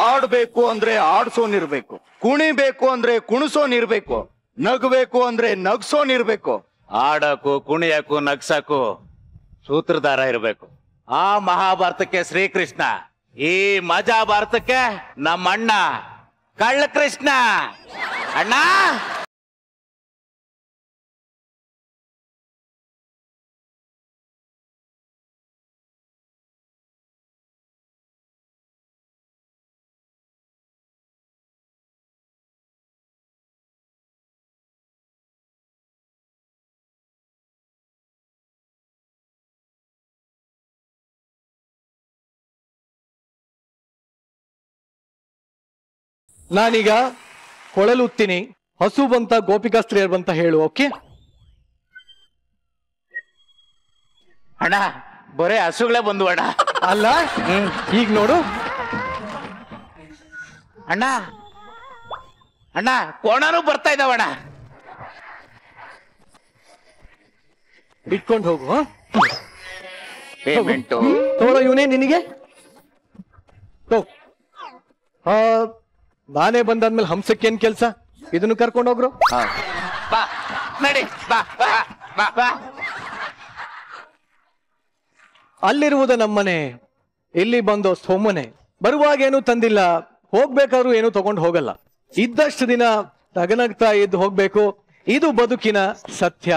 ಆಡ್ಬೇಕು ಅಂದ್ರೆ ಆಡ್ಸೋನಿರ್ಬೇಕು, ಕುಣಿಬೇಕು ಅಂದ್ರೆ ಕುಣಿಸೋನಿರ್ಬೇಕು, ನಗಬೇಕು ಅಂದ್ರೆ ನಗ್ಸೋನಿರ್ಬೇಕು. ಆಡಕ್ಕೂ ಕುಣಿಯಕ್ಕೂ ನಗ್ಸಕ್ಕೂ ಸೂತ್ರಧಾರ ಇರ್ಬೇಕು. ಆ ಮಹಾಭಾರತಕ್ಕೆ ಶ್ರೀಕೃಷ್ಣ, ಈ ಮಜಾ ಭಾರತಕ್ಕೆ ನಮ್ಮ ಅಣ್ಣ ಕಳ್ಳ ಕೃಷ್ಣ. ಅಣ್ಣ ನಾನೀಗ ಕೊಳಲುತ್ತೀನಿ, ಹಸು ಬಂತ ಗೋಪಿಕಾಸ್ತ್ರೀಯರ್ ಬಂತ ಹೇಳು. ಓಕೆ ಅಣ್ಣ, ಬರೇ ಹಸುಗಳೇ ಬಂದು ಅಣ್ಣ. ಅಲ್ಲ ಈಗ ನೋಡು ಅಣ್ಣ, ಅಣ್ಣ ಕೋಣನೂ ಬರ್ತಾ ಇದ್ದಾವಣ್ಣ. ಇಟ್ಕೊಂಡು ಹೋಗು. ಪೇಮೆಂಟು ತೋಳ ಇವನೇ ನಿನಗೆ. ನಾನೇ ಬಂದಾದ್ಮೇಲೆ ಹಂಸಕ್ಕೆ ಏನ್ ಕೆಲ್ಸ? ಇದನ್ನು ಕರ್ಕೊಂಡು ಹೋಗ್ರು. ಬಾ ನಡಿ, ಬಾ ಬಾ ಬಾ ಬಾ. ಅಲ್ಲಿರುವುದು ನಮ್ಮನೆ, ಇಲ್ಲಿ ಬಂದು ಸೊಮ್ಮನೆ. ಬರುವಾಗ ಏನು ತಂದಿಲ್ಲ, ಹೋಗ್ಬೇಕಾದ್ರೂ ಏನು ತಗೊಂಡು ಹೋಗಲ್ಲ. ಇದ್ದಷ್ಟು ದಿನ ತಗನಗ್ತಾ ಇದ್ದು ಹೋಗ್ಬೇಕು. ಇದು ಬದುಕಿನ ಸತ್ಯ.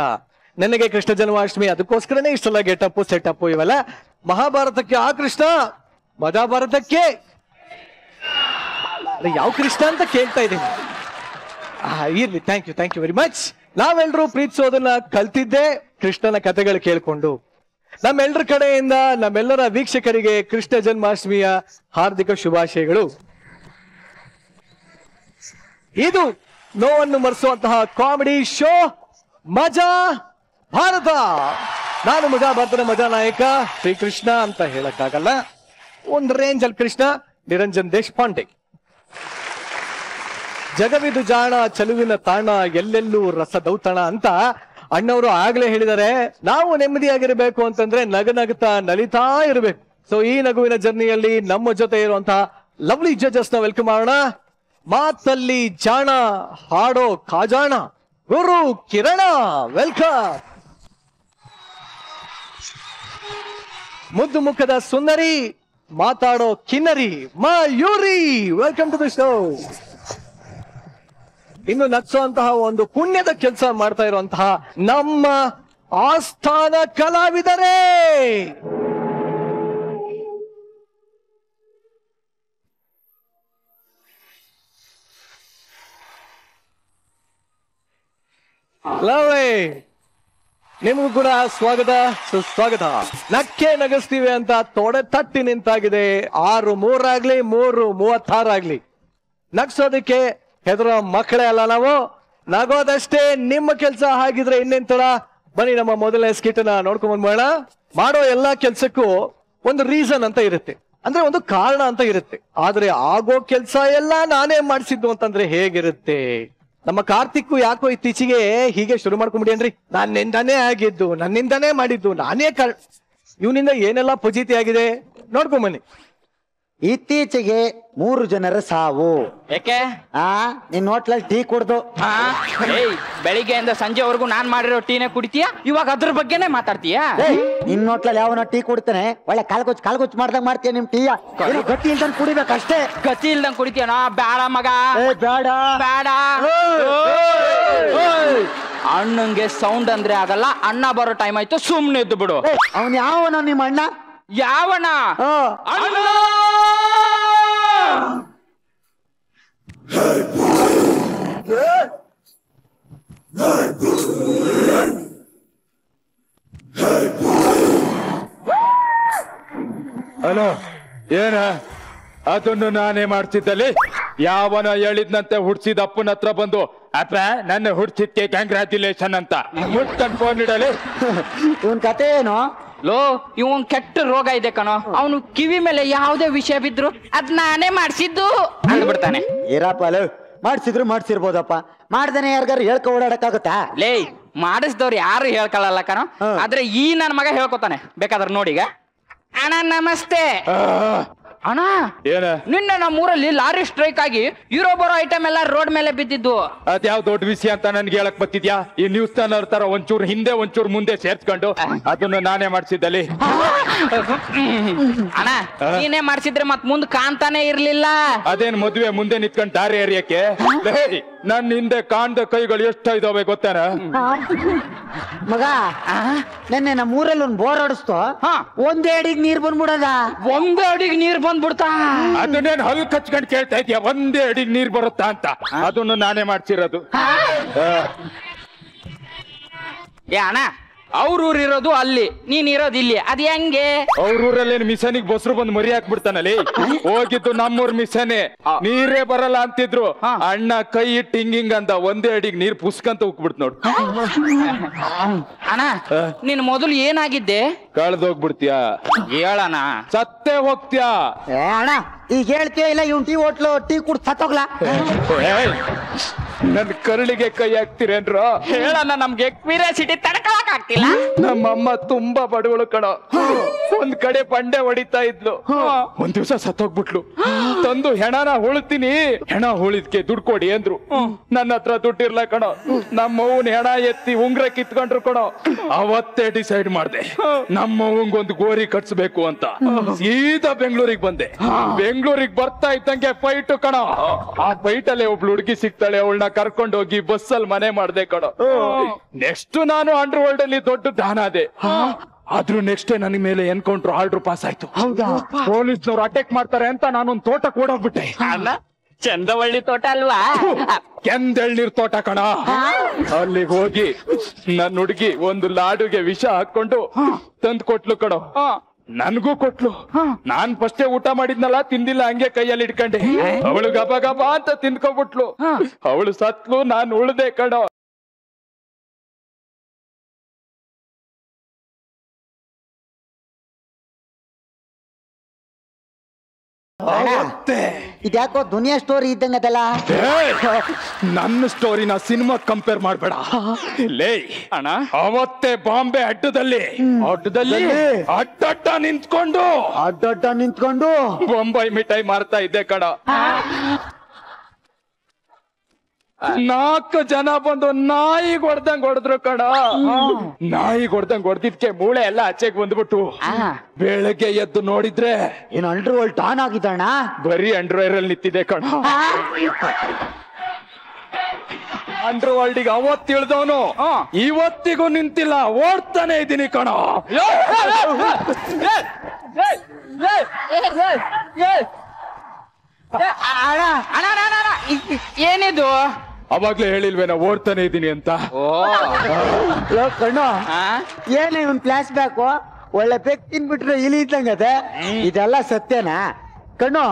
ನನಗೆ ಕೃಷ್ಣ ಜನ್ಮಾಷ್ಟಮಿ, ಅದಕ್ಕೋಸ್ಕರನೇ ಇಷ್ಟೆಲ್ಲ ಗೆಟಪ್ಪು ಸೆಟಪ್ಪು ಇವೆಲ್ಲ. ಮಹಾಭಾರತಕ್ಕೆ ಆ ಕೃಷ್ಣ, ಮಹಾಭಾರತಕ್ಕೆ ಯಾವ ಕೃಷ್ಣ ಅಂತ ಕೇಳ್ತಾ ಇದ್ದೀನಿ. ಇರ್ಲಿ, ಥ್ಯಾಂಕ್ ಯು ವೆರಿ ಮಚ್. ನಾವೆಲ್ಲರೂ ಪ್ರೀತಿಸೋದನ್ನ ಕಲ್ತಿದ್ದೆ ಕೃಷ್ಣನ ಕಥೆಗಳು ಕೇಳ್ಕೊಂಡು. ನಮ್ಮೆಲ್ಲರ ಕಡೆಯಿಂದ ನಮ್ಮೆಲ್ಲರ ವೀಕ್ಷಕರಿಗೆ ಕೃಷ್ಣ ಜನ್ಮಾಷ್ಟಮಿಯ ಹಾರ್ದಿಕ ಶುಭಾಶಯಗಳು. ಇದು ನೋವನ್ನು ಮರೆಸುವಂತಹ ಕಾಮಿಡಿ ಶೋ ಮಜಾ ಭಾರತ. ನಾನು ಮಜಾ ಭಾರತದ ಮಜಾ ನಾಯಕ ಶ್ರೀಕೃಷ್ಣ ಅಂತ ಹೇಳಕ್ಕಾಗಲ್ಲ, ಒಂದು ರೇಂಜ್ ಅಲ್ಲಿ ಕೃಷ್ಣ. ನಿರಂಜನ್ ದೇಶಪಾಂಡೆ. ಜಗವಿದು ಜಾಣ ಚಲುವಿನ ತಾಣ, ಎಲ್ಲೆಲ್ಲೂ ರಸದೌತಣ ಅಂತ ಅಣ್ಣವರು ಆಗ್ಲೇ ಹೇಳಿದ್ದಾರೆ. ನಾವು ನೆಮ್ಮದಿಯಾಗಿರ್ಬೇಕು ಅಂತಂದ್ರೆ ನಗನಗ್ತಾ ನಲಿತಾ ಇರಬೇಕು. ಸೊ ಈ ನಗುವಿನ ಜರ್ನಿಯಲ್ಲಿ ನಮ್ಮ ಜೊತೆ ಇರುವಂತಹ ಲವ್ಲಿ ಜಡ್ಜಸ್ ನ ವೆಲ್ಕಮ್ ಮಾಡೋಣ. ಮಾತಲ್ಲಿ ಜಾಣ, ಹಾಡೋ ಖಾಜಾಣ, ಗುರು ಕಿರಣ ವೆಲ್ಕಮ್. ಮುದ್ದು ಮುಖದ ಸುಂದರಿ, ಮಾತಾಡೋ ಕಿನ್ನರಿ Mayuri welcome to the show. ಇನ್ನು ನಗ್ಸುವಂತಹ ಒಂದು ಪುಣ್ಯದ ಕೆಲಸ ಮಾಡ್ತಾ ಇರುವಂತಹ ನಮ್ಮ ಆಸ್ಥಾನ ಕಲಾವಿದರೇ. ನಿಮಗೂ ಕೂಡ ಸ್ವಾಗತ ಸುಸ್ವಾಗತ. ನಕ್ಕೆ ನಗಿಸ್ತೀವಿ ಅಂತ ತೊಡೆ ತಟ್ಟಿ ನಿಂತಾಗಿದೆ. 6:03 ಆಗ್ಲಿ 3:36 ಆಗ್ಲಿ ನಗ್ಸೋದಕ್ಕೆ ಹೆದರೋ ಮಕ್ಕಳೇ ಅಲ್ಲ ನಾವು. ನಗೋದಷ್ಟೇ ನಿಮ್ಮ ಕೆಲಸ. ಹಾಗಿದ್ರೆ ಇನ್ನೇನ್ ತಡ, ಬನ್ನಿ ನಮ್ಮ ಮೊದಲನೇ ಸ್ಕಿಟ್ ನ ನೋಡ್ಕೊಂಡ್ ಬಂದ್ಬೋಣ. ಮಾಡೋ ಎಲ್ಲಾ ಕೆಲ್ಸಕ್ಕೂ ಒಂದು ರೀಸನ್ ಅಂತ ಇರುತ್ತೆ, ಅಂದ್ರೆ ಒಂದು ಕಾರಣ ಅಂತ ಇರುತ್ತೆ. ಆದ್ರೆ ಆಗೋ ಕೆಲ್ಸ ಎಲ್ಲ ನಾನೇ ಮಾಡಿಸಿದ್ದು ಅಂತಂದ್ರೆ ಹೇಗಿರುತ್ತೆ? ನಮ್ಮ ಕಾರ್ತಿಕ್ ಯಾಕೋ ಇತ್ತೀಚೆಗೆ ಹೀಗೆ ಶುರು ಮಾಡ್ಕೊಂಡ್ಬಿಡಿ. ನನ್ನಿಂದಾನೇ ಆಗಿದ್ದು, ನನ್ನಿಂದಾನೇ ಮಾಡಿದ್ದು, ನಾನೇ ಇವನಿಂದ ಏನೆಲ್ಲ ಫಜೀತಿ ಆಗಿದೆ ನೋಡ್ಕೊಂಡ್ ಬನ್ನಿ. ಇತ್ತೀಚೆಗೆ 3 ಜನರ ಸಾವು. ಯಾಕೆ? ನಿನ್ ಹೋಟ್ಲಲ್ಲಿ ಟೀ ಕುಡ್ದು. ಬೆಳಿಗ್ಗೆಯಿಂದ ಸಂಜೆವರೆಗೂ ನಾನ್ ಮಾಡಿರೋ ಟೀನೇ ಕುಡಿತೀಯ, ಇವಾಗ ಅದ್ರ ಬಗ್ಗೆನೇ ಮಾತಾಡ್ತೀಯಾ? ನಿನ್ ಹೋಟ್ಲಲ್ಲಿ ಯಾವನ ಟೀ ಕುಡಿತಾನೆ, ಒಳ್ಳೆ ಕಾಲ್ಗುಚ್ಚ್ ಮಾಡ್ದಂಗ್ ಮಾಡ್ತೀಯ. ನಿಮ್ ಟೀ ಗಟ್ಟಿ ಇಲ್ದಂಗ್ ಕುಡಿಬೇಕಷ್ಟೇ. ಗತಿ ಇಲ್ದಂಗ್ ಕುಡಿತೀಯನ? ಬೇಡ ಮಗ, ಬೇಡ ಬೇಡ. ಅಣ್ಣಂಗೆ ಸೌಂಡ್ ಅಂದ್ರೆ ಆಗಲ್ಲ. ಅಣ್ಣ ಬರೋ ಟೈಮ್ ಆಯ್ತು, ಸುಮ್ನೆ ಇದ್ದು ಬಿಡು. ಅವನ್ ಯಾವನ ನಿಮ್ಮ ಅಣ್ಣ? ಯಾವಣ್ಣ? ಹಲೋ, ಏನ ಅದನ್ನು ನಾನೇ ಮಾಡ್ತಿದ್ದಲ್ಲಿ ಯಾವನ ಹೇಳಿದ್ನಂತೆ ಹುಡ್ಸಿದ ಅಪ್ಪನ ಹತ್ರ ಬಂದು ಅಪ್ಪ ನನ್ನ ಹುಡ್ಸಿದ್ಕೆ ಕಂಗ್ರ್ಯಾಚುಲೇಷನ್ ಅಂತ ಮುಟ್ಕೊಂಡ್ ಫೋನ್ ಇಡಲಿ. ಇವನ್ ಕತೆ ಏನು? ಲೋ, ಇವನ್ ಕೆಟ್ಟ ರೋಗ ಇದೆ ಕಣೋ. ಅವನು ಕಿವಿ ಮೇಲೆ ಯಾವುದೇ ವಿಷಯ ಬಿದ್ರು ಅದ್ ನಾನೇ ಮಾಡ್ಸಿದ್ದು ಅಂದ್ಬಿಡ್ತಾನೆ. ಏರಪ್ಪ ಮಾಡ್ಸಿರ್ಬೋದಪ್ಪ, ಮಾಡ್ದೇನೆ ಯಾರಿಗಾರು ಹೇಳ್ಕೊ ಓಡಾಡಕ್ಕಾಗತ್ತಾ? ಲೇ, ಮಾಡಿಸ್ದವ್ರು ಯಾರು ಹೇಳ್ಕೊಳ್ಳಲ್ಲ ಕಣೋ. ಆದ್ರೆ ಈ ನನ್ನ ಮಗ ಹೇಳ್ಕೊತಾನೆ. ಬೇಕಾದ್ರೆ ನೋಡಿಗ. ಅಣ್ಣ ನಮಸ್ತೆ. ಅಣ್ಣ ಏನ ನಿನ್ನೆ ನಮ್ಮೂರಲ್ಲಿ ಲಾರಿ ಸ್ಟ್ರೈಕ್ ಆಗಿ ಇರೋ ಬರೋ ಐಟಮ್ ಎಲ್ಲ ರೋಡ್ ಮೇಲೆ ಬಿದ್ದಿದ್ದು. ಅದ್ಯಾವ್ ದೊಡ್ಡ ವಿಷಯ ಅಂತ ನನ್ಗೆ ಹೇಳಕ್ ಬತ್ತಿದ್ಯಾ? ಈ ನ್ಯೂಸ್ ಚಾನಲ್ ತರ ಒಂಚೂರು ಹಿಂದೆ ಒಂಚೂರು ಮುಂದೆ ಸೇರ್ಸ್ಕೊಂಡು ಅದನ್ನು ನಾನೇ ಮಾಡ್ಸಿದ್ದಲ್ಲಿ. ಅಣ್ಣ ನೀನೇ ಮಾಡ್ಸಿದ್ರೆ ಮತ್ ಮುಂದ್ ಕಾಣ್ತಾನೆ ಇರ್ಲಿಲ್ಲ. ಅದೇನ್ ಮದ್ವೆ ಮುಂದೆ ನಿಂತ್ಕೊಂಡ್ ದಾರಿ ಎರಿಯಕ್ಕೆ? ನನ್ ಹಿಂದೆ ಕಾಣ್ದ ಕೈಗಳು ಎಷ್ಟು ಇದಾವೆ ಗೊತ್ತಾನ? ಮಗ ನೆನ್ನೆ ನಮ್ಮ ಊರಲ್ಲಿ ಒಂದ್ ಬೋರ್ ಹೊಡಿಸ್ತು, ಒಂದೇ ಅಡಿಗೆ ನೀರ್ ಬಂದ್ಬಿಡದ. ಒಂದೇ ಅಡಿಗೆ ನೀರ್ ಬಂದ್ಬಿಡ್ತಾ? ಅದನ್ನೇನ್ ಹಲ್ ಕಚ್ಕೊಂಡ್ ಕೇಳ್ತಾ ಇದೀಯ ಒಂದೇ ಅಡಿಗೆ ನೀರ್ ಬರುತ್ತಾ ಅಂತ? ಅದನ್ನು ನಾನೇ ಮಾಡ್ಸಿರೋದು. ಏ ಅಣ್ಣ ಅವ್ರ ಊರ್ ಇರೋದು ಅಲ್ಲಿ, ನೀನ್ ಇರೋದು ಇಲ್ಲಿ, ಅದ್ ಹೆಂಗೆ? ಅವ್ರ ಊರಲ್ಲಿ ಮಿಷನಿಗೆ ಬಸ್ರು ಬಂದು ಮರಿ ಹಾಕ್ಬಿಡ್ತಾನಲ್ಲಿ. ಹೋಗಿದ್ದು ನಮ್ಮೂರ್ ಮಿಷನೇ, ನೀರೇ ಬರಲ್ಲ ಅಂತಿದ್ರು. ಅಣ್ಣ ಕೈ ಇಟ್ಟು ಹಿಂಗಿಂಗ್ ಅಂತ ಒಂದೇ ಅಡಿಗೆ ನೀರ್ ಪುಸ್ಕಂತ ಉಕ್ಬಿಡ್ತು ನೋಡು. ಅಣ್ಣ ನೀನ್ ಮೊದಲು ಏನಾಗಿದ್ದೆ? ಕಳ್ದೋಗ್ಬಿಡ್ತೀಯ? ಹೇಳಣ. ಸತ್ತೇ ಹೋಗ್ತೀಯಾ? ಅಣ್ಣ ಈಗ ಹೇಳ್ತೀಯ ಇಲ್ಲ ಇವ್ನ್ ಟೀ ಹೋಟ್ಲು ಟೀ ಕುಡ್ ಸತ್ತೋಗ್ಲಾ? ನನ್ ಕರುಳಿಗೆ ಕೈ ಹಾಕ್ತಿರೇನ್ರ? ಹೇಳಣ್ಣ, ನಮ್ಗೆ ಕ್ಯೂರಿಯಾಸಿಟಿ ತಡ್ಕೊಳಕ್ ಆಗ್ತಿಲ್ಲ. ನಮ್ಮಮ್ಮ ತುಂಬಾ ಬಡವಳು ಕಣೋ. ಒಂದ್ ಕಡೆ ಬಂಡೆ ಹೊಡಿತಾ ಇದ್ಲು, ಒಂದ್ ದಿವ್ಸ ಸತ್ತೋಗ್ಬಿಟ್ಲು. ತಂದು ಹೆಣನ ಉಳ್ತೀನಿ, ಹೆಣ ಉಳಿದ್ಕೆ ದುಡ್ಡು ಕೊಡಿ ಅಂದ್ರು. ನನ್ನ ಹತ್ರ ದುಡ್ಡಿರ್ಲ ಕಣೋ. ನಮ್ಮವ್ವನ್ ಹೆಣ ಎತ್ತಿ ಉಂಗ್ರ ಕಿತ್ಕೊಂಡ್ರು ಕಣೋ. ಅವತ್ತೇ ಡಿಸೈಡ್ ಮಾಡ್ದೆ ನಮ್ಮವ್ವಂಗೊಂದು ಗೋರಿ ಕಟ್ಸ್ಬೇಕು ಅಂತ. ಸೀದಾ ಬೆಂಗಳೂರಿಗೆ ಬಂದೆ. ಬೆಂಗಳೂರಿಗೆ ಬರ್ತಾ ಇದ್ದಂಗೆ ಫೈಟ್ ಕಣೋ. ಆ ಫೈಟ್ ಅಲ್ಲೇ ಒಬ್ಳು ಹುಡುಗಿ ಸಿಗ್ತಾಳೆ, ಅವಳನ್ನ ಕರ್ಕೊಂಡು ಹೋಗಿ ಬಸ್ಸಲ್ಲಿ ಮನೆ ಮಾಡ್ದೆ ಕಣೋ. ನೆಕ್ಸ್ಟ್ ನಾನು ಅಂಡರ್ ವರ್ಲ್ಡ್ ಅಲ್ಲಿ ದೊಡ್ಡ ದಾನಾದೆ. ಆದ್ರೂ ನೆಕ್ಸ್ಟ್ ನನಗೆ ಮೇಲೆ ಎನ್ಕೌಂಟರ್ ಆರ್ಡರ್ ಪಾಸ್ ಆಯ್ತು. ಪೊಲೀಸ್ನವ್ರು ಅಟ್ಯಾಕ್ ಮಾಡ್ತಾರೆ ಅಂತ ನಾನೊಂದ್ ತೋಟ ಕೂಡೋಗ್ಬಿಟ್ಟೆ. ಚಂದವಳ್ಳಿ ತೋಟ ಅಲ್ವಾ? ಕೆಂದೆಳ್ನೀರ್ ತೋಟ ಕಣ. ಅಲ್ಲಿಗೆ ಹೋಗಿ ನನ್ನ ಹುಡುಗಿ ಒಂದು ಲಾಡುಗೆ ವಿಷ ಹಾಕೊಂಡು ತಂದ್ ಕೊಟ್ಲು ಕಣೋ. ನನ್ಗೂ ಕೊಟ್ಲು. ನಾನ್ ಫಸ್ಟೇ ಊಟ ಮಾಡಿದ್ನಲ್ಲ, ತಿಂದಿಲ್ಲ, ಹಂಗೆ ಕೈಯಲ್ಲಿ ಇಟ್ಕೊಂಡೆ. ಅವಳು ಗಬ ಗಬ ಅಂತ ತಿಂದ್ಕೊಬಿಟ್ಲು. ಅವಳು ಸತ್ಲು, ನಾನ್ ಉಳ್ದೆ ಕಣೋ. ಇದ್ಯಾಕೋ ದುನಿಯಾ ಸ್ಟೋರಿ ಇದ್ದಂಗ ಅದಲ್ಲ? ನನ್ನ ಸ್ಟೋರಿನ ಸಿನಿಮಾ ಕಂಪೇರ್ ಮಾಡ್ಬೇಡ ಲೇ ಅಣ್ಣ. ಅವತ್ತೇ ಬಾಂಬೆ ಅಡ್ಡದಲ್ಲಿ ಅಡ್ಡಡ್ಡ ನಿಂತ್ಕೊಂಡು ಬೊಂಬೈ ಮಿಠಾಯಿ ಮಾರ್ತಾ ಇದ್ದೆ ಕಣ. 4 ಜನ ಬಂದು ನಾಯಿ ಹೊಡ್ದ್ರು ಕಣ. ನಾಯಿ ಹೊಡ್ದಿದ್ಕೆ ಮೂಳೆ ಎಲ್ಲ ಆಚೆಗೆ ಬಂದ್ಬಿಟ್ಟು ಬೆಳಗ್ಗೆ ಎದ್ದು ನೋಡಿದ್ರೆ ಏನು ಅಂಡರ್ ವರ್ಲ್ಡ್ ಟಾನ್ ಆಗಿದ್ದಣ್ಣ. ಬರೀ ಅಂಡರ್ವೇರ್ ಅಲ್ಲಿ ನಿಂತಿದೆ ಕಣ. ಅಂಡರ್ ವರ್ಲ್ಡಿಗೆ ಅವತ್ತು ಇಳ್ದವನು ಇವತ್ತಿಗೂ ನಿಂತಿಲ್ಲ, ಓಡ್ತಾನೆ ಇದ್ದೀನಿ ಕಣ. ಏನಿದು? ಅವಾಗ್ಲೇ ಹೇಳಿಲ್ವೇನ ಓಡ್ತಾನೆ ಇದ್ದೀನಿ ಅಂತ? ಕಣ್ಣು ಏನ ಇವನ್ ಫ್ಲಾಶ್ ಬ್ಯಾಕ್ ಒಳ್ಳೆ ಬೆಕ್ ತಿನ್ಬಿಟ್ರೆ ಇಲಿ ಇದ್ದಂಗದೆ. ಇದೆಲ್ಲ ಸತ್ಯನಾ ಕಣ್ಣು?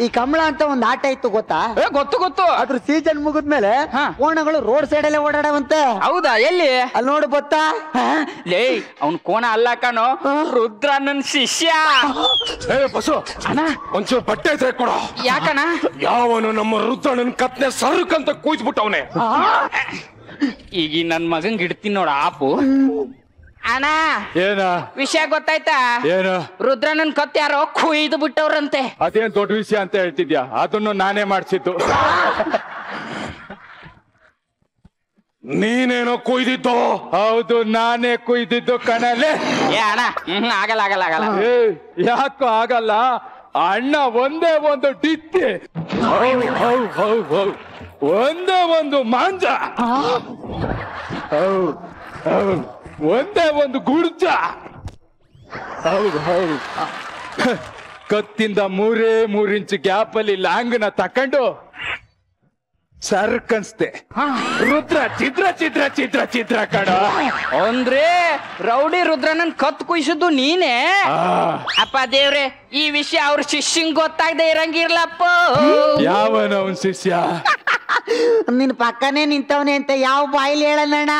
ಈ ಕಮಲ ಅಂತ ಒಂದ್ ಆಟ ಇತ್ತು ಗೊತ್ತಾ? ಗೊತ್ತು. ಅದ್ರ ಸೀಸನ್ ಮುಗಿದ್ಮೇಲೆ ಕೋಣಗಳು ರೋಡ್ ಸೈಡ್ ಅಲ್ಲೇ ಓಡಾಡವಂತೆ. ಹೌದಾ? ಎಲ್ಲಿ? ಅಲ್ಲಿ ನೋಡು ಬತ್ತಾ? ಲೇ ಅವ್ನ್ ಕೋಣ ಅಲ್ಲ ಕಣೋ, ರುದ್ರಣ್ಣನ್ ಶಿಷ್ಯ. ಬಸ್ಸು ಒಂಚೂರು ಬಟ್ಟೆ ತೆಕ್ಕೊಡ. ಯಾಕಣ? ಯಾವನು ನಮ್ಮ ರುದ್ರಣ್ಣನ್ ಕತ್ನೆ ಸರ್ಕಂತ ಕೂಯ್ದ್ಬಿಟ್ಟವನೆ. ಈಗ ನನ್ ಮಗಂಗ್ ಇಡ್ತೀನಿ ನೋಡ ಆಪು. ಅಣ್ಣ ಏನ ವಿಷಯ ಗೊತ್ತಾಯ್ತಾ? ಏನ? ರುದ್ರಣ್ಣನ್ ಕತ್ ಯಾರೋ ಕುಯ್ದು ಬಿಟ್ಟವ್ರಂತೆ. ಅದೇನ್ ದೊಡ್ಡ ವಿಷಯ ಅಂತ ಹೇಳ್ತಿದ್ಯಾ? ಅದನ್ನು ನಾನೇ ಮಾಡ್ಸಿದ್ದು. ನೀನೇನೋ ಕುಯ್ದಿದ್ದು? ಹೌದು, ನಾನೇ ಕುಯ್ದಿದ್ದು ಕಣಲೆ. ಏ ಅಣ್ಣ ಆಗಲ್ಲ. ಯಾಕೋ ಆಗಲ್ಲ? ಅಣ್ಣ ಒಂದೇ ಒಂದು ಡಿತ್ತೆ, ಒಂದೇ ಒಂದು ಮಾಂಜ, ಒಂದೇ ಒಂದು ಗುಡ್ಜ. ಹೌದು ಕತ್ತಿಂದ 3 ಇಂಚು ಗ್ಯಾಪ್ ಅಲ್ಲಿ ಲಾಂಗ್ನ ತಕೊಂಡು ಸರ್ಕನ್ಸ್ತೆ. ರುದ್ರ ಚಿತ್ರ ಕಣ. ಅಂದ್ರೆ ರೌಡಿ ರುದ್ರನನ್ ಕತ್ ಕುಯ್ಸಿದ್ದು ನೀನೇ? ಅಪ್ಪ ದೇವ್ರೆ, ಈ ವಿಷಯ ಅವ್ರ ಶಿಷ್ಯಂಗ್ ಗೊತ್ತಾಗದೆ ಇರಂಗಿರ್ಲಪ್ಪ. ಯಾವನ ಅವನ್ ಶಿಷ್ಯ? ನಿನ್ ಪಕ್ಕನೇ ನಿಂತವನೆ ಅಂತ ಯಾವ ಬಾಯಿಲಿ ಹೇಳಣ್ಣ?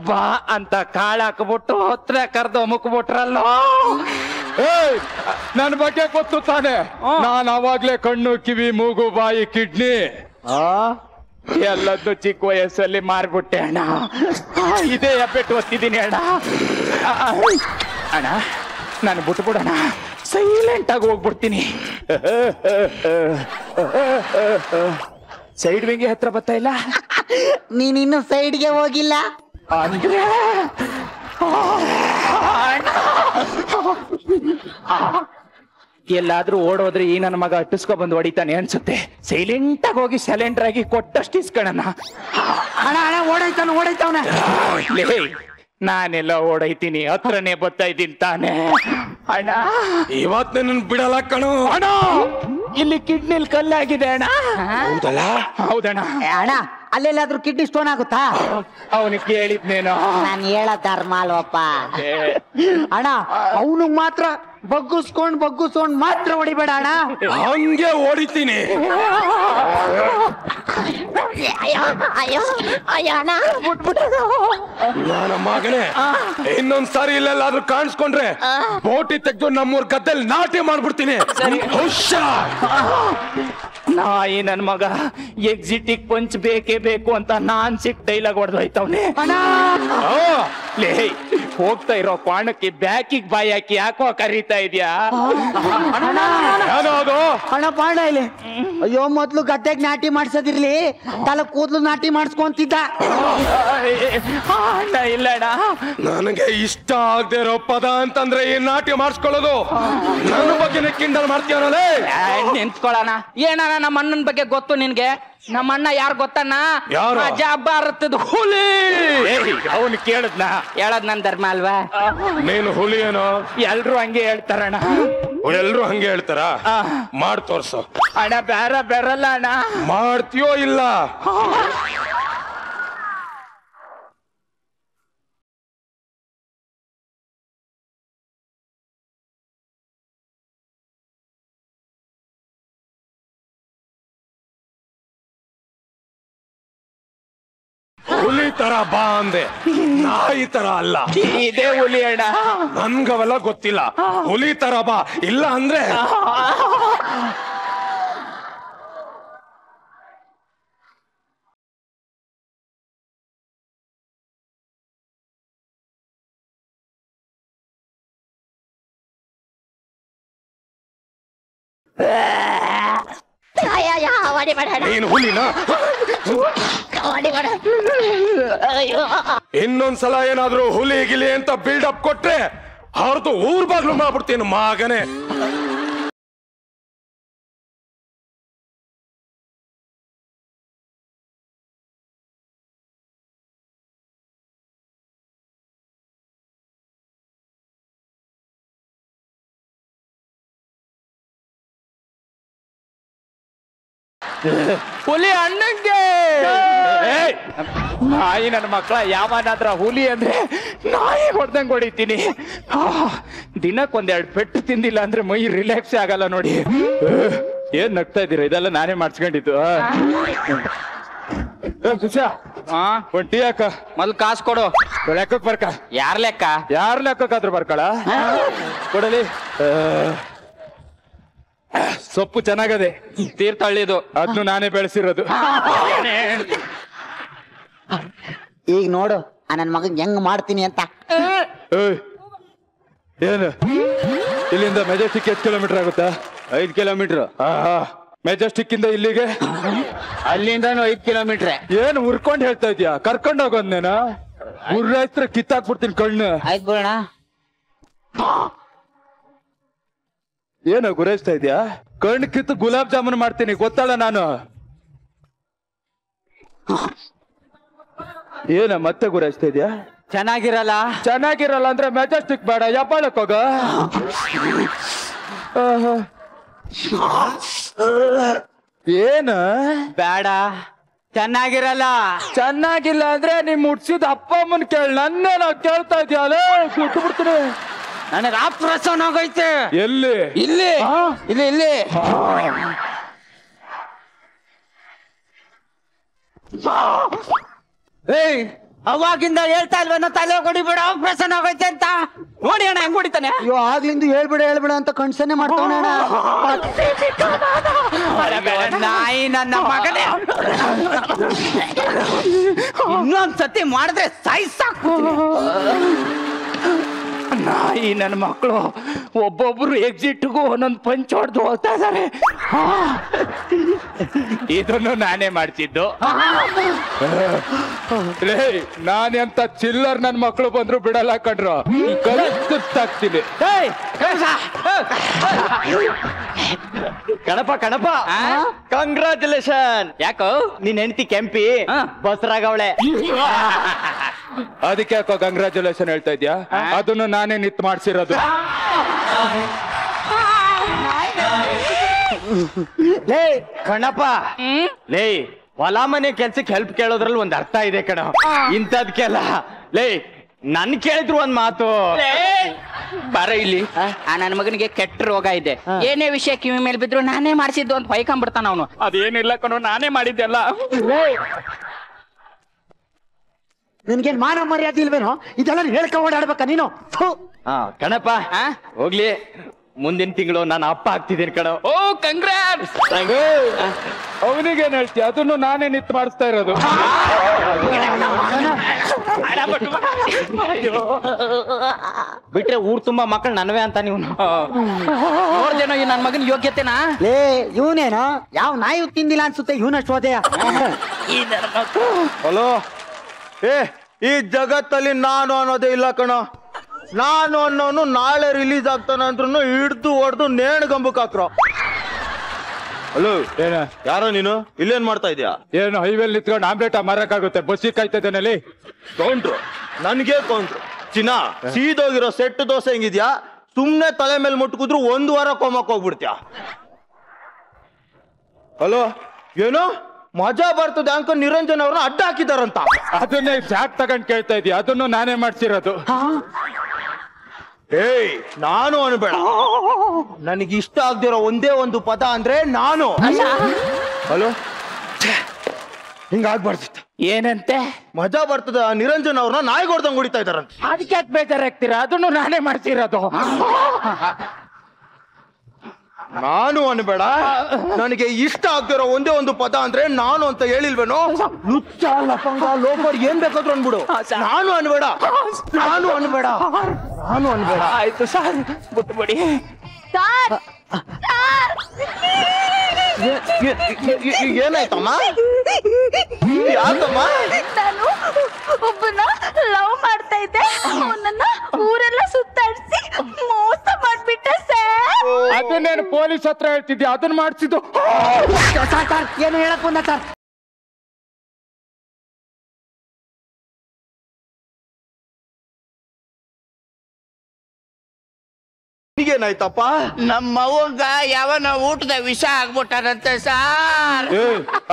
ಬಾ ಅಂತ ಕಾಳಾಕ್ಬಿಟ್ಟು ಹತ್ರ ಕರ್ದು ಮುಕ್ಬಿಟ್ರಲ್ಲ. ನನ್ ಬಗ್ಗೆ ಗೊತ್ತು ತಾನೆ. ನಾನ್ ಅವಾಗ್ಲೇ ಕಣ್ಣು, ಕಿವಿ, ಮೂಗು, ಬಾಯಿ, ಕಿಡ್ನಿ ಎಲ್ಲದ್ದು ಚಿಕ್ಕ ವಯಸ್ಸಲ್ಲಿ ಮಾರ್ಬಿಟ್ಟೆ ಅಣ್ಣ. ಇದೇ ಹೆಬ್ಬೆಟ್ಟು ಒತ್ತಿದ್ದೀನಿ ಅಣ್ಣ. ಅಣ್ಣ ನಾನು ಬಿಟ್ಬಿಡೋಣ, ಸೈಲೆಂಟ್ ಆಗಿ ಹೋಗ್ಬಿಡ್ತೀನಿ. ಸೈಡ್ ವಿಂಗಿ ಹತ್ರ ಬರ್ತಾ ಇಲ್ಲ. ನೀನಿನ್ನು ಸೈಡ್ಗೆ ಹೋಗಿಲ್ಲ ಅಂದ್ರೆ ಎಲ್ಲಾದ್ರೂ ಓಡೋದ್ರೆ ಈ ನನ್ನ ಮಗ ಅಟ್ಟಿಸ್ಕೊ ಬಂದು ಹೊಡಿತಾನೆ ಅನ್ಸುತ್ತೆ. ಸೈಲೆಂಟ್ ಆಗಿ ಹೋಗಿ ಸೈಲೆಂಟರ್ ಆಗಿ ಕೊಟ್ಟಷ್ಟು ಇಸ್ಕಣನ. ಅಣ್ಣ ಅಣ್ಣ ಓಡೈತಾವನ ನಾನೆಲ್ಲ ಓಡೈತೀನಿ, ಹತ್ರನೇ ಬರ್ತಾ ಇದ್ದೀನಿ ತಾನೆ. ಅಣ್ಣ ಇವತ್ತು ನನ್ನ ಬಿಡಲ್ಲ ಕಣೋ. ಅಣ್ಣ ಇಲ್ಲಿ ಕಿಡ್ನಿಲ್ ಕಲ್ಲಾಗಿದೆ ಅಣ್ಣ. ಹೌದಣ್ಣ. ಅಣ್ಣ ಅಲ್ಲೆಲ್ಲಾದ್ರೂ ಕಿಡ್ನಿ ಸ್ಟೋನ್ ಆಗುತ್ತಾ? ಅವನಿಗೆ ಕೇಳಿದ್ನೇನೋ. ನಾನು ಹೇಳ ಧರ್ಮ ಅಲ್ವಪ್ಪ ಅಣ್ಣ. ಅವನು ಮಾತ್ರ ಬಗ್ಗುಸ್ಕೊಂಡ್ ಮಾತ್ರ ಹೊಡಿಬೇಡ ಅಣ್ಣ. ಹಂಗೆ ಹೊಡಿತೀನಿ. ನನ್ನ ಮಗನೇ, ಇನ್ನೊಂದ್ಸಾರಿ ಇಲ್ಲೆಲ್ಲಾದ್ರೂ ಕಾಣಿಸ್ಕೊಂಡ್ರೆ ಬೋಟಿ ತೆಗೆದು ನಮ್ಮೂರ್ ಗದ್ದೆಲ್ ನಾಟಿ ಮಾಡ್ಬಿಡ್ತೀನಿ. ಹುಷಾರ್. ನಾಯಿ ನನ್ ಮಗ ಎಕ್ಸಿಟಿಗ್ ಪಂಚ್ ಬೇಕೇ ಬೇಕು ಅಂತ ನಾನ್ ಸಿಕ್ ಡೈಲಾಗ್ ಹೊಡೆದೋಯ್ತವ್ನೆ. ಲೇ ಹೋಗ್ತಾ ಇರೋ ಪಾಣಕ್ಕೆ ಬ್ಯಾಕಿಗ್ ಬಾಯಿ ಹಾಕಿ ಯಾಕೋ ಕರೀತಾ ಇದ್ಯಾ? ಅಣ್ಣ ಪಾಂಡ ಇಲ್ಲಿ. ಅಯ್ಯೋ ಮೊದ್ಲು ಗದ್ದೆಗ್ ನಾಟಿ ಮಾಡ್ಸೋದಿರ್ಲಿ, ತಲೆ ಕೂದ್ಲು ನಾಟಿ ಮಾಡಿಸ್ಕೊಂತಿದ್ದ. ಅಣ್ಣ ಇಲ್ಲಣ್ಣ, ನನಗೆ ಇಷ್ಟ ಆಗದೆ ಇರೋ ಪದ ಅಂತಂದ್ರೆ ಈ ನಾಟ್ಯ ಮಾಡಿಸ್ಕೊಳ್ಳೋದು. ನನ್ನ ಬಗ್ಗೆ ಕಿಂಡಲ್ ಮಾಡ್ತೀವನಲ್ಲೇ. ನಿಂತ್ಕೊಳ್ಳೋಣ. ಏನಣ್ಣ ನಮ್ಮ ಅಣ್ಣನ ಬಗ್ಗೆ ಗೊತ್ತು ನಿನ್ಗೆ? ನಮ್ಮ ಅಣ್ಣ ಯಾರು ಗೊತ್ತಣ್ಣ? ಯಾರು? ಭಾರತದ ಹುಲಿ. ಅವನು ಕೇಳದ್ನ ಹೇಳದ್ ನನ್ ಧರ್ಮ ಅಲ್ವಾ? ನೀನು ಹುಲಿ ಏನೋ? ಎಲ್ರು ಹಂಗೆ ಹೇಳ್ತಾರಣ್ಣ. ಎಲ್ರು ಹಂಗೆ ಹೇಳ್ತಾರ? ಮಾಡ್ ತೋರ್ಸು. ಅಣ್ಣ ಬರಲ್ಲ ಅಣ್ಣ. ಮಾಡ್ತೀಯೋ ಇಲ್ಲ? ಹುಲಿ ತರ ಬಾ ಅಂದೆ, ನಾಯಿ ತರ ಅಲ್ಲ. ಇದೇ ಹುಲಿ ಅಣ್ಣ. ನನ್ಗವೆಲ್ಲ ಗೊತ್ತಿಲ್ಲ. ಹುಲಿ ತರ ಬಾ, ಇಲ್ಲ ಅಂದ್ರೆ ನೀನು ಹುಲಿನಾ? ಇನ್ನೊಂದ್ಸಲ ಏನಾದ್ರೂ ಹುಲಿ ಗಿಲಿ ಅಂತ ಬಿಲ್ಡಪ್ ಕೊಟ್ರೆ ಅವ್ರದ್ದು ಊರ್ ಬಾಗ್ಲು ಮಾಡ್ಬಿಡ್ತೀನಿ ಮಗನೇ. ಹುಲಿ ಅಣ್ಣಂಗೆ. ನಾಯಿ ನನ್ನ ಮಕ್ಕಳ ಯಾವನಾದ್ರ ಹುಲಿ ಅಂದ್ರೆ ನಾಯಿ ಹೊಡ್ದಂಗ್ ಹೊಡಿತೀನಿ. ದಿನಕ್ಕೊಂದೆರಡು ಪೆಟ್ಟು ತಿಂದಿಲ್ಲ ಅಂದ್ರೆ ಮೈ ರಿಲ್ಯಾಕ್ಸ್ ಆಗಲ್ಲ ನೋಡಿ. ಏನ್ ನಗ್ತಾ ಇದ್ದೀರಾ? ಇದೆಲ್ಲ ನಾನೇ ಮಾಡ್ಸ್ಕೊಂಡಿದ್ದು. ಒಂದ್ ಟೀ ಹಾಕ. ಮೊದ್ಲು ಕಾಸು ಕೊಡು. ಲೆಕ್ಕಕ್ ಬರ್ಕ. ಯಾರ್ ಲೆಕ್ಕ? ಯಾರ ಲೆಕ್ಕಕ್ಕಾದ್ರೂ ಬರ್ಕಳ ಕೊಡಲಿ. ಸೊಪ್ಪು ಚೆನ್ನಾಗದೆ, ತೀರ್ಥಹಳ್ಳಿದು. ಅದ್ನು ನಾನೇ ಬೆಳೆಸಿರೋದು. ಈಗ ನೋಡು ನನ್ ಮಗನ್ ಹೆಂಗ್ ಮಾಡ್ತೀನಿ ಅಂತ. ಏನು ಇಲ್ಲಿಂದ ಮೆಜೆಸ್ಟಿಕ್ ಎಷ್ಟು ಕಿಲೋಮೀಟರ್ ಆಗುತ್ತಾ? 5 ಕಿಲೋಮೀಟರ್. ಮೆಜೆಸ್ಟಿಕ್ ಇಂದ ಇಲ್ಲಿಗೆ ಅಲ್ಲಿಂದಾನು 5 ಕಿಲೋಮೀಟರ್. ಏನು ಉರ್ಕೊಂಡ್ ಹೇಳ್ತಾ ಇದ್ಯಾ? ಕರ್ಕೊಂಡ್ ಹೋಗೋದ್ನೇನ? ಉರ್ರಾಯ್ತ್ರ ಕಿತ್ತಾಕ್ಬಿಡ್ತೀನಿ ಕಣ್ಣು. ಆಯ್ತು ಬಿಡೋಣ. ಏನೋ ಗುರಾಯಿಸ್ತಾ ಇದ್ಯಾ? ಕಣ್ಣು ಕಿತ್ತು ಗುಲಾಬ್ ಜಾಮೂನ್ ಮಾಡ್ತೀನಿ, ಗೊತ್ತಲ್ಲ ನಾನು. ಏನ ಮತ್ತೆ ಗುರಾಯಿಸ್ತಾ ಇದ್ಯಾ? ಚೆನ್ನಾಗಿರಲ್ಲ. ಚೆನ್ನಾಗಿರಲ್ಲ ಅಂದ್ರೆ ಮೆಜೆಸ್ಟಿಕ್ ಬೇಡ, ಯಪ್ಪಾಳಕ್ ಹೋಗ. ಏನ ಬೇಡ, ಚೆನ್ನಾಗಿರಲ್ಲ. ಚೆನ್ನಾಗಿಲ್ಲ ಅಂದ್ರೆ ನಿಮ್ ಮುಟ್ಸಿದ ಅಪ್ಪ ಅಮ್ಮನ್ ಕೇಳ, ನನ್ನೇನ ಕೇಳ್ತಾ ಇದ್ಯಾಲ? ಬಿಟ್ಟು ಬಿಡ್ತೀನಿ. ನನಗೆ ಆಪ್ರೇಷನ್ ಆಗೈತೆ. ಎಲ್ಲಿ? ಇಲ್ಲಿ ಇಲ್ಲಿ ಇಲ್ಲಿ. ಏಯ್ ಅವಾಗಿಂದ ಹೇಳ್ತಾ ಇಲ್ವೇನೋ ತಲೆ ಹೊಡಿಬೇಡ ಆಪರೇಷನ್ ಆಗೈತೆ ಅಂತ. ನೋಡಿ ಅಣ್ಣ ಹೆಂಗ್ ಹೊಡಿತಾನೆ. ಅಯ್ಯೋ ಆಗ್ಲಿಂದ ಹೇಳ್ಬೇಡ ಅಂತ ಕಣ್ಸನ್ನೆ ಮಾಡ್ತಾವಣ. ನಾಯಿ ನನ್ನ ಮಗನೇ, ಇನ್ನೊಂದ್ಸತಿ ಮಾಡಿದ್ರೆ ಸಾಕು. ನಾಯಿ ನನ್ನ ಮಕ್ಕಳು ಒಬ್ಬೊಬ್ರು ಎಕ್ಸಿಟ್ಗೂ ಒಂದೊಂದು ಪಂಚ್ ಹೊಡೆದು ಹೋಗ್ತಾ ಇದಾರೆ. ಇದನ್ನು ನಾನೇ ಮಾಡ್ತಿದ್ದು. ನಾನೆಂತ ಚಿಲ್ಲರ್ ನನ್ ಮಕ್ಕಳು ಬಂದ್ರು ಬಿಡಲ್ಲ ಕಣ್ರು, ಕಲಿಸ್ತಾಗ್ತೀನಿ. ಕಣಪ ಕಂಗ್ರಾಚುಲೇಷನ್. ಯಾಕೋ ನಿನ್ ಹೆಂಡತಿ ಕೆಂಪಿ ಬಸರಾಗವಳೆ. ಅದಕ್ಕೆ ಯಾಕೋ ಕಂಗ್ರಾಚುಲೇಷನ್ ಹೇಳ್ತಾ ಇದ್ಯಾ? ಅದನ್ನು ನಾನೇ ನಿತ್ ಮಾಡ್ಸಿರೋದು. ಲೇ ಕಣಪ್ಪ, ಲೇ ಹೊಲ ಮನೆ ಕೆಲ್ಸಕ್ಕೆ ಹೆಲ್ಪ್ ಕೇಳೋದ್ರಲ್ಲಿ ಒಂದ್ ಅರ್ಥ ಇದೆ ಕಣ, ಇಂಥದ್ಕೆಲ್ಲ. ಲೇ ನನ್ ಕೇಳಿದ್ರು ಒಂದ್ ಮಾತು. ಬರ ಇಲ್ಲಿ. ನನ್ನ ಮಗನಿಗೆ ಕೆಟ್ಟ ರೋಗ ಇದೆ. ಏನೇ ವಿಷಯ ಕಿವಿ ಮೇಲೆ ಬಿದ್ರು ನಾನೇ ಮಾಡಿಸಿದ್ದು ಅಂತ ಹೊಯ್ಕೊಂಡ್ಬಿಡ್ತಾನ ಅವನು. ಅದೇನಿಲ್ಲ ಕಣೋ, ನಾನೇ ಮಾಡಿದ್ದೆಲ್ಲ. ನಿನ್ಗೇನ್ ಮಾನ ಮರ್ಯಾದೆ ಇಲ್ವೇನೋ? ಇದೆಲ್ಲ ಹೇಳ್ಕೊ ಓಡಾಡ್ಬೇಕ ನೀನು? ಕಣಪ್ಪ ಹೋಗ್ಲಿ, ಮುಂದಿನ ತಿಂಗಳು ನಾನು ಅಪ್ಪ ಆಗ್ತಿದ್ದೀನಿ ಕಣ. ಓ ಕಂಗ್ರಾಟ್ಸ್. ಅವನಿಗೇನ್ ಹೇಳ್ತೀಯ? ಅದನ್ನು ನಾನೇ ನಿತ್ ಮಾಡಿಸ್ತಾ ಇರೋದು. ಬಿಟ್ರೆ ಊರ್ ತುಂಬಾ ಮಕ್ಕಳು ನನ್ವೇ ಅಂತ ನೀವು ನೋಡ್ದೇನೋ ಈ ನನ್ ಮಗನ ಯೋಗ್ಯತೆನಾ? ಲೇ ಇವನೇನೋ ಯಾವ ನಾಯಿ ತಿಂದಿಲ್ಲ ಅನ್ಸುತ್ತೆ ಇವನಷ್ಟು ಹೋದೆಯ. ಹಲೋ, ಈ ಜಗತ್ತಲ್ಲಿ ನಾನು ಅನ್ನೋದೇ ಇಲ್ಲ ಕಣ. ನಾನು ಅನ್ನೋನು ನಾಳೆ ರಿಲೀಸ್ ಆಗ್ತಾನೆ ಅಂದ್ರೂ ಹಿಡ್ದು ಹೊಡೆದು ನೇಣಗಂಬಕ್ ಹಾಕ್ರೋ. ಹಲೋ, ಏನ ಯಾರೋ ನೀನು ಇಲ್ಲೇನ್ ಮಾಡ್ತಾ ಇದೀಯಾ? ಏನು ಹೈವೇಲ್ ನಿಂತ್ಕೊಂಡು ಆಮ್ಲೆಟ್ ಮಾರಕ್ಕಾಗುತ್ತೆ? ಬಸ್ಸಿಗೆ ಕಾಯ್ತದೇನಲ್ಲಿ. ಕೌಂಟ್ರು ನನ್ಗೆ ಕೌಂಟ್ರು. ಚಿನ್ನ ಸೀದೋಗಿರೋ ಸೆಟ್ ದೋಸೆ ಹೆಂಗಿದ್ಯಾ? ಸುಮ್ನೆ ತಲೆ ಮೇಲೆ ಮುಟ್ಕುದ್ರು 1 ವಾರ ಕೋಮಕ್ ಹೋಗ್ಬಿಡ್ತೀಯ. ಹಲೋ, ಏನೋ ಮಜಾ ಬರ್ತದೆ ಅಂಕ ನಿರಂಜನ್ ಅವ್ರನ್ನ ಅಡ್ಡ ಹಾಕಿದಾರಂತ. ಅದನ್ನೇ ಜಾಕ್ ತಗೊಂಡ್ ಕೇಳ್ತಾ ಇದೀಯ? ಅದನ್ನು ನಾನೇ ಮಾಡ್ಸಿರೋದು. ಏಯ್ ನಾನು ಅನ್ಬೇಡ, ನನಗೆ ಇಷ್ಟ ಆಗ್ದಿರೋ ಒಂದೇ ಒಂದು ಪದ ಅಂದ್ರೆ ನಾನು. ಹಲೋ, ಹಿಂಗಾಗ್ಬಾರ್ದಿತ್ತು. ಏನಂತೆ? ಮಜಾ ಬರ್ತದ ನಿರಂಜನ್ ಅವ್ರನ್ನ ನಾಯಿ ಹೊಡ್ದಂಗ್ ಹೊಡಿತಾ ಇದಾರಂತ. ಅದಕ್ಕೆ ಯಾಕೆ ಬೇಜಾರಾಗ್ತೀರಾ? ಅದನ್ನು ನಾನೇ ಮಾಡ್ಸಿರೋದು. ನಾನು ಅನ್ಬೇಡ, ನನಗೆ ಇಷ್ಟ ಆಗ್ದಿರೋ ಒಂದೇ ಒಂದು ಪದ ಅಂದ್ರೆ ನಾನು ಅಂತ ಹೇಳಿಲ್ವೇನೋ? ಲುಚ್ಚ ಲಫಂಗ ಲೋಫರ್ ಏನ್ ಬೇಕಾದ್ರೂ ಅನ್ಬಿಡು. ನಾನು ಅನ್ಬೇಡ, ನಾನು ಅನ್ಬೇಡ, ನಾನು ಅನ್ಬೇಡ. ಆಯ್ತು ಸರ್, ಬಿಟ್ಬಿಡಿ. ಏನಾಯ್ತಮ್ಮ? ಯಾಕಮ್ಮ? ನಾನು ಒಬ್ಬನ ಲವ್ ಮಾಡ್ತಾ ಇದ್ದೆ. ಅವನನ್ನ ಊರೆಲ್ಲ ಸುತ್ತಾಡಿಸಿ ಮೋಸ ಮಾಡ್ಬಿಟ್ಟೆ ಸರ್. ಅದನ್ನೇನು ಪೊಲೀಸ್ ಹತ್ರ ಹೇಳ್ತಿದ್ಯಾ? ಅದನ್ನ ಮಾಡ್ಸಿದ್ದು. ಏನು ಹೇಳಕ್ ಬಂದ ಸರ್? ಈಗೇನಾಯ್ತಪ್ಪ? ನಮ್ಮ ಅವ್ವಗ ಯಾವನ ಊಟದ ವಿಷ ಆಗ್ಬಿಟ್ಟಾರಂತೆ ಸಾರ್.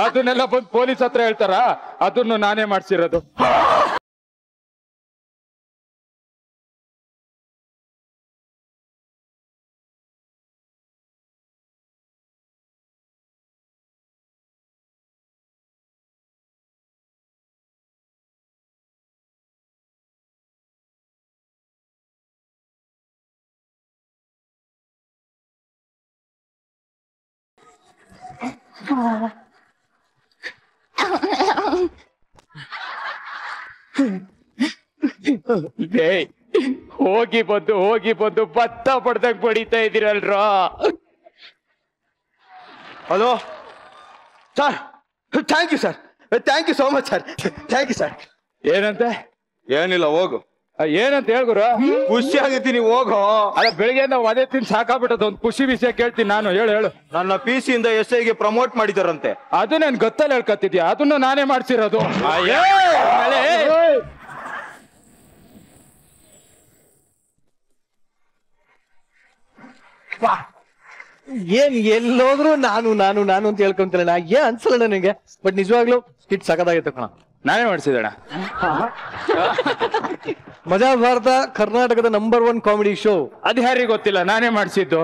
ಅದನ್ನೆಲ್ಲ ಬಂದು ಪೊಲೀಸ್ ಹತ್ರ ಹೇಳ್ತಾರ? ಅದನ್ನು ನಾನೇ ಮಾಡ್ಸಿರೋದು. ಹೋಗಿ ಬಂದು ಭತ್ತ ಪಡ್ದಂಗ್ ಬಡಿತಾ ಇದೀರಲ್ರ. Hello sir, thank you sir, thank you so much sir, thank you sir. ಏನಂತೆ? ಏನಿಲ್ಲ, ಹೋಗು. ಏನಂತ ಹೇಳ್ಗುರು? ಖುಷಿ ಆಗಿದ್ದೀನಿ, ಹೋಗು. ಅಲ್ಲ, ಬೆಳಿಗ್ಗೆ ನಾವು ಅದೇ ತಿನ್ ಸಾಕಾಗ್ಬಿಟ್ಟದ. ಒಂದು ಖುಷಿ ವಿಷಯ ಕೇಳ್ತೀನಿ ನಾನು. ಹೇಳು. ನನ್ನ PC ಇಂದ SI ಗೆ ಪ್ರಮೋಟ್ ಮಾಡಿದಾರಂತೆ. ಅದು ನನ್ ಗೊತ್ತಲ್ಲ ಹೇಳ್ಕತ್ತಿದ್ಯಾ? ಅದನ್ನು ನಾನೇ ಮಾಡ್ಸಿರೋದು. ಏನ್ ಎಲ್ಲೋದ್ರು ನಾನು ನಾನು ನಾನು ಅಂತ ಹೇಳ್ಕೊಂತಿಲ್ಲ. ಏನ್ ಅನ್ಸಲ್ಲ ನನಗೆ, ಬಟ್ ನಿಜವಾಗ್ಲೂ ಸ್ಕಿಟ್ ಸಖತ್ತಾಗಿತ್ತು ಕಣ. ನಾನೇ ಮಾಡ್ಸಿದಣ. ಮಜಾ ಭಾರತ ಕರ್ನಾಟಕದ ನಂಬರ್ 1 ಕಾಮಿಡಿ ಶೋ. ಅದು ಯಾರಿಗೆ ಗೊತ್ತಿಲ್ಲ, ನಾನೇ ಮಾಡಿಸಿದ್ದು.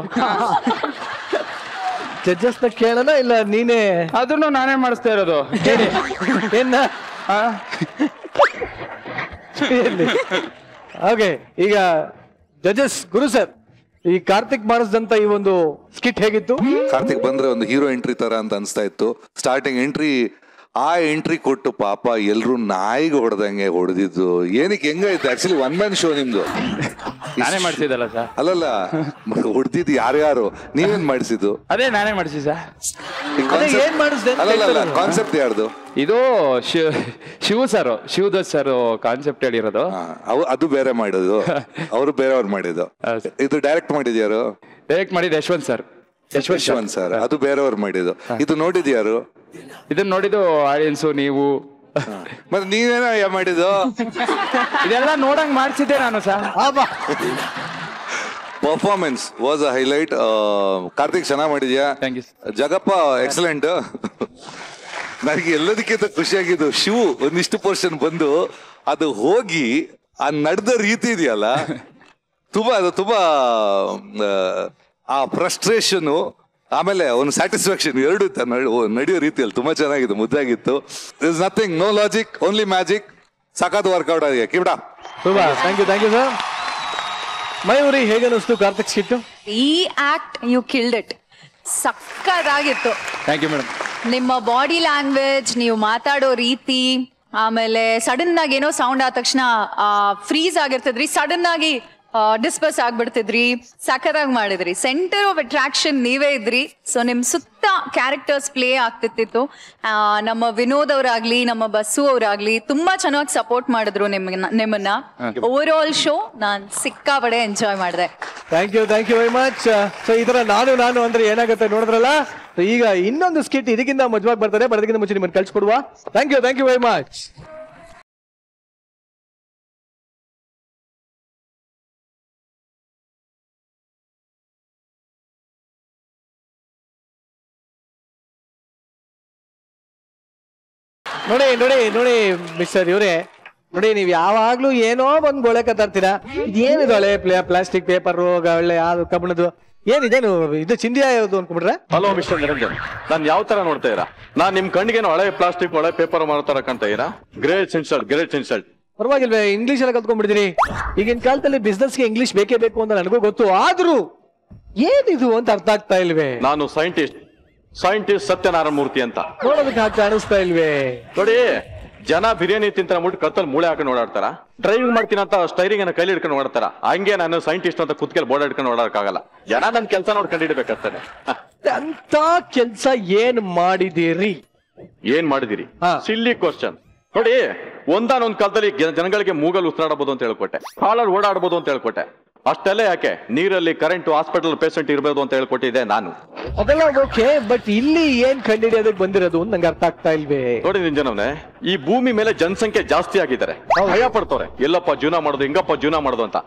ಜಡ್ಜಸ್ ನ ಕೇಳೋಣ ಇಲ್ಲ ನೀನೇ? ಅದನ್ನು ನಾನೇ ಮಾಡಿಸ್ತಾ ಇರೋದು. ಏನ ಓಕೆ, ಈಗ ಜಡ್ಜಸ್ ಗುರು ಸರ್, ಈ ಕಾರ್ತಿಕ್ ಮಾಡಿಸಿದಂತ ಈ ಒಂದು ಸ್ಕಿಟ್ ಹೇಗಿತ್ತು? ಕಾರ್ತಿಕ್ ಬಂದ್ರೆ ಒಂದು ಹೀರೋ ಎಂಟ್ರಿ ತರ ಅಂತ ಅನ್ಸ್ತಾ ಇತ್ತು. ಸ್ಟಾರ್ಟಿಂಗ್ ಎಂಟ್ರಿ, ಆ ಎಂಟ್ರಿ ಕೊಟ್ಟು ಪಾಪ ಎಲ್ರು ನಾಯಿಗೆ ಹೊಡೆದಂಗೆ ಹೊಡೆದಿದ್ದು. ಏನಕ್ಕೆ ಹೆಂಗಾಯ್ತು? ಆಕ್ಚುಲಿ ಒನ್ ಮ್ಯಾನ್ ಶೋ ನಿಮ್ದು. ನಾನೇ ಮಾಡ್ಸಿದ್ದಲ್ಲ ಸರ್. ಅಲ್ಲಲ್ಲ, ಹೊಡೆದಿದ್ದು ಯಾರ್ಯಾರು? ನೀವೇನ್ ಮಾಡಿಸಿದ್ದು? ಅದೇ ನಾನೇ ಮಾಡ್ಸಿ ಸರ್. ಏನ್ ಮಾಡಿಸ್ದೆ? ಅಲ್ಲಲ್ಲ, ಕಾನ್ಸೆಪ್ಟ್ ಯಾರ್ದು? ಇದು ಶಿವದತ್ ಸರ್ ಕಾನ್ಸೆಪ್ಟ್ ಹೇಳಿರೋದು. ಅದು ಬೇರೆ ಮಾಡೋದು, ಅವರು ಬೇರೆಯವ್ರು ಮಾಡಿದ್ದು. ಇದು ಡೈರೆಕ್ಟ್ ಮಾಡಿದ್ಯಾರು? ಡೈರೆಕ್ಟ್ ಮಾಡಿದ್ದು ಯಶವಂತ್ ಸರ್. ಅದು ಬೇರೆಯವ್ರು ಮಾಡಿದ್ದು. ಇದು ನೋಡಿದ್ಯಾರು? ಇದನ್ನ ನೋಡಿದ್ದು ಆಡಿಯನ್ಸು, ನೀವು. ಮತ್ತೆ ನೀವೇನೋ ಮಾಡಿದ್ದು? ಇದೆಲ್ಲ ನೋಡಂಗ್ ಮಾಡ್ಸಿದ್ದೆ ನಾನು sir. Performance was a highlight. Karthik ಚೆನ್ನಾಗಿ ಮಾಡಿದ್ಯಾ. Thank you. ಜಗಪ್ಪ ಎಕ್ಸಲೆಂಟ್. ನನಗೆ ಎಲ್ಲದಕ್ಕಿಂತ ಖುಷಿಯಾಗಿದ್ದು ಶಿವು ಒಂದಿಷ್ಟು ಪೋರ್ಷನ್ ಬಂದು ಅದು ಹೋಗಿ ಆ ನಡೆದ ರೀತಿ ಇದೆಯಲ್ಲ, ತುಂಬಾ ಆ ಫ್ರಸ್ಟ್ರೇಷನ್ ಆಮೇಲೆ ಒಂದು ಸ್ಯಾಟಿಸ್ಫ್ಯಾಕ್ಷನ್ ಎರಡು ನಡೆಯೋ ರೀತಿಯಲ್ಲಿ ತುಂಬಾ ಚೆನ್ನಾಗಿತ್ತು, ಮುದ್ದಾಗಿತ್ತು. Is nothing, no logic, only magic. ಸಖತ್ ವರ್ಕೌಟ್ ಆಗಿದೆ. ಕಿವಿಡ. Thank you sir. ಮಯೂರಿ, ಹೇಗೆ ಅನಿಸ್ತು ಕಾರ್ತಿಕ್ ಸ್ಕಿಟ್? ಈ ಆಕ್ಟ್ ಯು ಕಿಲ್ಡ್ ಇಟ್. ಸಕ್ಕತ್ತಾಗಿತ್ತು. Thank you madam. ನಿಮ್ಮ ಬಾಡಿ ಲ್ಯಾಂಗ್ವೇಜ್, ನೀವು ಮಾತಾಡೋ ರೀತಿ, ಆಮೇಲೆ ಸಡನ್ ಆಗಿ ಏನೋ ಸೌಂಡ್ ಆದ ತಕ್ಷಣ ಫ್ರೀಸ್ ಆಗಿರ್ತಿದ್ರಿ, ಸಡನ್ ಆಗಿ ಡಿಸ್ಪರ್ಸ್ ಆಗ್ಬಿಡ್ತಿದ್ರಿ. ಸಖತ್ತಾಗಿ ಮಾಡಿದ್ರಿ. ಸೆಂಟರ್ ಆಫ್ ಅಟ್ರಾಕ್ಷನ್ ನೀವೇ ಇದ್ರಿ. ಸೊ ನಿಮ್ ಸುತ್ತ ಕ್ಯಾರೆಕ್ಟರ್ಸ್ ಪ್ಲೇ ಆಗ್ತಿತ್ತು. ನಮ್ಮ ವಿನೋದ್ ಅವರಾಗ್ಲಿ, ನಮ್ಮ ಬಸ್ಸು ಅವರಾಗ್ಲಿ ತುಂಬಾ ಚೆನ್ನಾಗಿ ಸಪೋರ್ಟ್ ಮಾಡಿದ್ರು ನಿಮ್ಮನ್ನ. ಓವರ್ ಆಲ್ ಶೋ ನಾನ್ ಸಿಕ್ಕಾಪಡೆ ಎಂಜಾಯ್ ಮಾಡಿದೆ. Thank you very much. So ಈ ತರ ನಾನು ಅಂದ್ರೆ ಏನಾಗುತ್ತೆ ನೋಡಿದ್ರಲ್ಲ. ಈಗ ಇನ್ನೊಂದು ಸ್ಕಿಟ್ ಇದಕ್ಕಿಂತ ಮಜವಾಗಿ ಬರ್ತಾರೆ. ಬರೋದಕ್ಕಿಂತ ಮುಂಚೆ ನಿಮ್ಮನ್ನು ಕಳ್ಸಿಕೊಡುವ. Thank you very much. ನೋಡಿ ಮಿಸ್ಟರ್ ಇವರೇ, ನೋಡಿ ನೀವು ಯಾವಾಗ್ಲೂ ಏನೋ ಬಂದ್ ಗೋಳೆ ಕತ್ತಾರ್ತೀರಾ. ಇದೇನಿದು ಹಳೆ ಪ್ಲಾಸ್ಟಿಕ್ ಪೇಪರ್, ಒಳ್ಳೆ ಯಾವ್ದು ಕಬ್ಬಣದ್ದು ಏನಿದೇನು? ಇದು ಚಿಂದಿಯಾ ಯಾವ್ದು ಅನ್ಕೊಂಡ್ಬಿಟ್ರೆ? ಹಲೋ ಮಿಸ್ಟರ್ ನಿರಂಜನ್, ನಾನ್ ಯಾವ ತರ ನೋಡ್ತಾ ಇರಾ? ನಾನ್ ನಿಮ್ ಕಣ್ಣಿಗೇನು ಹಳೆ ಪ್ಲಾಸ್ಟಿಕ್ ಹಳೆ ಪೇಪರ್ ಮಾಡೋ ತರ ಕಾಣ್ತಾ ಇರಾ? Great insult. ಪರವಾಗಿಲ್ವೇ, ಇಂಗ್ಲಿಷ್ ಎಲ್ಲ ಕಲ್ತ್ಕೊಂಡ್ಬಿಡ್ತೀನಿ. ಈಗಿನ ಕಾಲದಲ್ಲಿ ಬಿಸ್ನೆಸ್ಗೆ ಇಂಗ್ಲಿಷ್ ಬೇಕೇ ಬೇಕು ಅಂತ ನನಗೂ ಗೊತ್ತು. ಆದ್ರೂ ಏನಿದು ಅಂತ ಅರ್ಥ ಆಗ್ತಾ ಇಲ್ವೇ? ನಾನು ಸೈಂಟಿಸ್ಟ್ ಸತ್ಯನಾರಾಯಣ ಮೂರ್ತಿ ಅಂತ. ನೋಡೋದಕ್ಕೆ ಹಾಗೆ ಕಾಣಿಸ್ತಾ ಇಲ್ವೇ? ನೋಡಿ, ಜನ ಬಿರಿಯಾನಿ ತಿಂತ ಮುಟ್ಟು ಕತ್ತಲ್ ಮೂಳೆ ಹಾಕೊಂಡು ಓಡಾಡ್ತಾರ. ಡ್ರೈವಿಂಗ್ ಮಾಡ್ತೀನಿ ಅಂತ ಸ್ಟೈರಿಂಗ್ ಅನ್ನ ಕೈಲಿ ಹಿಡ್ಕೊಂಡು ಓಡಾಡ್ತಾರ. ಹಂಗೆ ನಾನು ಸೈಂಟಿಸ್ಟ್ ಅಂತ ಕುತ್ಕೆಲ್ ಬೋರ್ಡ್ ಹಿಡ್ಕೊಂಡು ಓಡಾಡಕ್ಕಾಗಲ್ಲ. ಜನ ನನ್ ಕೆಲಸ ನೋಡಿ ಕಂಡಿಡ್ಬೇಕಾಗ್ತಾನೆ. ಅಂತ ಕೆಲ್ಸ ಏನ್ ಮಾಡಿದಿರಿ? ಸಿಲ್ಲಿ ಕ್ವಶನ್. ನೋಡಿ, ಒಂದಾನೊಂದ್ ಕಾಲದಲ್ಲಿ ಜನಗಳಿಗೆ ಮೂಗಲ್ ಉಸಿರಾಡಬಹುದು ಅಂತ ಹೇಳ್ಕೊಟ್ಟೆ, ಕಾಲಲ್ಲಿ ಓಡಾಡಬಹುದು ಅಂತ ಹೇಳ್ಕೊಟ್ಟೆ. ಅಷ್ಟೆಲ್ಲ ಯಾಕೆ, ನೀರಲ್ಲಿ ಕರೆಂಟ್, ಹಾಸ್ಪಿಟಲ್ ಪೇಷಂಟ್ ಇರ್ಬೋದು ಅಂತ ಹೇಳ್ಕೊಟ್ಟಿದ್ದೆ ನಾನು. ಅದೆಲ್ಲ ಓಕೆ, ಬಟ್ ಇಲ್ಲಿ ಏನ್ ಕಂಡಿಡಿಯೋದಕ್ಕೆ ಬಂದಿರೋದು ನಂಗೆ ಅರ್ಥ ಆಗ್ತಾ ಇಲ್ವೇ? ನೋಡಿ ನಿಂಜನವ್ನೆ, ಈ ಭೂಮಿ ಮೇಲೆ ಜನಸಂಖ್ಯೆ ಜಾಸ್ತಿ ಆಗಿದ್ದಾರೆ. ಭಯ ಪಡ್ತವ್ರೆ, ಎಲ್ಲಪ್ಪ ಜೀವನ ಮಾಡೋದು, ಹಿಂಗಪ್ಪ ಜೀವನ ಮಾಡೋದು ಅಂತ.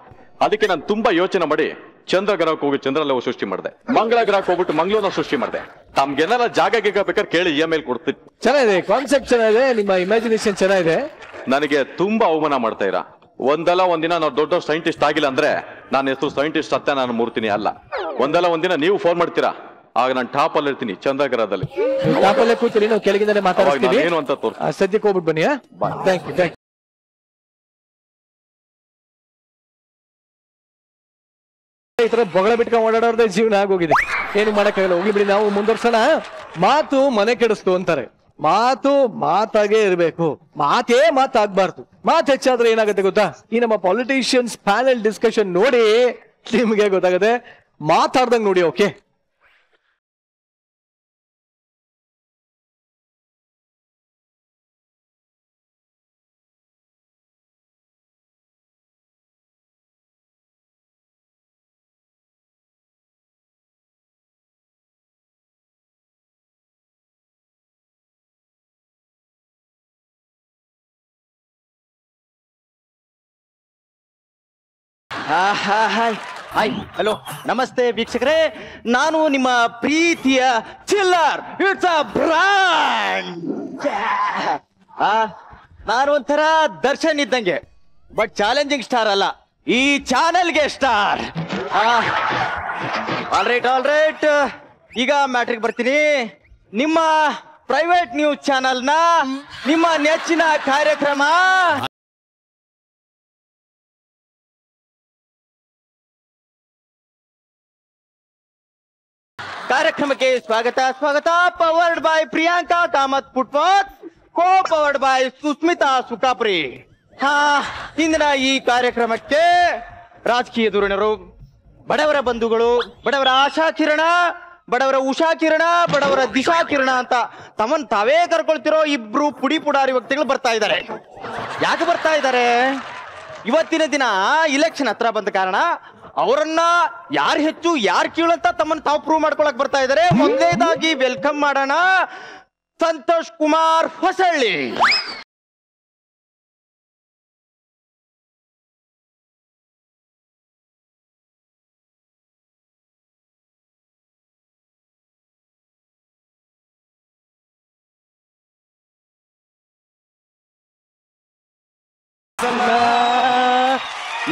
ಅದಕ್ಕೆ ನಾನು ತುಂಬಾ ಯೋಚನೆ ಮಾಡಿ ಚಂದ್ರ ಗ್ರಹಕ್ಕೆ ಹೋಗಿ ಚಂದ್ರಲ್ಲ ಸೃಷ್ಟಿ ಮಾಡಿದೆ, ಮಂಗಳ ಗ್ರಹಕ್ಕೆ ಹೋಗ್ಬಿಟ್ಟು ಮಂಗಳೂರ್ನ ಸೃಷ್ಟಿ ಮಾಡಿದೆ. ತಮ್ಗೆನಾರ ಜಾಗ ಬೇಕಾದ್ರೆ ಕೇಳಿ ಇಮೇಲ್ ಕೊಡ್ತೀನಿ. ಚೆನ್ನಾಗಿದೆ, ಕಾನ್ಸೆಪ್ಟ್ ಚೆನ್ನಾಗಿದೆ, ನಿಮ್ಮ ಇಮ್ಯಾಜಿನೇಷನ್ ಚೆನ್ನಾಗಿದೆ. ನನಗೆ ತುಂಬಾ ಅವಮಾನ ಮಾಡ್ತಾ ಇರ. ಒಂದಲ್ಲ ಒಂದಿನ ನಾವು ದೊಡ್ಡ ಸೈಂಟಿಸ್ಟ್ ಆಗಿಲ್ಲ ಅಂದ್ರೆ ನನ್ನ ಹೆಸರು ಸೈಂಟಿಸ್ಟ್ ಸತ್ಯನಾರಾಯಣ ಮೂರ್ತಿನಿ ಅಲ್ಲ. ಒಂದಲ್ಲ ಒಂದಿನ ನೀವು ಫೋನ್ ಮಾಡ್ತೀರಾ, ಆಗ ನಾನು ಟಾಪ್ ಅಲ್ಲಿ ಇರ್ತೀನಿ ಚಂದ್ರಗ್ರಹದಲ್ಲಿ. ಟಾಪ್ ಅಲ್ಲೇ ಕೂತೀನಿ, ನಾವು ಕೆಳಗಿಂದಲೇ ಮಾತಾಡ್ತೀವಿ. ಏನು ಅಂತ ತೋರಿಸಿ. ಸದ್ಯಕ್ಕೆ ಹೋಗ್ಬಿಟ್ಟು ಬನ್ನಿ. Thank you. ಈ ತರ ಬೊಗಳ ಬಿಟ್ಕೊಂಡು ಓಡಾಡೋದೇ ಜೀವನ ಆಗೋಗಿದೆ. ಏನು ಮಾಡಕ್ಕಾಗಲ್ಲ, ಹೋಗ್ಲಿ ಬಿಡಿ. ನಾವು ಮುಂದುವರ್ಸೋಣ. ಮಾತು ಮನೆ ಕೆಡಿಸ್ತು ಅಂತಾರೆ. ಮಾತಾಗೇ ಇರಬೇಕು, ಮಾತಾಗ್ಬಾರ್ದು. ಮಾತು ಹೆಚ್ಚಾದ್ರೆ ಏನಾಗುತ್ತೆ ಗೊತ್ತಾ? ಈ ನಮ್ಮ ಪಾಲಿಟಿಷಿಯನ್ಸ್ ಪ್ಯಾನೆಲ್ ಡಿಸ್ಕಷನ್ ನೋಡಿ ನಿಮ್ಗೆ ಗೊತ್ತಾಗುತ್ತೆ. ಮಾತಾಡ್ದಂಗ್ ನೋಡಿ. ಓಕೆ, ಹಾಯ್, ಹಲೋ, ನಮಸ್ತೆ ವೀಕ್ಷಕರೇ. ನಾನು ನಿಮ್ಮ ಪ್ರೀತಿಯ ಚಿಲ್ಲರ್. It's a brand. ನಾನು ಒಂಥರ ದರ್ಶನ್ ಇದ್ದಂಗೆ, ಬಟ್ ಚಾಲೆಂಜಿಂಗ್ ಸ್ಟಾರ್ ಅಲ್ಲ, ಈ ಚಾನೆಲ್ಗೆ ಸ್ಟಾರ್. ಆಲ್ ರೈಟ್, ಈಗ ಮ್ಯಾಟ್ರಿಗೆ ಬರ್ತೀನಿ. ನಿಮ್ಮ ಪ್ರೈವೇಟ್ ನ್ಯೂಸ್ ಚಾನೆಲ್ನ ನಿಮ್ಮ ನೆಚ್ಚಿನ ಕಾರ್ಯಕ್ರಮ ಕಾರ್ಯಕ್ರಮಕ್ಕೆ ಸ್ವಾಗತ ಸ್ವಾಗತ. Powered by Priyanka Kamath footpath, co powered by Sushmita Sukapri. ಇಂದಿನ ಈ ಕಾರ್ಯಕ್ರಮಕ್ಕೆ ರಾಜಕೀಯ ಧುರೀಣರು, ಬಡವರ ಬಂಧುಗಳು, ಬಡವರ ಆಶಾ ಕಿರಣ, ಬಡವರ ಉಷಾ ಕಿರಣ, ಬಡವರ ದಿಶಾ ಕಿರಣ ಅಂತ ತಮ್ಮನ್ ತಾವೇ ಕರ್ಕೊಳ್ತಿರೋ ಇಬ್ರು ಪುಡಿ ಪುಡಾರಿ ವ್ಯಕ್ತಿಗಳು ಬರ್ತಾ ಇದ್ದಾರೆ. ಯಾಕೆ ಬರ್ತಾ ಇದ್ದಾರೆ? ಇವತ್ತಿನ ದಿನ ಇಲೆಕ್ಷನ್ ಹತ್ರ ಬಂದ ಕಾರಣ ಅವರನ್ನ ಯಾರು ಹೆಚ್ಚು ಯಾರು ಕೀಳು ಅಂತ ತಮ್ಮನ್ನು ತಾವು ಪ್ರೂವ್ ಮಾಡ್ಕೊಳಕ್ ಬರ್ತಾ ಇದ್ದಾರೆ. ಮೊದಲನೇದಾಗಿ ವೆಲ್ಕಮ್ ಮಾಡೋಣ ಸಂತೋಷ್ ಕುಮಾರ್ ಹೊಸಳ್ಳಿ.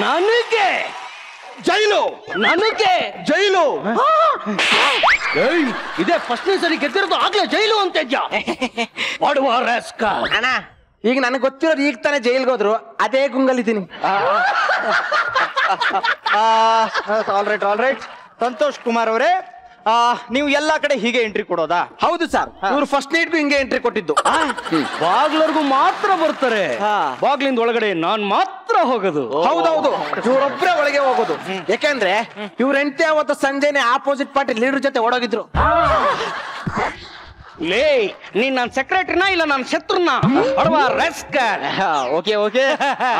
ನನಗೆ ಜೈಲು, ನನಗೆ ಜೈಲು. ಇದೇ ಫಸ್ಟ್ನೇ ಸರಿ ಗೆದ್ದಿರೋದು, ಆಗ್ಲೇ ಜೈಲು ಅಂತ ಇದ್ಯಾ? ಮಾಡುವ ಅಣ್ಣ, ಈಗ ನನಗೆ ಗೊತ್ತಿರೋದು ಈಗ ತಾನೇ ಜೈಲ್ಗೆ ಹೋದ್ರು, ಅದೇ ಗುಂಗಲ್ಲಿದ್ದೀನಿ. All right. ಸಂತೋಷ್ ಕುಮಾರ್ ಅವರೇ, ನೀವು ಎಲ್ಲಾ ಕಡೆ ಹೀಗೆ ಎಂಟ್ರಿ ಕೊಡೋದಾ? ಹೌದು ಸರ್, ಇವ್ರು ಫಸ್ಟ್ ನೈಟ್ಗೂ ಹಿಂಗೆ ಎಂಟ್ರಿ ಕೊಟ್ಟಿದ್ದು. ಬಾಗ್ಲರ್ಗೂ ಮಾತ್ರ ಬರ್ತಾರೆ, ಬಾಗ್ಲಿಂದ ಒಳಗಡೆ ನಾನ್ ಮಾತ್ರ ಹೋಗೋದು. ಹೌದೌದು, ಇವ್ರೊಬ್ರೆ ಒಳಗೆ ಹೋಗೋದು. ಯಾಕೆಂದ್ರೆ ಇವ್ರ ಹೆಂಡತಿ ಅವತ್ತು ಸಂಜೆನೆ ಆಪೋಸಿಟ್ ಪಾರ್ಟಿ ಲೀಡರ್ ಜೊತೆ ಓಡೋಗಿದ್ರು. ಲೇ, ನೀನ್ ನನ್ನ ಸೆಕ್ರೆಟರಿನಾ ಇಲ್ಲ ನನ್ನ ಶತ್ರುನ? Okay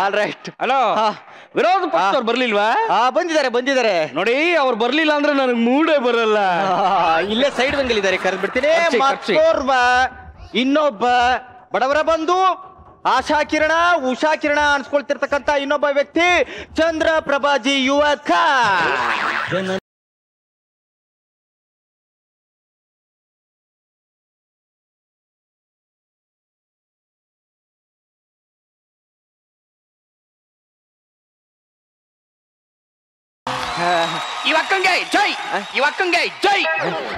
all right. ಹಲೋ, ವಿರೋಧ ಪಕ್ಷದವ್ರು ಬರ್ಲಿಲ್ವಾ? ಬಂದಿದ್ದಾರೆ ನೋಡಿ. ಅವ್ರು ಬರ್ಲಿಲ್ಲ ಅಂದ್ರೆ ನನಗೆ ಮೂಡೇ ಬರಲ್ಲ. ಇಲ್ಲೇ ಸೈಡ್ ಬಂದಿದ್ದಾರೆ, ಕರೆದು ಬಿಡ್ತೀನಿ. ಇನ್ನೊಬ್ಬ ಬಡವರ ಬಂಧು, ಆಶಾ ಕಿರಣ, ಉಷಾ ಕಿರಣ ಅನ್ಸ್ಕೊಳ್ತಿರ್ತಕ್ಕಂತ ಇನ್ನೊಬ್ಬ ವ್ಯಕ್ತಿ ಚಂದ್ರ ಪ್ರಭಾಜಿ ಯುವಕ. ಇವಕ್ಕಂಗೆ ಜೈ, ಇವಕ್ಕಂಗೆ ಜೈ.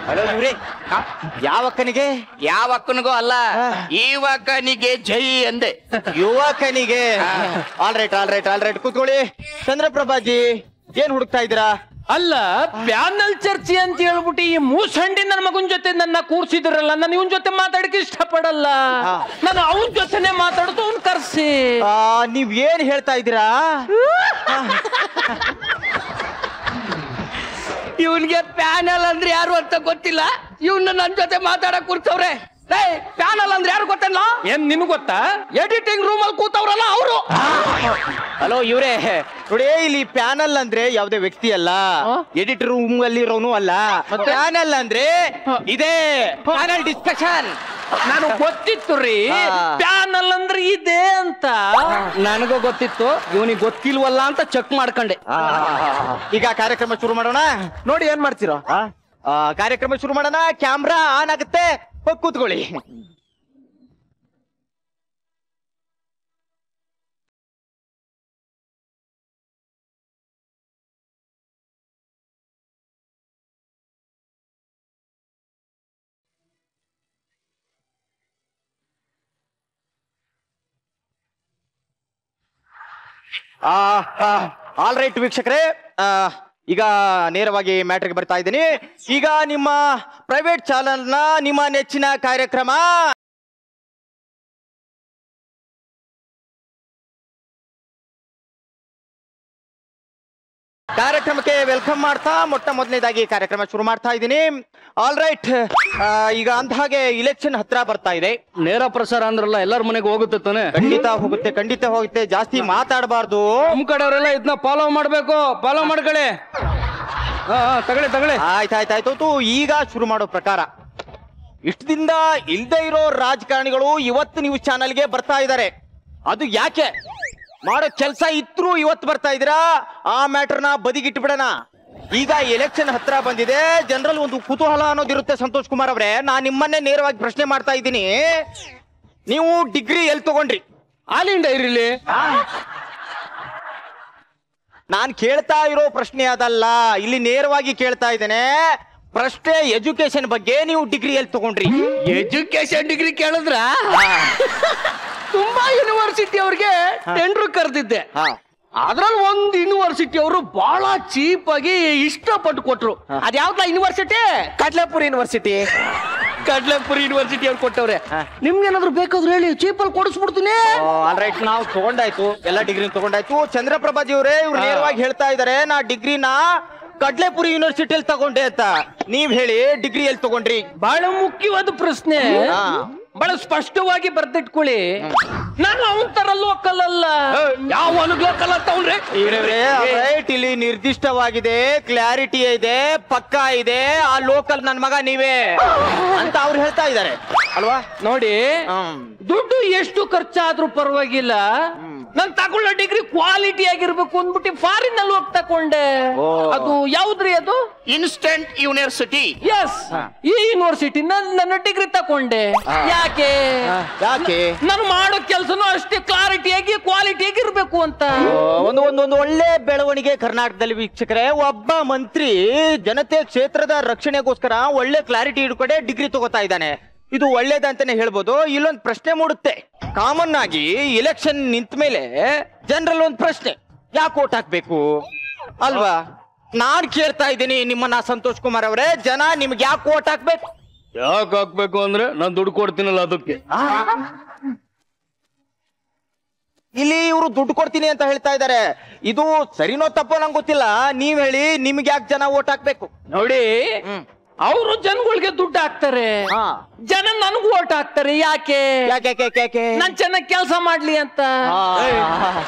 ಹಲೋ ಇವ್ರಿ, ಯಾವಕ್ಕನಿಗೆ? ಯಾವಕ್ಕನಿಗೂ ಅಲ್ಲ, ಯುವಕನಿಗೆ ಜೈ ಅಂದೆ. ಯುವಕನಿಗೆ. ಆಲ್ ರೈಟ್ ಕೂತ್ಕೊಳ್ಳಿ. ಚಂದ್ರಪ್ರಭಾಜಿ, ಏನ್ ಹುಡುಕ್ತಾ ಇದ್ದೀರಾ? ಅಲ್ಲ, ಪ್ಯಾನಲ್ ಚರ್ಚೆ ಅಂತ ಹೇಳ್ಬಿಟ್ಟು ಈ ಮೂಸಂಡಿ ನನ್ನ ಮಗನ ಜೊತೆ ನನ್ನ ಕೂರ್ಸಿದ್ರಲ್ಲ, ನಾನು ಇವನ್ ಜೊತೆ ಮಾತಾಡಕ್ಕೆ ಇಷ್ಟಪಡಲ್ಲ. ನಾನು ಅವನ್ ಜೊತೆನೆ ಮಾತಾಡ್ತು, ಅವ್ನ್ ಕರ್ಸಿ. ನೀವ್ ಏನ್ ಹೇಳ್ತಾ ಇದ್ದೀರಾ? ಇವನ್ಗೆ ಪ್ಯಾನಲ್ ಅಂದ್ರೆ ಯಾರು ಅಂತ ಗೊತ್ತಿಲ್ಲ, ಇವನ್ನ ನನ್ ಜೊತೆ ಮಾತಾಡಕ್ ಕೂರ್ತವ್ರೆ. ಪ್ಯಾನಲ್ ಅಂದ್ರೆ ಯಾರು ಗೊತ್ತಲ್ಲ? ಏನ್ ನಿನ್ಗೆ ಗೊತ್ತಾ? ಎಡಿಟಿಂಗ್ ರೂಮ್ ಅಲ್ಲಿ ಕೂತವ್ರಲ್ಲ ಅವರು. ಹಲೋ ಇವ್ರೆ, ನೋಡಿ, ಇಲ್ಲಿ ಪ್ಯಾನಲ್ ಅಂದ್ರೆ ಯಾವ್ದೇ ವ್ಯಕ್ತಿ ಅಲ್ಲ, ಎಡಿಟರ್ ರೂಮ್ ಅಲ್ಲಿ ಇರೋನು ಅಲ್ಲ. ಪ್ಯಾನಲ್ ಅಂದ್ರೆ ಇದೇ ಪ್ಯಾನಲ್ ಡಿಸ್ಕಷನ್. ನಾನು ಗೊತ್ತಿತ್ತು ರೀ, ಪ್ಯಾನಲ್ ಅಂದ್ರೆ ಇದೆ ಅಂತ. ನನಗೂ ಗೊತ್ತಿತ್ತು, ಇವನಿಗೆ ಗೊತ್ತಿಲ್ವಲ್ಲ ಅಂತ ಚೆಕ್ ಮಾಡ್ಕೊಂಡೆ. ಈಗ ಕಾರ್ಯಕ್ರಮ ಶುರು ಮಾಡೋಣ. ನೋಡಿ ಏನ್ ಮಾಡ್ತೀರೋ? ಕಾರ್ಯಕ್ರಮ ಶುರು ಮಾಡೋಣ. ಕ್ಯಾಮ್ರಾ ಆನ್ ಆಗುತ್ತೆ, ಹೋಗಿ ಕೂತ್ಕೊಳ್ಳಿ. ಆಲ್ ರೈಟ್ ವೀಕ್ಷಕರೇ, ಈಗ ನೇರವಾಗಿ ಮ್ಯಾಟ್ರಿಗೆ ಬರ್ತಾ ಇದ್ದೀನಿ. ಈಗ ನಿಮ್ಮ ಪ್ರೈವೇಟ್ ಚಾನೆಲ್ನ ನಿಮ್ಮ ನೆಚ್ಚಿನ ಕಾರ್ಯಕ್ರಮ ಕಾರ್ಯಕ್ರಮಕ್ಕೆ ವೆಲ್ಕಮ್ ಮಾಡ್ತಾ ಮೊದಲನೇದಾಗಿ ಕಾರ್ಯಕ್ರಮ ಶುರು ಮಾಡ್ತಾ ಇದ್ದೀನಿ. ಆಲ್ ರೈಟ್, ಈಗ ಅಂದ ಹಾಗೆ ಇಲೆಕ್ಷನ್ ಹತ್ರ ಬರ್ತಾ ಇದೆ. ನೇರ ಪ್ರಸಾರ ಅಂದ್ರಲ್ಲ, ಎಲ್ಲರ ಮನೆಗೆ ಹೋಗುತ್ತೆ ತಾನೆ? ಖಂಡಿತ ಹೋಗುತ್ತೆ. ಜಾಸ್ತಿ ಮಾತಾಡಬಾರ್ದು. ನಮ್ ಕಡೆಯವರೆಲ್ಲ ಇದನ್ನ ಫಾಲೋ ಮಾಡ್ಬೇಕು. ಫಾಲೋ ಮಾಡ್ಕೊಳ್ಳಿ. ತಗೊಳ್ಳಿ. ಆಯ್ತಾಯ್ತು. ಈಗ ಶುರು ಮಾಡೋ ಪ್ರಕಾರ, ಇಷ್ಟು ದಿನದ ಇಲ್ದೇ ಇರೋ ರಾಜಕಾರಣಿಗಳು ಇವತ್ತು ನ್ಯೂಸ್ ಚಾನಲ್ಗೆ ಬರ್ತಾ ಇದ್ದಾರೆ. ಅದು ಯಾಕೆ? ಮಾಡೋ ಕೆಲಸ ಇದ್ರು ಇವತ್ತು ಬರ್ತಾ ಇದ್ದೀರಾ? ಆ ಮ್ಯಾಟರ್ನ ಬದಿಗಿಟ್ಟು ಬಿಡೋಣ. ಈಗ ಎಲೆಕ್ಷನ್ ಹತ್ರ ಬಂದಿದೆ, ಜನರಲ್ಲಿ ಒಂದು ಕುತೂಹಲ ಅನ್ನೋದಿರುತ್ತೆ. ಸಂತೋಷ್ ಕುಮಾರ್ ಅವರೇ, ನಾನ್ ನಿಮ್ಮನ್ನೇ ನೇರವಾಗಿ ಪ್ರಶ್ನೆ ಮಾಡ್ತಾ ಇದ್ದೀನಿ. ನೀವು ಡಿಗ್ರಿ ಎಲ್ಲಿ ತಗೊಂಡ್ರಿ? ಆಲ್ ಇಂಡಿಯಾ ಇರಲಿ. ನಾನ್ ಕೇಳ್ತಾ ಇರೋ ಪ್ರಶ್ನೆ ಅದಲ್ಲ, ಇಲ್ಲಿ ನೇರವಾಗಿ ಕೇಳ್ತಾ ಇದ್ದೇನೆ. ಪ್ರಶ್ನೆ ಎಜುಕೇಶನ್ ಬಗ್ಗೆ. ನೀವು ಡಿಗ್ರಿ ಎಲ್ಲಿ ತಗೊಂಡ್ರಿ? ಎಜುಕೇಶನ್ ಡಿಗ್ರಿ ಕೇಳಿದ್ರ ತುಂಬಾ ಯೂನಿವರ್ಸಿಟಿ ಅವ್ರಿಗೆ ಟೆಂಡರ್ ಕರೆದಿದ್ದೆ. ಅದ್ರಲ್ಲಿ ಒಂದು ಯೂನಿವರ್ಸಿಟಿ ಅವರು ಬಹಳ ಚೀಪ್ ಆಗಿ ಇಷ್ಟಪಟ್ಟು ಕೊಟ್ರು. ಅದ್ಯಾವ್ದಲ್ಲ ಯೂನಿವರ್ಸಿಟಿ? ಕಡ್ಲೆಪುರ ಯೂನಿವರ್ಸಿಟಿ. ಕಡ್ಲೆಪುರ ಯೂನಿವರ್ಸಿಟಿ ಅವ್ರು ಕೊಟ್ಟವ್ರೆ. ನಿಮ್ಗೇನಾದ್ರು ಬೇಕಾದ್ರೆ ಹೇಳಿ, ಚೀಪಲ್ಲಿ ಕೊಡಿಸ್ಬಿಡ್ತೀನಿ. ಆಲ್ರೈಟ್, ನಾವು ತಗೊಂಡಾಯ್ತು, ಎಲ್ಲ ಡಿಗ್ರಿ ತಗೊಂಡಾಯ್ತು. ಚಂದ್ರಪ್ರಭಾಜಿ ಅವರೇ ಇವ್ರು ನೇರವಾಗಿ ಹೇಳ್ತಾ ಇದಾರೆ, ನಾ ಡಿಗ್ರಿನ ಕಡ್ಲೆಪುರ ಯೂನಿವರ್ಸಿಟಿಯಲ್ಲಿ ತಗೊಂಡೆ ಅಂತ. ನೀವ್ ಹೇಳಿ, ಡಿಗ್ರಿ ಎಲ್ಲಿ ತಗೊಂಡ್ರಿ? ಬಹಳ ಮುಖ್ಯವಾದ ಪ್ರಶ್ನೆ, ಬಹಳ ಸ್ಪಷ್ಟವಾಗಿ ಬರ್ದಿಟ್ಕೊಳ್ಳಿ. ನಾನು ಅವನ್ ತರ ಲೋಕಲ್ ಅಲ್ಲ. ಯಾವ ಲೋಕಲ್ ಅಂತ ಅವ್ರೆ ರೈಟ್, ಇಲ್ಲಿ ನಿರ್ದಿಷ್ಟವಾಗಿದೆ, ಕ್ಲಾರಿಟಿ ಇದೆ, ಪಕ್ಕಾ ಇದೆ. ಆ ಲೋಕಲ್ ನನ್ ಮಗ ನೀವೇ ಅಂತ ಅವ್ರು ಹೇಳ್ತಾ ಇದ್ದಾರೆ ಅಲ್ವಾ? ನೋಡಿ, ದುಡ್ಡು ಎಷ್ಟು ಖರ್ಚಾದ್ರೂ ಪರವಾಗಿಲ್ಲ, ನಾನ್ ತಗೊಳ್ಳೋ ಡಿಗ್ರಿ ಕ್ವಾಲಿಟಿ ಆಗಿರ್ಬೇಕು ಅಂದ್ಬಿಟ್ಟು ಫಾರಿನ್ ಅಲ್ಲಿ ಹೋಗಿ ತಕೊಂಡೆ. ಅದು ಯಾವ್ದ್ರಿ? ಅದು ಇನ್ಸ್ಟೆಂಟ್ ಯೂನಿವರ್ಸಿಟಿ. ಎಸ್, ಈ ಯೂನಿವರ್ಸಿಟಿ ನನ್ನ ಡಿಗ್ರಿ ತಕೊಂಡೆ. ಯಾಕೆ? ನಾನು ಮಾಡೋ ಕೆಲಸನೂ ಅಷ್ಟೇ ಕ್ಲಾರಿಟಿಯಾಗಿ ಕ್ವಾಲಿಟಿಯಾಗಿ ಇರ್ಬೇಕು ಅಂತ. ಒಂದು ಒಳ್ಳೆ ಬೆಳವಣಿಗೆ ಕರ್ನಾಟಕದಲ್ಲಿ ವೀಕ್ಷಕರೇ. ಒಬ್ಬ ಮಂತ್ರಿ ಜನತೆ ಕ್ಷೇತ್ರದ ರಕ್ಷಣೆಗೋಸ್ಕರ ಒಳ್ಳೆ ಕ್ಲಾರಿಟಿ ಇಟ್ಕೊಂಡೆ ಡಿಗ್ರಿ ತಗೋತಾ ಇದ್ದಾನೆ. ಇದು ಒಳ್ಳೇದಂತಾನೆ ಹೇಳ್ಬೋದು. ಇಲ್ಲೊಂದು ಪ್ರಶ್ನೆ ಮೂಡುತ್ತೆ. ಕಾಮನ್ ಆಗಿ ಎಲೆಕ್ಷನ್ ನಿಂತ ಮೇಲೆ ಜನರಲ್ಲಿ ಒಂದು ಪ್ರಶ್ನೆ, ಯಾಕೆ ಓಟ್ ಹಾಕ್ಬೇಕು ಅಲ್ವಾ? ನಾನ್ ಕೇಳ್ತಾ ಇದ್ದೀನಿ ನಿಮ್ಮನ್ನ, ಸಂತೋಷ್ ಕುಮಾರ್ ಅವರೇ, ಜನ ನಿಮ್ಗೆ ಯಾಕೆ ಓಟ್ ಹಾಕ್ಬೇಕು? ಯಾಕೆ ಹಾಕ್ಬೇಕು ಅಂದ್ರೆ ನಾನು ದುಡ್ಡು ಕೊಡ್ತೀನಲ್ಲ ಅದಕ್ಕೆ. ಇಲ್ಲಿ ಇವರು ದುಡ್ಡು ಕೊಡ್ತೀನಿ ಅಂತ ಹೇಳ್ತಾ ಇದ್ದಾರೆ. ಇದು ಸರಿನೋ ತಪ್ಪೋ ನಂಗೆ ಗೊತ್ತಿಲ್ಲ. ನೀವ್ ಹೇಳಿ, ನಿಮ್ಗೆ ಯಾಕೆ ಜನ ಓಟ್ ಹಾಕ್ಬೇಕು? ನೋಡಿ, ಅವರು ಜನಗಳಿಗೆ ದುಡ್ಡು ಹಾಕ್ತಾರೆ, ಜನ ನನಗೂ ಓಟ್ ಹಾಕ್ತಾರೆ. ಯಾಕೆ? ನಾನ್ ಚೆನ್ನಾಗಿ ಕೆಲಸ ಮಾಡ್ಲಿ ಅಂತ.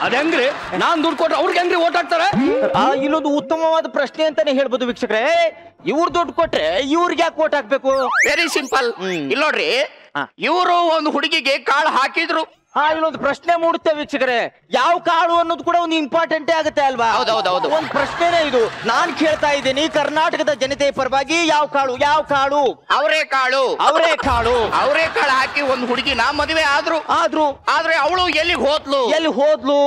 ಅದಂಗ್ರಿ ನಾನ್ ದುಡ್ಡು ಕೊಟ್ರೆ ಅವ್ರಿಗೆ ಹೆಂಗ್ರಿ ಓಟ್ ಹಾಕ್ತಾರೆ? ಇಲ್ಲೊಂದು ಉತ್ತಮವಾದ ಪ್ರಶ್ನೆ ಅಂತಾನೆ ಹೇಳ್ಬೋದು ವೀಕ್ಷಕರೇ. ಇವ್ರು ದುಡ್ಡು ಕೊಟ್ರೆ ಇವ್ರಿಗೆ ಯಾಕೆ ಓಟ್ ಹಾಕ್ಬೇಕು? Very simple. ಇಲ್ಲಿ ನೋಡ್ರಿ, ಇವರು ಒಂದು ಹುಡುಗಿಗೆ ಕಾಳು ಹಾಕಿದ್ರು. ಇಲ್ಲೊಂದು ಪ್ರಶ್ನೆ ಮೂಡುತ್ತೆ ವೀಕ್ಷಕರೇ, ಯಾವ ಕಾಳು ಅನ್ನೋದು ಕೂಡ ಒಂದು ಇಂಪಾರ್ಟೆಂಟೇ ಆಗುತ್ತೆ ಅಲ್ವಾ? ಹೌದೌದೌದು, ಒಂದು ಪ್ರಶ್ನೆನೇ ಇದು. ನಾನ್ ಕೇಳ್ತಾ ಇದ್ದೀನಿ ಕರ್ನಾಟಕದ ಜನತೆಯ ಪರವಾಗಿ, ಯಾವ ಕಾಳು? ಅವರೇಕಾಳು ಹಾಕಿ ಒಂದು ಹುಡುಗಿನ ಮದುವೆ ಆದ್ರೆ ಅವಳು ಎಲ್ಲಿಗೆ ಹೋದ್ಲು?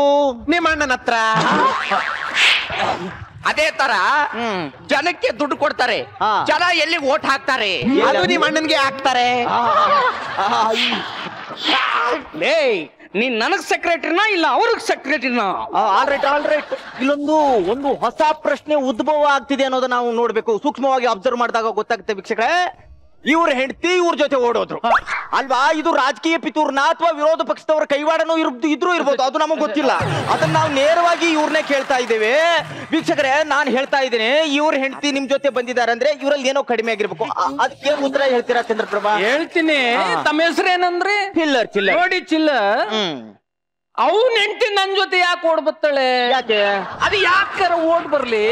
ನಿಮ್ಮ ಅಣ್ಣನ ಹತ್ರ. ಅದೇ ತರ ಜನಕ್ಕೆ ದುಡ್ಡು ಕೊಡ್ತಾರೆ, ಜನ ಎಲ್ಲಿಗೆ ಓಟ್ ಹಾಕ್ತಾರೆ? ಅದು ನಿಮ್ಮ ಅಣ್ಣನ್ಗೆ ಹಾಕ್ತಾರೆ. ನೀನ್ ನನಗ್ ಸೆಕ್ರೆಟರಿನಾ ಇಲ್ಲ ಅವ್ರಿಗೆ ಸೆಕ್ರೆಟರಿನಾ? ಆಲ್ರೈಟ್. ಇಲ್ಲೊಂದು ಹೊಸ ಪ್ರಶ್ನೆ ಉದ್ಭವ ಆಗ್ತಿದೆ ಅನ್ನೋದು ನಾವು ನೋಡ್ಬೇಕು. ಸೂಕ್ಷ್ಮವಾಗಿ ಅಬ್ಸರ್ವ್ ಮಾಡಿದಾಗ ಗೊತ್ತಾಗುತ್ತೆ ವೀಕ್ಷಕರೇ. ಇವ್ರ ಹೆಂಡತಿ ಇವ್ರ ಜೊತೆ ಓಡೋದ್ರು ಅಲ್ವಾ? ಇದು ರಾಜಕೀಯ ಪಿತೂರ್ನ ಅಥವಾ ವಿರೋಧ ಪಕ್ಷದವರ ಕೈವಾಡನೂ ಇದ್ರೂ ಇರ್ಬೋದು, ಅದು ನಮಗ್ ಗೊತ್ತಿಲ್ಲ. ಅದನ್ನ ನಾವು ನೇರವಾಗಿ ಇವ್ರನ್ನೇ ಕೇಳ್ತಾ ಇದ್ದೇವೆ ವೀಕ್ಷಕರೇ. ನಾನು ಹೇಳ್ತಾ ಇದ್ದೇನೆ, ಇವ್ರ ಹೆಂಡತಿ ನಿಮ್ ಜೊತೆ ಬಂದಿದ್ದಾರೆ ಅಂದ್ರೆ ಇವರಲ್ಲಿ ಏನೋ ಕಡಿಮೆ ಆಗಿರ್ಬೇಕು. ಅದಕ್ಕೆ ಉತ್ತರ ಹೇಳ್ತೀರಾ ಚಂದ್ರಪ್ರಭಾ? ಹೇಳ್ತೀನಿ. ತಮ್ಮ ಹೆಸರು ಏನಂದ್ರೆ? ಚಿಲ್ಲರ್. ನೋಡಿ ಚಿಲ್ಲರ್, ಅವನ್ ಹೆಂಡತಿ ನನ್ ಜೊತೆ ಯಾಕೆ ಓಡ್ ಬತ್ತಾಳೆ? ಯಾಕೆ? ಅದು ಯಾಕಾರ ಓಡ್ ಬರ್ಲಿ?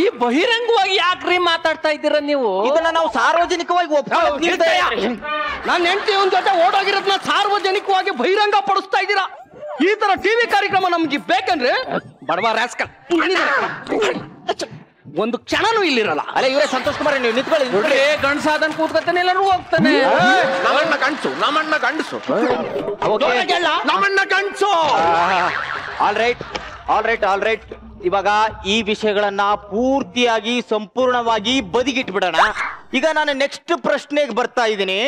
ಈ ಬಹಿರಂಗವಾಗಿ ಯಾಕ್ರಿ ಮಾತಾಡ್ತಾ ಇದ್ದೀರಾ ನೀವು? ಇದನ್ನ ನಾವು ಸಾರ್ವಜನಿಕವಾಗಿ ನನ್ನ ಹೆಂಡತಿ ಅವನ ಜೊತೆ ಓಡೋಗಿರೋದನ್ನ ಸಾರ್ವಜನಿಕವಾಗಿ ಬಹಿರಂಗ ಪಡಿಸ್ತಾ ಇದ್ದೀರಾ? ಈ ತರ ಟಿವಿ ಕಾರ್ಯಕ್ರಮ ನಮ್ಗೆ ಬೇಕಂದ್ರೆ ಬಡವ ರಾಸ್ಕಲ್ ಒಂದು ಕ್ಷಣನೂ ಇಲ್ಲಿರಲ್ಲ. ಅಲ್ಲ ಇವರೇ ಸಂತೋಷ್ ಕುಮಾರ್, ನೀವು ನಿಂತ್ಕೊಳ್ಳಿ. ಗಂಡಸಾದನ್ ಕೂತ್ಕೊತಾನೆ, ಎಲ್ಲರೂ ಹೋಗ್ತಾನೆ. ನಮ್ಮಣ್ಣ ಗಂಡಸು ಆಲ್ರೈಟ್. ಇವಾಗ ಈ ವಿಷಯಗಳನ್ನ ಪೂರ್ತಿಯಾಗಿ ಸಂಪೂರ್ಣವಾಗಿ ಬದಿಗಿಟ್ಬಿಡೋಣ. ಈಗ ನಾನು ನೆಕ್ಸ್ಟ್ ಪ್ರಶ್ನೆಗೆ ಬರ್ತಾ ಇದ್ದೀನಿ.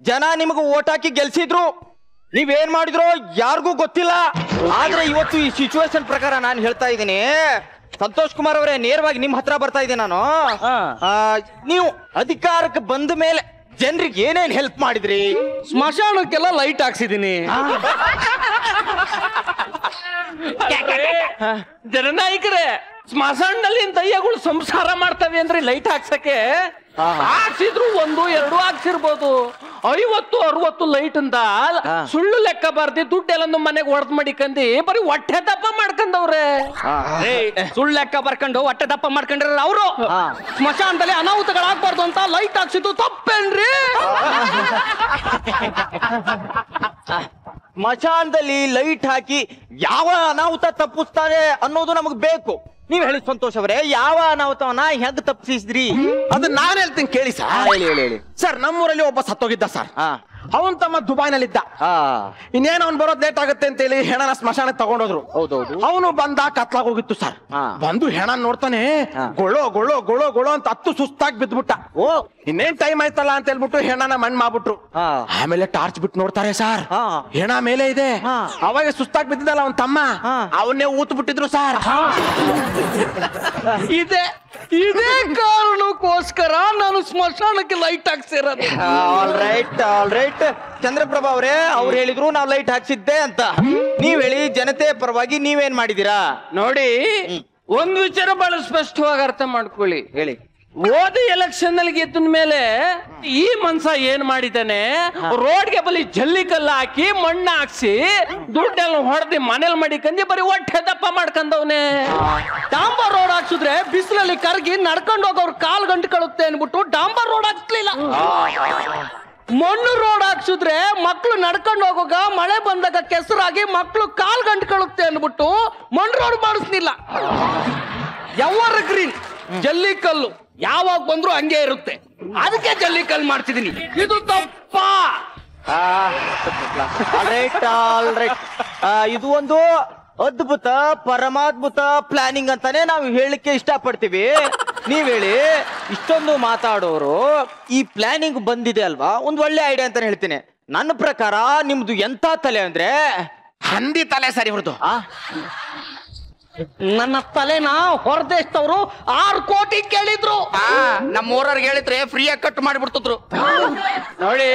ಜನ ನಿಮಗೆ ಓಟ್ ಹಾಕಿ ಗೆಲ್ಸಿದ್ರು, ನೀವೇನ್ ಮಾಡಿದ್ರು ಯಾರಿಗೂ ಗೊತ್ತಿಲ್ಲ. ಆದ್ರೆ ಇವತ್ತು ಈ ಸಿಚುವೇಶನ್ ಪ್ರಕಾರ ನಾನು ಹೇಳ್ತಾ ಇದ್ದೀನಿ, ಸಂತೋಷ್ ಕುಮಾರ್ ಅವರೇ, ನೇರವಾಗಿ ನಿಮ್ ಹತ್ರ ಬರ್ತಾ ಇದ್ದೀನಿ ನಾನು. ನೀವು ಅಧಿಕಾರಕ್ಕೆ ಬಂದ ಮೇಲೆ ಜನರಿಗೆ ಏನೇನ್ ಹೆಲ್ಪ್ ಮಾಡಿದ್ರಿ? ಸ್ಮಶಾನಕ್ಕೆಲ್ಲ ಲೈಟ್ ಹಾಕ್ಸಿದೀನಿ. ಜನನಾಯಕರೇ, ಸ್ಮಶಾನದಲ್ಲಿ ದಯ್ಯಗಳು ಸಂಸಾರ ಮಾಡ್ತವೆ ಅಂದ್ರೆ ಲೈಟ್ ಹಾಕ್ಸಕ್ಕೆ ಹಾಕ್ಸಿದ್ರು 1, 2 ಹಾಕ್ಸಿರ್ಬೋದು. 50, 60 ಲೈಟ್ ಅಂತ ಸುಳ್ಳು ಲೆಕ್ಕ ಬರ್ದಿ ದುಡ್ಡೆಲ್ಲ ಮನೆಗೆ ಹೊಡೆದ್ ಮಾಡಿಕಂದಿ ಬರೀ ಹೊಟ್ಟೆ ದಪ್ಪ ಮಾಡ್ಕೊಂಡವ್ರೆ. ಸುಳ್ಳು ಲೆಕ್ಕ ಬರ್ಕೊಂಡು ಹೊಟ್ಟೆ ದಪ್ಪ ಮಾಡ್ಕೊಂಡ್ರ ಅವರು. ಸ್ಮಶಾನದಲ್ಲಿ ಅನಾಹುತಗಳಾಗ್ಬಾರ್ದು ಅಂತ ಲೈಟ್ ಹಾಕ್ಸಿದ್ದು ತಪ್ಪೇನ್ರಿ? ಸ್ಮಶಾನದಲ್ಲಿ ಲೈಟ್ ಹಾಕಿ ಯಾವ ಅನಾಹುತ ತಪ್ಪಿಸ್ತಾರೆ ಅನ್ನೋದು ನಮಗ್ ಬೇಕು. ನೀವ್ ಹೇಳಿ ಸಂತೋಷ್ ಅವರೇ, ಯಾವ ಅನಾಹುತವನ್ನ ಹೆಂಗ್ ತಪ್ಪಿಸಿದ್ರಿ? ಅದನ್ನ ನಾನ್ ಹೇಳ್ತೀನಿ ಕೇಳಿ ಸರ್. ಹೇಳಿ. ಸರ್, ನಮ್ಮೂರಲ್ಲಿ ಒಬ್ಬ ಸತ್ತೋಗಿದ್ದ ಸರ್. ಅವನ್ ತಮ್ಮ ದುಬೈನಲ್ಲಿದ್ದ. ಇನ್ನೇನು ಅವ್ನು ಬರೋದ್ ಲೇಟ್ ಆಗುತ್ತೆ ಅಂತ ಹೇಳಿ ಹೆಣನ ಸ್ಮಶಾನಕ್ಕೆ ತಗೊಂಡೋದ್ರು. ಹೌದೌದು. ಅವನು ಬಂದ ಕತ್ಲಾಗೋಗಿತ್ತು ಸರ್. ಬಂದು ಹೆಣ ನೋಡ್ತಾನೆ, ಗೊಳೋ ಗೊಳೋ ಗೊಳೋ ಗೊಳೋ ಅಂತ 10 ಸುಸ್ತಾಗಿ ಬಿದ್ಬಿಟ್ಟ. ಇನ್ನೇನ್ ಟೈಮ್ ಆಯ್ತಲ್ಲ ಅಂತ ಹೇಳ್ಬಿಟ್ಟು ಹೆಣನ ಮಣ್ಣು ಮಾಡ್ಬಿಟ್ರು. ಆಮೇಲೆ ಟಾರ್ಚ್ ಬಿಟ್ಟು ನೋಡ್ತಾರೆ ಸರ್, ಹೆಣ ಮೇಲೆ ಇದೆ. ಅವಾಗ ಸುಸ್ತಾಗಿ ಬಿದ್ದಿದ್ದಲ್ಲ ಅವನ್ ತಮ್ಮ, ಅವನ್ನೇ ಊತ್ ಬಿಟ್ಟಿದ್ರು ಸರ್. ಇದೇ ಕಾರಣಕ್ಕೋಸ್ಕರ ನಾನು ಸ್ಮಶಾನಕ್ಕೆ ಲೈಟ್ ಹಾಕ್ಸಿರೋದು. ಆಲ್ ರೈಟ್ ಚಂದ್ರಪ್ರಭಾ ಅವರೇ, ಅವ್ರು ಹೇಳಿದ್ರು ನಾವು ಲೈಟ್ ಹಾಕ್ಸಿದ್ದೆ ಅಂತ. ನೀವ್ ಹೇಳಿ, ಜನತೆ ಪರವಾಗಿ ನೀವೇನ್ ಮಾಡಿದೀರಾ? ನೋಡಿ, ಒಂದ್ ವಿಚಾರ ಬಹಳ ಸ್ಪಷ್ಟವಾಗಿ ಅರ್ಥ ಮಾಡ್ಕೊಳ್ಳಿ. ಹೇಳಿ. ಹೋದ ಎಲೆಕ್ಷನ್ ಅಲ್ಲಿ ಗೆದ್ದ ಮೇಲೆ ಈ ಮನ್ಸ ಏನ್ ಮಾಡಿದಾನೆ, ರೋಡ್ಗೆ ಬಲಿ ಜಲ್ಲಿಕಲ್ಲ ಹಾಕಿ ಮಣ್ಣ ಹಾಕ್ಸಿ ದುಡ್ಡೆಲ್ಲ ಹೊಡೆದಿ ಮನೇಲಿ ಮಾಡಿಕಂದಿ ಬರೀ ಹೊಟ್ಟೆ ದಪ್ಪ ಮಾಡ್ಕೊಂಡವ್ನೆ. ಡಾಂಬರ್ ರೋಡ್ ಹಾಕ್ಸಿದ್ರೆ ಬಿಸಿಲಲ್ಲಿ ಕರಗಿ ನಡ್ಕೊಂಡು ಹೋಗೋರು ಕಾಲ್ ಗಂಟು ಕಳುತ್ತೆ ಅನ್ಬಿಟ್ಟು ಡಾಂಬರ್ ರೋಡ್ ಹಾಕ್ಸ್ಲಿಲ್ಲ. ಮಣ್ಣು ರೋಡ್ ಹಾಕ್ಸಿದ್ರೆ ಮಕ್ಳು ನಡ್ಕೊಂಡು ಹೋಗೋಗ ಮಳೆ ಬಂದಾಗ ಕೆಸರಾಗಿ ಮಕ್ಳು ಕಾಲ್ ಗಂಟು ಕಳುತ್ತೆ ಅನ್ಬಿಟ್ಟು ಮಣ್ಣು ರೋಡ್ ಮಾಡಿಸ್ಲಿಲ್ಲ. ಎವರ್ ಗ್ರೀನ್ ಜಲ್ಲಿಕಲ್ಲು ಯಾವಾಗ ಬಂದ್ರು ಹಂಗೆ ಇರುತ್ತೆ, ಅದಕ್ಕೆ ಜಲ್ಲಿಕಲ್ಲು ಮಾಡ್ತಿದೀನಿ. ಇದು ತಪ್ಪಾ? All right. ಇದು ಒಂದು ಅದ್ಭುತ ಪರಮಾದ್ಭುತ ಪ್ಲಾನಿಂಗ್ ಅಂತಾನೆ ನಾವು ಹೇಳಲಿಕ್ಕೆ ಇಷ್ಟಪಡ್ತೀವಿ. ನೀವ್ ಹೇಳಿ, ಇಷ್ಟೊಂದು ಮಾತಾಡೋರು ಈ ಪ್ಲಾನಿಂಗ್ ಬಂದಿದೆ ಅಲ್ವಾ, ಒಂದು ಒಳ್ಳೆ ಐಡಿಯಾ ಅಂತಾನೆ ಹೇಳ್ತೀನಿ. ನನ್ನ ಪ್ರಕಾರ ನಿಮ್ದು ಎಂತ ತಲೆ ಅಂದ್ರೆ ಹಂದಿ ತಲೆ ಸರಿ ಹೊರತು. ನನ್ನ ತಲೆನ ಹೊರದೇಶದವರು 6 ಕೋಟಿ ಕೇಳಿದ್ರು. ನಮ್ಮ ಊರವ್ರಿಗೆ ಹೇಳಿದ್ರೆ ಫ್ರೀಯಾಗಿ ಕಟ್ ಮಾಡಿಬಿಡ್ತಿದ್ರು. ನೋಡಿ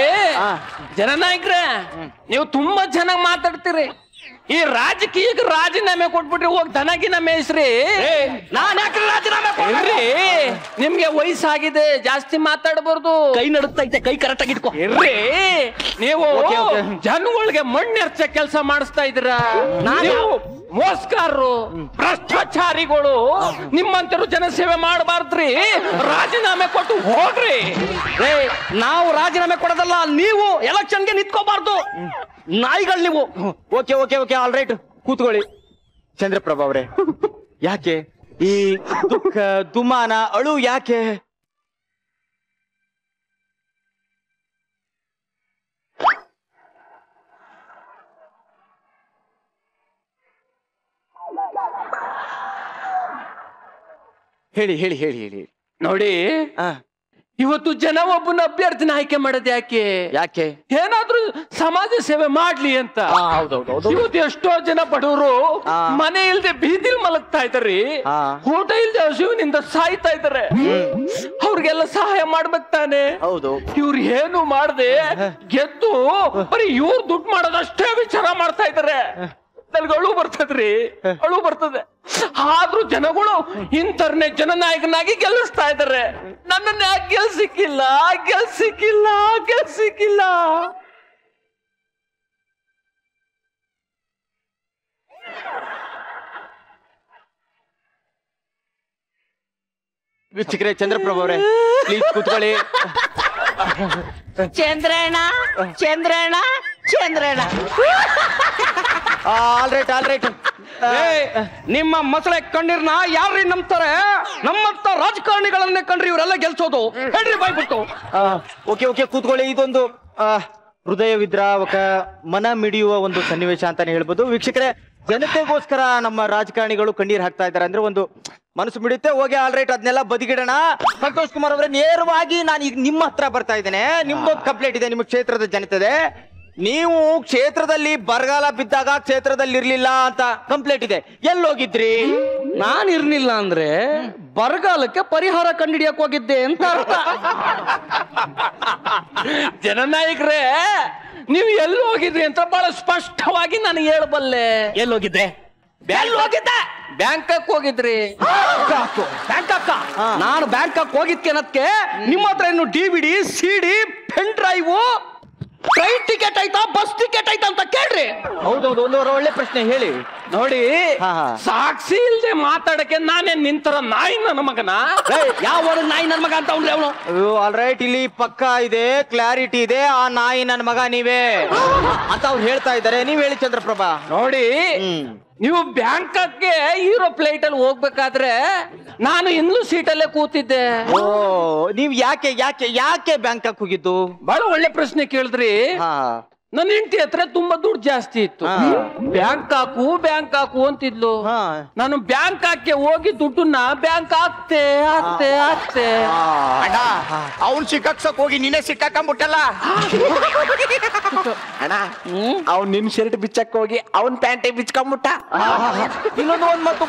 ಜನನಾಯಕರೇ, ನೀವು ತುಂಬಾ ಚೆನ್ನಾಗಿ ಮಾತಾಡ್ತೀರಿ. ಈ ರಾಜಕೀಯಕ್ಕೆ ರಾಜೀನಾಮೆ ಕೊಟ್ಬಿಟ್ರಿ, ಹೋಗಿ ದನಗಿನ ಮೇಯಿಸ್ರಿ. ನಾನ್ ಯಾಕೆ ರಾಜೀನಾಮೆ ಕೊಡ್ರಿ? ನಿಮ್ಗೆ ವಯಸ್ಸಾಗಿದೆ, ಜಾಸ್ತಿ ಮಾತಾಡಬಾರ್ದು. ಕೈ ನಡುತ್ತೈತೆ, ಕೈ ಕರೆಕ್ಟ್ ಆಗಿ ಇಟ್ಕೋ. ಇರ್ರಿ, ನೀವು ಜನಗಳಿಗೆ ಮಣ್ಣೆರ್ಚ ಕೆಲಸ ಮಾಡಿಸ್ತಾ ಇದ್ದೀರಾ. ನೀವು ಮೋಸ್ಕಾರರು, ಭ್ರಷ್ಟಾಚಾರಿಗಳು. ನಿಮ್ಮಂತರು ಜನಸೇವೆ ಮಾಡಬಾರ್ದ್ರಿ. ರಾಜೀನಾಮೆ ಕೊಟ್ಟು ಹೋಗ್ರಿ. ನಾವು ರಾಜೀನಾಮೆ ಕೊಡೋದಲ್ಲ, ನೀವು ಎಲೆಕ್ಷನ್ಗೆ ನಿಂತ್ಕೋಬಾರ್ದು. ನಾಯಿಗಳು ನೀವು. ಓಕೆ ಆಲ್ ರೈಟ್, ಕೂತ್ಕೊಳ್ಳಿ. ಚಂದ್ರಪ್ರಭಾ ಅವರೇ, ಯಾಕೆ ಈ ದುಃಖ ದುಮಾನ ಅಳು ಯಾಕೆ? ಹೇಳಿ ಹೇಳಿ ಹೇಳಿ ಹೇಳಿ. ನೋಡಿ, ಇವತ್ತು ಜನ ಒಬ್ಬನ ಅಭ್ಯರ್ಥಿನ ಆಯ್ಕೆ ಮಾಡೋದು ಯಾಕೆ? ಏನಾದ್ರೂ ಸಮಾಜ ಸೇವೆ ಮಾಡ್ಲಿ ಅಂತ. ಇವತ್ತು ಎಷ್ಟೋ ಜನ ಬಡವರು ಮನೆ ಇಲ್ದೆ ಬೀದಿಲ್ ಮಲಗ್ತಾ ಇದಾರೆ, ಊಟ ಇಲ್ದೆ ಹಸಿವಿನಿಂದ ಸಾಯ್ತಾ ಇದಾರೆ. ಅವ್ರಿಗೆಲ್ಲ ಸಹಾಯ ಮಾಡ್ಬೇಕು ತಾನೆ. ಹೌದು. ಇವ್ರು ಏನು ಮಾಡದೆ ಗೆದ್ದು ಬರೀ ಇವ್ರು ದುಡ್ಡು ಮಾಡೋದಷ್ಟೇ ವಿಚಾರ ಮಾಡ್ತಾ ಇದಾರೆ. ನನಗೆ ಅಳು ಬರ್ತದೆ. ಆದ್ರೂ ಜನಗಳು ಇಂಥರ್ನೇ ಜನನಾಯಕನಾಗಿ ಗೆಲ್ಲಿಸ್ತಾ ಇದ್ದಾರೆ. ನನ್ನನ್ನ ಯಾಕೆ ಗೆಲ್ಸಿಕ್ಕಿಲ್ಲ? ವೀಕ್ಷಕರೇ, ಚಂದ್ರಪ್ರಭಾ ಅವರೇ ಪ್ಲೀಸ್ ಕೂತ್ಕೊಳ್ಳಿ. Chandranna all right. ನಿಮ್ಮ ಮಸಳೆ ಕಣ್ಣೀರ್ನ ಯಾರ್ರಿ ನಂಬ್ತಾರೆ? ನಮ್ಮಂತ ರಾಜಕಾರಣಿಗಳನ್ನೇ ಕಂಡ್ರಿ ಇವರೆಲ್ಲ ಗೆಲ್ಸೋದು. ಹೇಳ್ರಿ ಬಾಯ್ಬಿಟ್ಟು. ಓಕೆ ಕೂತ್ಕೊಳ್ಳಿ. ಇದೊಂದು ಹೃದಯ ವಿದ್ರಾವಕ, ಮನ ಮಿಡಿಯುವ ಒಂದು ಸನ್ನಿವೇಶ ಅಂತಾನೆ ಹೇಳ್ಬೋದು. ವೀಕ್ಷಕರೇ, ಜನತೆಗೋಸ್ಕರ ನಮ್ಮ ರಾಜಕಾರಣಿಗಳು ಕಣ್ಣೀರ್ ಹಾಕ್ತಾ ಇದ್ದಾರೆ ಅಂದ್ರೆ ಒಂದು ಮನಸ್ಸು ಮಿಡಿಯುತ್ತೆ. ಹೋಗಿ ಆಲ್ ರೈಟ್, ಅದನ್ನೆಲ್ಲ ಬದಿಗಿಡೋಣ. ಸಂತೋಷ್ ಕುಮಾರ್ ಅವರೇ, ನೇರವಾಗಿ ನಾನು ಈಗ ನಿಮ್ಮ ಹತ್ರ ಬರ್ತಾ ಇದ್ದೇನೆ. ನಿಮ್ದೊಂದು ಕಂಪ್ಲೇಂಟ್ ಇದೆ ನಿಮ್ಮ ಕ್ಷೇತ್ರದ ಜನತೆ. ನೀವು ಕ್ಷೇತ್ರದಲ್ಲಿ ಬರಗಾಲ ಬಿದ್ದಾಗ ಕ್ಷೇತ್ರದಲ್ಲಿ ಇರ್ಲಿಲ್ಲ ಅಂತ ಕಂಪ್ಲೇಂಟ್ ಇದೆ. ಎಲ್ಲೋಗಿದ್ರಿ? ನಾನ್ ಇರ್ಲಿಲ್ಲ ಅಂದ್ರೆ ಬರಗಾಲಕ್ಕೆ ಪರಿಹಾರ ಕಂಡಿಡಿಯಕ್ ಹೋಗಿದ್ದೆ ಅಂತ ಅರ್ಥ. ಜನನಾಯಕರೇ, ನೀವು ಎಲ್ಲಿ ಹೋಗಿದ್ರಿ ಅಂತ ಬಹಳ ಸ್ಪಷ್ಟವಾಗಿ ನಾನು ಹೇಳಬಲ್ಲೆ. ಎಲ್ಲೋಗಿದ್ದೆ? ಬ್ಯಾಂಕಾಕ್ ಹೋಗಿದ್ರಿ. ಬ್ಯಾಂಕಾಕ್? ನಾನು ಬ್ಯಾಂಕಾಕ್ ಹೋಗಿದ್ಕೆನಕ್ಕೆ ನಿಮ್ಮ ಹತ್ರ ಇನ್ನು DVD, CD, pen drive, train ticket ಆಯ್ತಾ, ಬಸ್ ಟಿಕೆಟ್ ಆಯ್ತಾ ಅಂತ ಕೇಳ್ರಿ. ಹೌದೌದು, ಒಂದು ಒಳ್ಳೆ ಪ್ರಶ್ನೆ ಹೇಳಿ. ನೋಡಿ, ಸಾಕ್ಷಿ ಇಲ್ದೆ ಮಾತಾಡಕ್ಕೆ ನಾನೇನ್ ನಿಂತರ ನಾಯಿ ನನ್ನ ಮಗನ? ಯಾವ ನಾಯಿ ನನ್ನ ಮಗ ಅಂತ ಅವನು? ಆಲ್ ರೈಟ್, ಇಲ್ಲಿ ಪಕ್ಕ ಇದೆ, ಕ್ಲಾರಿಟಿ ಇದೆ. ಆ ನಾಯಿ ನನ್ನ ಮಗ ನೀವೇ ಅಂತ ಅವ್ರು ಹೇಳ್ತಾ ಇದ್ದಾರೆ. ನೀವ್ ಹೇಳಿ ಚಂದ್ರಪ್ರಭಾ. ನೋಡಿ, ನೀವು ಬ್ಯಾಂಕಾಕ್ಗೆ ಹೀರೋ ಫ್ಲೈಟ್ ಅಲ್ಲಿ ಹೋಗ್ಬೇಕಾದ್ರೆ ನಾನು ಇನ್ನೂ ಸೀಟಲ್ಲೇ ಕೂತಿದ್ದೆ. ನೀವ್ ಯಾಕೆ ಬ್ಯಾಂಕಾಕ್ ಹೋಗಿದ್ದು? ಬಹಳ ಒಳ್ಳೆ ಪ್ರಶ್ನೆ ಕೇಳಿದ್ರಿ. ನನ್ನ ಹೆಂಡತಿ ಹತ್ರ ತುಂಬಾ ದುಡ್ಡು ಜಾಸ್ತಿ ಇತ್ತು. ಬ್ಯಾಂಕ್ ಹಾಕು ಅಂತಿದ್ಲು. ನಾನು ಬ್ಯಾಂಕ್ ಹಾಕಿ ಹೋಗಿ ದುಡ್ಡನ್ನ ಬ್ಯಾಂಕ್ ಹಾಕ್ತೆ. ಅಣ್ಣ ಅವ್ನ್ ಸಿಕ್ಕಾಕ್ಸಕ್ ಹೋಗಿ ನೀನೇ ಸಿಕ್ಕಾಕೊಂಡ್ಬಿಟ್ಟಲ್ಲ ಅಣ್ಣ. ಅವ್ನ್ ನಿನ್ ಶರ್ಟ್ ಬಿಚ್ಚಕ್ ಹೋಗಿ ಅವನ್ ಪ್ಯಾಂಟೆ ಬಿಚ್ಕೊಂಡ್ಬಿಟ್ಟ.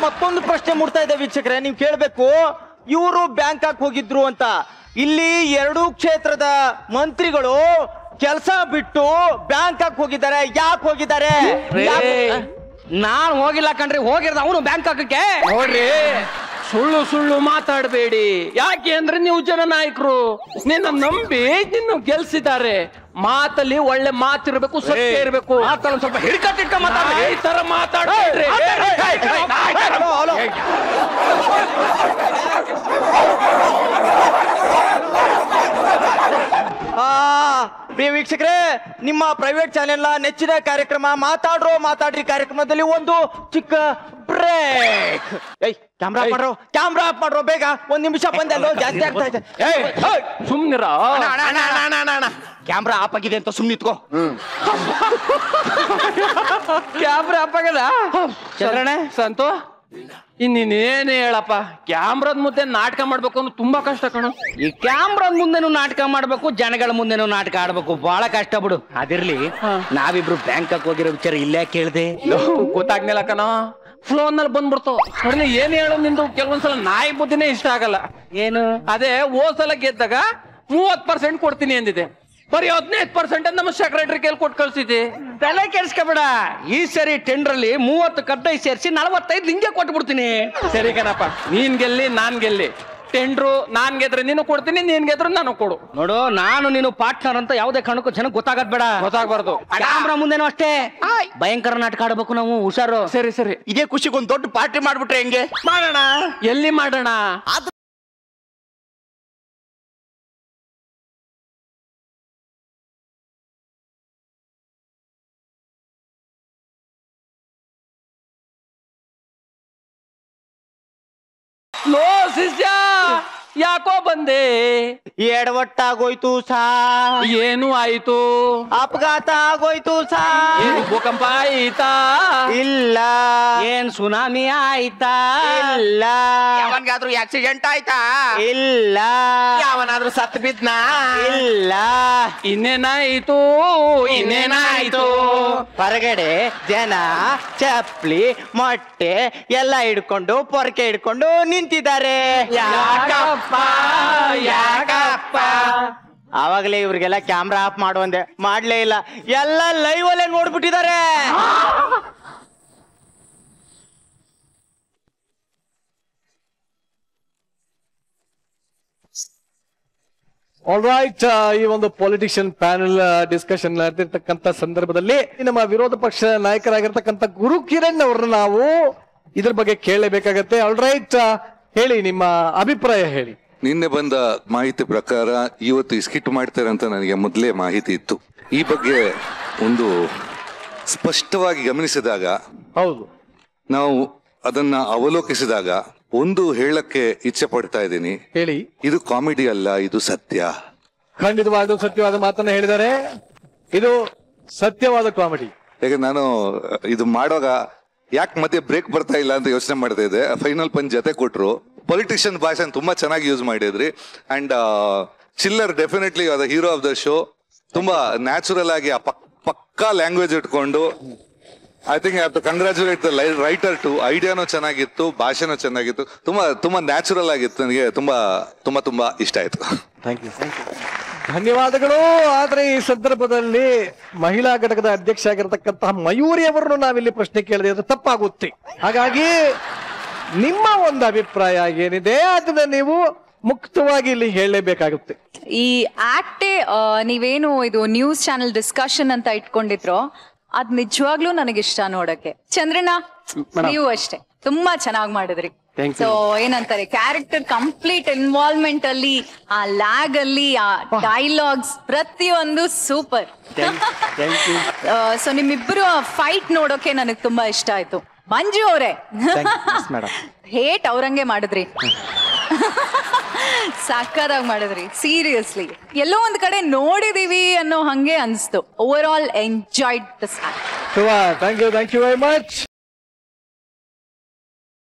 ಮತ್ತೊಂದು ಪ್ರಶ್ನೆ ಮೂಡ್ತಾ ಇದೆ ವೀಕ್ಷಕರೇ, ನೀವು ಕೇಳ್ಬೇಕು. ಇವರು ಬ್ಯಾಂಕ್ ಹಾಕಿ ಹೋಗಿದ್ರು ಅಂತ. ಇಲ್ಲಿ ಎರಡೂ ಕ್ಷೇತ್ರದ ಮಂತ್ರಿಗಳು ಕೆಲಸ ಬಿಟ್ಟು ಬ್ಯಾಂಕ್ ಹಾಕಿ ಹೋಗಿದ್ದಾರೆ. ಯಾಕೆ ಹೋಗಿದ್ದಾರೆ? ನಾನ್ ಹೋಗಿಲ್ಲ ಕಣ್ರಿ, ಹೋಗಿರೋದು ಅವನು ಬ್ಯಾಂಕ್ ಹಾಕಕ್ಕೆ. ನೋಡ್ರಿ, ಸುಳ್ಳು ಮಾತಾಡಬೇಡಿ. ಯಾಕೆ ಅಂದ್ರೆ ನೀವು ಜನನಾಯಕರು, ನಿನ್ನ ನಂಬಿ ನಿನ್ನ ಗೆಲ್ಸಿದ್ದಾರೆ. ಮಾತಲ್ಲಿ ಒಳ್ಳೆ ಮಾತಿರ್ಬೇಕು, ಸತ್ಯ ಇರ್ಬೇಕು. ಮಾತಲ್ಲಿ ಸ್ವಲ್ಪ ಹಿಡ್ಕಟ್ಟಿಟ್ಕ ಮಾತಾಡ. ಈ ತರ ಮಾತಾಡ್ಬೇಡ್ರಿ. ಪ್ರಿಯ ವೀಕ್ಷಕರೇ, ನಿಮ್ಮ ಪ್ರೈವೇಟ್ ಚಾನೆಲ್ ನೆಚ್ಚಿನ ಕಾರ್ಯಕ್ರಮ ಮಾತಾಡ್ರಿ ಕಾರ್ಯಕ್ರಮದಲ್ಲಿ ಒಂದು ಚಿಕ್ಕ ಬ್ರೇಕ್. ಕ್ಯಾಮ್ರಾ ಆಫ್ ಮಾಡ್ರೋ ಬೇಗ. 1 ನಿಮಿಷ ಬಂದೆ, ಅಲ್ಲೋ ಜಾಸ್ತಿ ಆಗ್ತಾ ಇದೆ. ಸುಮ್ನಿರ. ಕ್ಯಾಮ್ರಾ ಆಫ್ ಆಗಿದೆ ಅಂತ ಸುಮ್ನಿತ್ಕೋ. ಕ್ಯಾಮ್ರಾ ಆಫ್ ಆಗದ ಚಂದ್ರಣ್ಣ ಸಂತು. ಇನ್ನೇನೇ ಹೇಳಪ್ಪ, ಕ್ಯಾಮ್ರಾದ ಮುಂದೆ ನಾಟಕ ಮಾಡ್ಬೇಕು ಅಂದ್ರೆ ತುಂಬಾ ಕಷ್ಟ ಕಣು. ಈ ಕ್ಯಾಮ್ರಾದ ಮುಂದೆನೂ ನಾಟಕ ಮಾಡ್ಬೇಕು, ಜನಗಳ ಮುಂದೆನೂ ನಾಟಕ ಆಡ್ಬೇಕು, ಬಹಳ ಕಷ್ಟ ಬಿಡು. ಅದಿರ್ಲಿ, ನಾವಿಬ್ರು ಬ್ಯಾಂಕ್ ಹೋಗಿರೋ ವಿಚಾರ ಇಲ್ಲೇ ಕೇಳ್ದೆ. ಗೊತ್ತಾಗ್ನಿಲ್ಲ ಕಣ, ಫೋನ್ ನಲ್ಲಿ ಬಂದ್ಬಿಡ್ತಾವ. ನೋಡ್ಲಿ ಏನ್ ಹೇಳೋ ನಿಂದು ಕೆಲವೊಂದ್ಸಲ ನಾಯಿ ಬುದ್ಧಿನೇ ಇಷ್ಟ ಆಗಲ್ಲ. ಏನು? ಅದೇ ಹೋದ್ಸಲ ಗೆದ್ದಾಗ 30% ಕೊಡ್ತೀನಿ ಅಂದಿದೆ, ಬರೀ 15% ನಮ್ಮ ಸೆಕ್ರೆಟರಿ ಕೈಲಿ ಕೊಟ್ಟು ಕಳ್ಸಿದ್ದೆ. ತಲೆ ಕೆಡ್ಸ್ಕೊಬೇಡ, ಈ ಸರಿ ಟೆಂಡರ್ ಅಲ್ಲಿ 30 ಕಡ್ಡಾಯಿ ಸೇರಿಸಿ 45 ನಿಂಗೆ ಕೊಟ್ಬಿಡ್ತೀನಿ. ಸರಿ ಕಣಪ್ಪ, ನೀನ್ ಗೆಲ್ಲಿ ನಾನ್ ಗೆಲ್ಲಿ. ಟೆಂಡ್ರು ನಾನ್ ಗೆದ್ರೆ ನೀನು ಕೊಡ್ತೀನಿ, ನೀನ್ ಗೆದ್ರೆ ನಾನು ಕೊಡು. ನೋಡು, ನಾನು ನೀನು ಪಾರ್ಟ್ನರ್ ಅಂತ ಯಾವುದೇ ಕಾರಣಕ್ಕೂ ಜನಕ್ಕೆ ಗೊತ್ತಾಗದ್ ಬೇಡ. ಗೊತ್ತಾಗ್ಬಾರ್ದು. ಕ್ಯಾಮ್ರಾ ಮುಂದೆನೂ ಅಷ್ಟೇ ಭಯಂಕರ ನಾಟಕ ಆಡ್ಬೇಕು ನಾವು, ಹುಷಾರು. ಸರಿ ಇದೇ ಖುಷಿಗೆ ಒಂದ್ ದೊಡ್ಡ ಪಾರ್ಟಿ ಮಾಡ್ಬಿಟ್ರೆ ಹೆಂಗೆ? ಮಾಡೋಣ. ಎಲ್ಲಿ ಮಾಡೋಣ? ಲೋ ಶಿಷ್ಯ, ಯಾಕೋ ಬಂದೆ? ಎಡವಟ್ಟಾಗೋಯ್ತು ಸಾ. ಏನು ಆಯ್ತು? ಅಪಘಾತ ಆಗೋಯ್ತು ಸಾ. ಏನು ಭೂಕಂಪ ಆಯ್ತಾ? ಇಲ್ಲ. ಏನ್ ಸುನಾಮಿ ಆಯ್ತಾ? ಇಲ್ಲ. ಯಾವನ್ಗಾದ್ರೂ ಆಕ್ಸಿಡೆಂಟ್ ಆಯ್ತಾ? ಇಲ್ಲ. ಯಾವನಾದ್ರೂ ಸತ್ ಬಿದ್ನಾ? ಇಲ್ಲ. ಇನ್ನೇನಾಯ್ತು? ಹೊರಗಡೆ ಜನ ಚಪ್ಲಿ ಮೊಟ್ಟೆ ಎಲ್ಲ ಹಿಡ್ಕೊಂಡು ಪೊರಕೆ ಹಿಡ್ಕೊಂಡು ನಿಂತಿದ್ದಾರೆ. ಯಾಕಪ್ಪ? ಆವಾಗಲೇ ಇವ್ರಿಗೆಲ್ಲ ಕ್ಯಾಮ್ರಾ ಆಫ್ ಮಾಡುವಂದೆ, ಮಾಡ್ಲೇ ಇಲ್ಲ. ಎಲ್ಲ ಲೈವ್ ಅಲ್ಲೇ ನೋಡ್ಬಿಟ್ಟಿದ್ದಾರೆ. ಆಲ್ರೈಟ್, ಈ ಒಂದು ಪೊಲಿಟಿಷಿಯನ್ ಪ್ಯಾನೆಲ್ ಡಿಸ್ಕಷನ್ ನಡೆದಿರ್ತಕ್ಕಂಥ ಸಂದರ್ಭದಲ್ಲಿ ನಮ್ಮ ವಿರೋಧ ಪಕ್ಷ ನಾಯಕರಾಗಿರ್ತಕ್ಕಂಥ ಗುರು ಕಿರಣ್ ಅವ್ರನ್ನ ನಾವು ಇದ್ರ ಬಗ್ಗೆ ಕೇಳಲೇಬೇಕಾಗತ್ತೆ. ಆಲ್ರೈಟ್, ಹೇಳಿ ನಿಮ್ಮ ಅಭಿಪ್ರಾಯ ಹೇಳಿ. ನಿನ್ನೆ ಬಂದ ಮಾಹಿತಿ ಪ್ರಕಾರ ಇವತ್ತು ಸ್ಕಿಟ್ ಮಾಡ್ತಾರೆ ಅಂತ ನನಗೆ ಮೊದಲೇ ಮಾಹಿತಿ ಇತ್ತು. ಈ ಬಗ್ಗೆ ಒಂದು ಸ್ಪಷ್ಟವಾಗಿ ಗಮನಿಸಿದಾಗ, ಹೌದು, ನಾವು ಅದನ್ನ ಅವಲೋಕಿಸಿದಾಗ ಒಂದು ಹೇಳಕ್ಕೆ ಇಚ್ಛೆ ಪಡ್ತಾ ಇದ್ದೀನಿ. ಹೇಳಿ. ಇದು ಕಾಮಿಡಿ ಅಲ್ಲ, ಇದು ಸತ್ಯ. ಖಂಡಿತವಾದ ಸತ್ಯವಾದ ಮಾತನ್ನ ಹೇಳಿದ್ದಾರೆ. ಇದು ಸತ್ಯವಾದ ಕಾಮಿಡಿ. ಯಾಕೆ ನಾನು ಇದು ಮಾಡುವಾಗ ಯಾಕೆ ಮತ್ತೆ ಬ್ರೇಕ್ ಬರ್ತಾ ಇಲ್ಲ ಅಂತ ಯೋಚನೆ ಮಾಡ್ತಾ ಇದ್ದೆ. ಫೈನಲ್ ಪಂಚ್ ಜೊತೆ ಕೊಟ್ರು. ಪೊಲಿಟಿಷಿಯನ್ ಭಾಷೆ ತುಂಬಾ ಚೆನ್ನಾಗಿ ಯೂಸ್ ಮಾಡಿದ್ರಿ. And Chiller definitely the hero of the show. ತುಂಬಾ ನ್ಯಾಚುರಲ್ ಆಗಿ ಆ ಪಕ್ಕಾ ಲ್ಯಾಂಗ್ವೇಜ್ ಇಟ್ಕೊಂಡು I think I have to congratulate the writer too. ಐಡಿಯಾನು ಚೆನ್ನಾಗಿತ್ತು, ಭಾಷೆನೂ ಚೆನ್ನಾಗಿತ್ತು, ತುಂಬಾ ನ್ಯಾಚುರಲ್ ಆಗಿತ್ತು. ನನಗೆ ತುಂಬಾ ಇಷ್ಟ ಆಯ್ತು. ಧನ್ಯವಾದಗಳು. ಆದ್ರೆ ಈ ಸಂದರ್ಭದಲ್ಲಿ ಮಹಿಳಾ ಘಟಕದ ಅಧ್ಯಕ್ಷ ಆಗಿರತಕ್ಕಂತಹ ಮಯೂರಿ ಅವರನ್ನು ನಾವಿಲ್ಲಿ ಪ್ರಶ್ನೆ ಕೇಳಿದ್ರೆ ಅದು ತಪ್ಪಾಗುತ್ತೆ. ಹಾಗಾಗಿ ನಿಮ್ಮ ಒಂದು ಅಭಿಪ್ರಾಯ ಏನಿದೆ ಅದನ್ನ ನೀವು ಮುಕ್ತವಾಗಿ ಇಲ್ಲಿ ಹೇಳಲೇಬೇಕಾಗುತ್ತೆ. ಈ ಆಕ್ಟೇ ನೀವೇನು ಇದು ನ್ಯೂಸ್ ಚಾನೆಲ್ ಡಿಸ್ಕಷನ್ ಅಂತ ಇಟ್ಕೊಂಡಿದ್ರೋ ಅದ್ ನಿಜವಾಗ್ಲೂ ನನಗಿಷ್ಟ ನೋಡಕ್ಕೆ. ಚಂದ್ರಣ್ಣ, ನೀವು ಅಷ್ಟೇ ತುಂಬಾ ಚೆನ್ನಾಗಿ ಮಾಡಿದ್ರಿ. ಸೊ ಏನಂತಾರೆ, ಕ್ಯಾರೆಕ್ಟರ್ ಕಂಪ್ಲೀಟ್ ಇನ್ವಾಲ್ವ್ಮೆಂಟ್ ಅಲ್ಲಿ, ಆ ಲ್ಯಾಗ್ ಅಲ್ಲಿ, ಆ ಡೈಲಾಗ್ಸ್ ಪ್ರತಿಯೊಂದು ಸೂಪರ್. ಸೊ ನಿಮ್ಮಿಬ್ಬರು ಫೈಟ್ ನೋಡೋಕೆ ನನಗೆ ತುಂಬಾ ಇಷ್ಟ ಆಯ್ತು. ಮಂಜು ಅವರೇ ಹೇಟ್ ಅವ್ರಂಗೆ ಮಾಡಿದ್ರಿ. ಸಕ್ಕತ್ತಾಗಿ ಮಾಡಿದ್ರಿ ಸೀರಿಯಸ್ಲಿ. ಎಲ್ಲೋ ಒಂದ್ ಕಡೆ ನೋಡಿದೀವಿ ಅನ್ನೋ ಹಂಗೆ ಅನ್ಸ್ತು. Overall enjoyed this act. Thank you very much.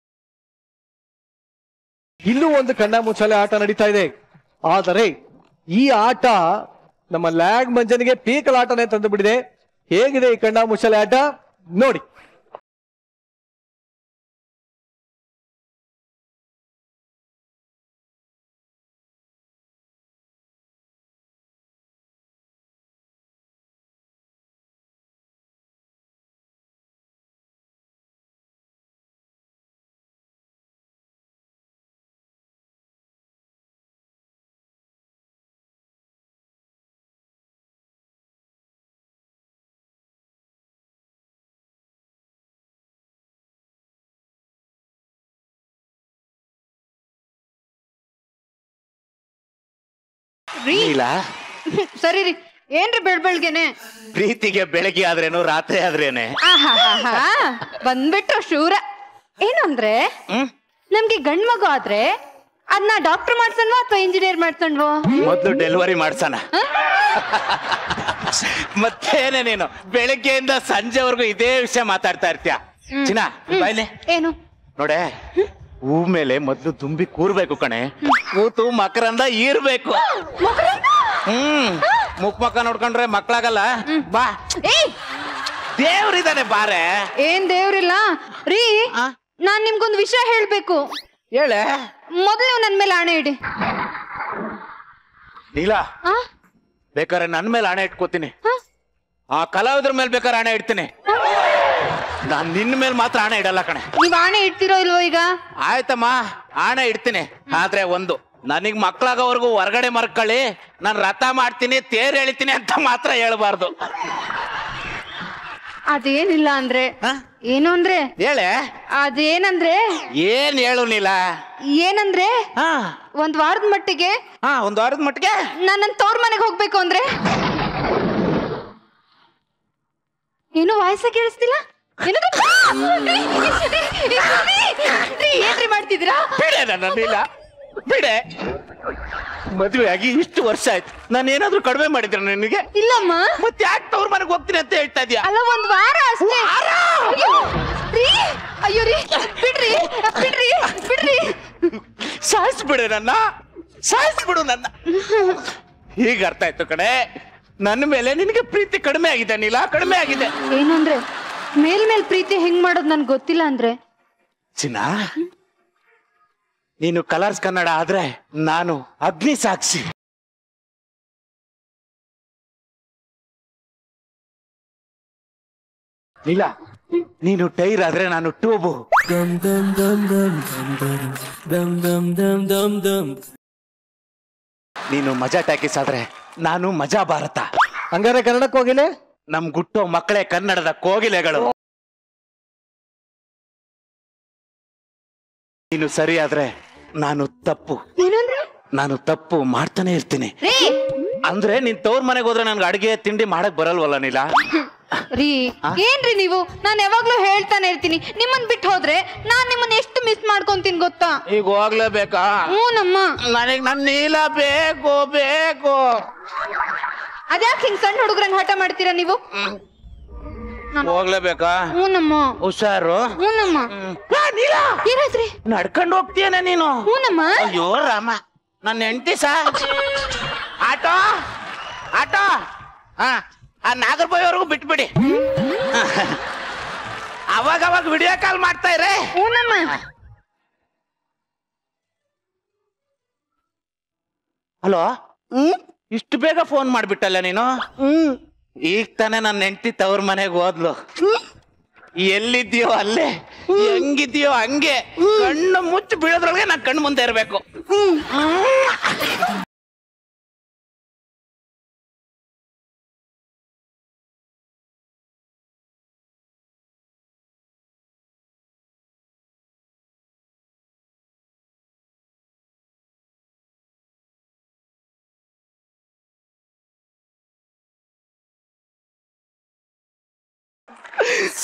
ಇಲ್ಲೂ ಒಂದು ಕಣ್ಣ ಮುಚ್ಚಾಲೆ ಆಟ ನಡೀತಾ ಇದೆ. ಆದರೆ ಈ ಆಟ ನಮ್ಮ ಲ್ಯಾಗ್ ಮಂಜನಿಗೆ ಪೀಕಲ್ ಆಟನೇ ತಂದು ಬಿಡಿದೆ. ಹೇಗಿದೆ ಈ ಕಣ್ಣ ಮುಚ್ಚಾಲೆ ಆಟ ನೋಡಿ. ಸರಿ ರೀ, ಏನ್ರಿ ಬೆಳ್ಬೆಳ್ಗೆನೆ ಪ್ರೀತಿಗೆ ಬೆಳಗ್ಗೆ ಆದ್ರೇನು ರಾತ್ರಿ ಆದ್ರೇನೆ ಬಂದ್ಬಿಟ್ರು ಶೂರ. ಏನು ಅಂದ್ರೆ ನಮ್ಗೆ ಗಂಡ್ ಮಗು ಆದ್ರೆ ಅದನ್ನ ಡಾಕ್ಟರ್ ಮಾಡ್ಸಣ್ವಾ ಅಥವಾ ಇಂಜಿನಿಯರ್ ಮಾಡ್ಸಣ್ವೋ? ಮೊದ್ಲು ಡೆಲಿವರಿ ಮಾಡ್ಸಣ. ಮತ್ತೇನೆ ನೀನು ಬೆಳಗ್ಗೆಯಿಂದ ಸಂಜೆವರೆಗೂ ಇದೇ ವಿಷಯ ಮಾತಾಡ್ತಾ ಇರ್ತೀಯ. ಚಿನ್ನ ಬಾಯ್ಲೆ ಏನು ನೋಡೆ, ಹೂ ಮೇಲೆ ಮೊದ್ಲು ತುಂಬಿ ಕೂರ್ಬೇಕು ಕಣೆ, ಕೂತು ಮಕರಂದ ಈರ್ಬೇಕು. ಮುಖ ನೋಡ್ಕೊಂಡ್ರೆ ಮಕ್ಳಾಗಲ್ಲ. ಬಾ, ದೇವ್ರಿದಾನೆ ಬಾರೆ. ಏನ್ ದೇವ್ರಿಲ್ಲ ರೀ, ನಾನ್ ನಿಮ್ಗೊಂದು ವಿಷಯ ಹೇಳ್ಬೇಕು. ಹೇಳೆ. ಮೊದಲು ನನ್ ಮೇಲೆ ಆಣೆ ಇಡಿ. ಇಲ್ಲ ಬೇಕಾರೆ ನನ್ ಮೇಲೆ ಆಣೆ ಇಟ್ಕೋತೀನಿ, ಆ ಕಲಾವಿದ್ರ ಮೇಲೆ ಬೇಕಾದ್ರೆ ಆಣೆ ಇಡ್ತೀನಿ. ನಾನ್ ನಿನ್ನ ಮೇಲೆ ಮಾತ್ರ ಆಣೆ ಇಡಲ್ಲ ಕಣೆ. ನೀವ್ ಆಣೆ ಇಡ್ತಿರೋ ಇಲ್ವೋ ಈಗ? ಆಯ್ತಮ್ಮ, ಆಣೆ ಇಡ್ತೀನಿ. ಆದ್ರೆ ಒಂದು, ನನಗ್ ಮಕ್ಳಾಗೋವರೆಗೂ ಹೊರಗಡೆ ಮರ್ಕೊಳ್ಳಿ, ನಾನು ರಥ ಮಾಡ್ತೀನಿ, ತೇರ್ ಎಳಿತೀನಿ ಅಂತ ಮಾತ್ರ ಹೇಳ್ಬಾರ್ದು. ಅದೇನಿಲ್ಲ ಅಂದ್ರೆ ಏನು ಅಂದ್ರೆ ಹೇಳೆ. ಅದೇನಂದ್ರೆ ಏನ್ ಹೇಳು ನೀಲ. ಏನಂದ್ರೆ ಒಂದ್ ವಾರದ ಮಟ್ಟಿಗೆ ನಾನು ನನ್ನ ತವ್ರ ಮನೆಗೆ ಹೋಗ್ಬೇಕು ಅಂದ್ರೆ. ಏನು ವಾಯ್ಸ ಕೇಳಿಸ್ತಿಲ್ಲ? ಏನ್ರಿ ಮಾಡ್ತಿದ್ದೀರಾ? ಬಿಡೆ ನನ್ನ ನೀಲ, ಬಿಡೆ. ಮದುವೆ ಆಗಿ ಇಷ್ಟು ವರ್ಷ ಆಯ್ತು, ನಾನು ಏನಾದ್ರೂ ಕಡಿಮೆ ಮಾಡಿದ್ರೆ ನಿನಗೆ? ಇಲ್ಲಮ್ಮ. ಮತ್ತೆ ಯಾಕೆ ತವ್ರ ಮನೆಗೆ ಹೋಗ್ತೀನಿ ಅಂತ ಹೇಳ್ತಾ ಇದೀಯ? ಅಲ್ಲ, ಒಂದ್ ವಾರ ಅಷ್ಟೇ. ಅಯ್ಯೋ ರೀ, ಬಿಡ್ರಿ ಬಿಡ್ರಿ ಬಿಡ್ರಿ. ಸಾಯಿಸ್ಬಿಡು ನನ್ನ, ಸಾಯಿಸ್ಬಿಡು ನನ್ನ. ಈಗ ಅರ್ಥ ಆಯ್ತು ಕಡೆ, ನನ್ನ ಮೇಲೆ ನಿನಗೆ ಪ್ರೀತಿ ಕಡಿಮೆ ಆಗಿದೆ ನೀಲ, ಕಡಿಮೆ ಆಗಿದೆ. ಏನಂದ್ರೆ ಮೇಲ್ ಪ್ರೀತಿ ಹೆಂಗ್ ಮಾಡೋದು ನನ್ಗೆ ಗೊತ್ತಿಲ್ಲ ಅಂದ್ರೆ. ಚಿನ್ನ, ನೀನು ಕಲರ್ಸ್ ಕನ್ನಡ ಆದ್ರೆ ನಾನು ಅಗ್ನಿ ಸಾಕ್ಷಿ. ಇಲ್ಲ, ನೀನು ಟೈರ್ ಆದ್ರೆ ನಾನು ಟ್ಯೂಬು. ನೀನು ಮಜಾ ಟಾಕೀಸ್ ಆದ್ರೆ ನಾನು ಮಜಾ ಭಾರತ. ಹಂಗಾರೆ ಕನ್ನಡಕ್ಕೆ ಹೋಗಿಲ್ಲ? ನಮ್ ಗುಟ್ಟೋ ಮಕ್ಕಳೇ ಕನ್ನಡದ ಕೋಗಿಲೆಗಳು. ನೀನು ಸರಿ ಆದ್ರೆ ನಾನು ತಪ್ಪು. ನಾನು ತಪ್ಪು ಮಾಡ್ತಾನೆ ಇರ್ತೀನಿ. ಅಂದ್ರೆ ನೀನ್ ತವ್ರ ಮನೆಗೆ ಹೋದ್ರೆ ನನ್ಗೆ ಅಡಿಗೆ ತಿಂಡಿ ಮಾಡಕ್ ಬರಲ್ವಲ್ಲ ನೀಲ? ರೀ, ಏನ್ರಿ ನೀವು? ನಾನು ಯಾವಾಗ್ಲೂ ಹೇಳ್ತಾನೆ ಇರ್ತೀನಿ, ನಿಮ್ಮನ್ ಬಿಟ್ಟು ಹೋದ್ರೆ ನಾನ್ ನಿಮ್ಮನ್ನ ಎಷ್ಟು ಮಿಸ್ ಮಾಡ್ಕೊಂತೀನಿ ಗೊತ್ತಾ? ಈಗ ಹೋಗ್ಲೇಬೇಕಾ? ಹ್ಞೂನಮ್ಮ. ನನಗ್ ನನ್ ನೀಲ ಬೇಕು ಬೇಕು. ಅದ್ಯಾಕೆ ಹಿಂಗ್ ಸಣ್ಣ ಹುಡುಗ್ರಂಗ್ ಹಠ ಮಾಡ್ತೀರಾ ನೀವು? ಹೋಗ್ಲೇಬೇಕಾ? ಹ್ಞೂನಮ್ಮ. ಹುಷಾರು. ಹ್ಞೂನಮ್ಮ. ಏನಾದ್ರಿ? ನಡ್ಕೊಂಡು ಹೋಗ್ತೀಯನ ನೀನು? ಹ್ಞೂನಮ್ಮ. ಅಯ್ಯೋ ರಾಮ, ನನ್ನ ಹೆಂಡತಿ ಸಾ. ಆಟೋ ಆಟೋ, ಆ ನಾಗರಬಾಯಿವರೆಗೂ ಬಿಟ್ಬಿಡಿ. ಅವಾಗ ವಿಡಿಯೋ ಕಾಲ್ ಮಾಡ್ತಾ ಇರೇ. ಹ್ಞೂನಮ್ಮ. ಹಲೋ, ಇಷ್ಟು ಬೇಗ ಫೋನ್ ಮಾಡ್ಬಿಟ್ಟಲ್ಲ ನೀನು? ಈಗ ತಾನೇ ನನ್ನ ಹೆಂಡತಿ ತವ್ರ ಮನೆಗೆ ಹೋದ್ಲು. ಎಲ್ಲಿದ್ಯೋ ಅಲ್ಲೇ, ಹೆಂಗಿದ್ಯೋ ಹಂಗೆ, ಕಣ್ಣು ಮುಚ್ಚಿ ಬೀಳೋದ್ರೊಳಗೆ ನಾನು ಕಣ್ಣು ಮುಂದೆ ಇರಬೇಕು.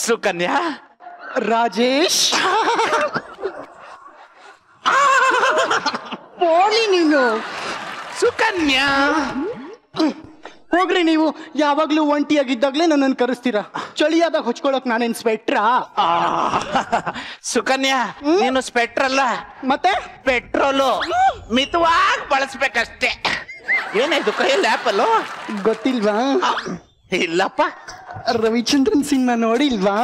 ಸುಕನ್ಯಾ, ಬೋಳಿ ನೀವು ನೀನು ಸುಕನ್ಯಾ. ಹೋಗ್ರಿ ನೀವು, ಯಾವಾಗ್ಲೂ ಒಂಟಿಯಾಗಿದ್ದಾಗ್ಲೇ ನನ್ನನ್ನು ಕರೆಸ್ತೀರಾ. ಚಳಿಯಾದಾಗ ಹೊಚ್ಕೊಳಕ್ ನಾನೇನ್ ಸ್ವೆಟ್ರಾ? ಸುಕನ್ಯಾ, ನೀನು ಸ್ಪೆಟ್ರ್ ಅಲ್ಲ, ಮತ್ತೆ ಪೆಟ್ರೋಲು. ಮಿತವಾಗಿ ಬಳಸ್ಬೇಕಷ್ಟೇ. ಏನಾಯ್ತು ಕೈಯಲ್ಲಿ ಆಪಲ್? ಗೊತ್ತಿಲ್ವಾ? ಇಲ್ಲಪ್ಪ. ರವಿಚಂದ್ರನ್ ಸಿನಿಮಾ ನೋಡಿಲ್ವಾ?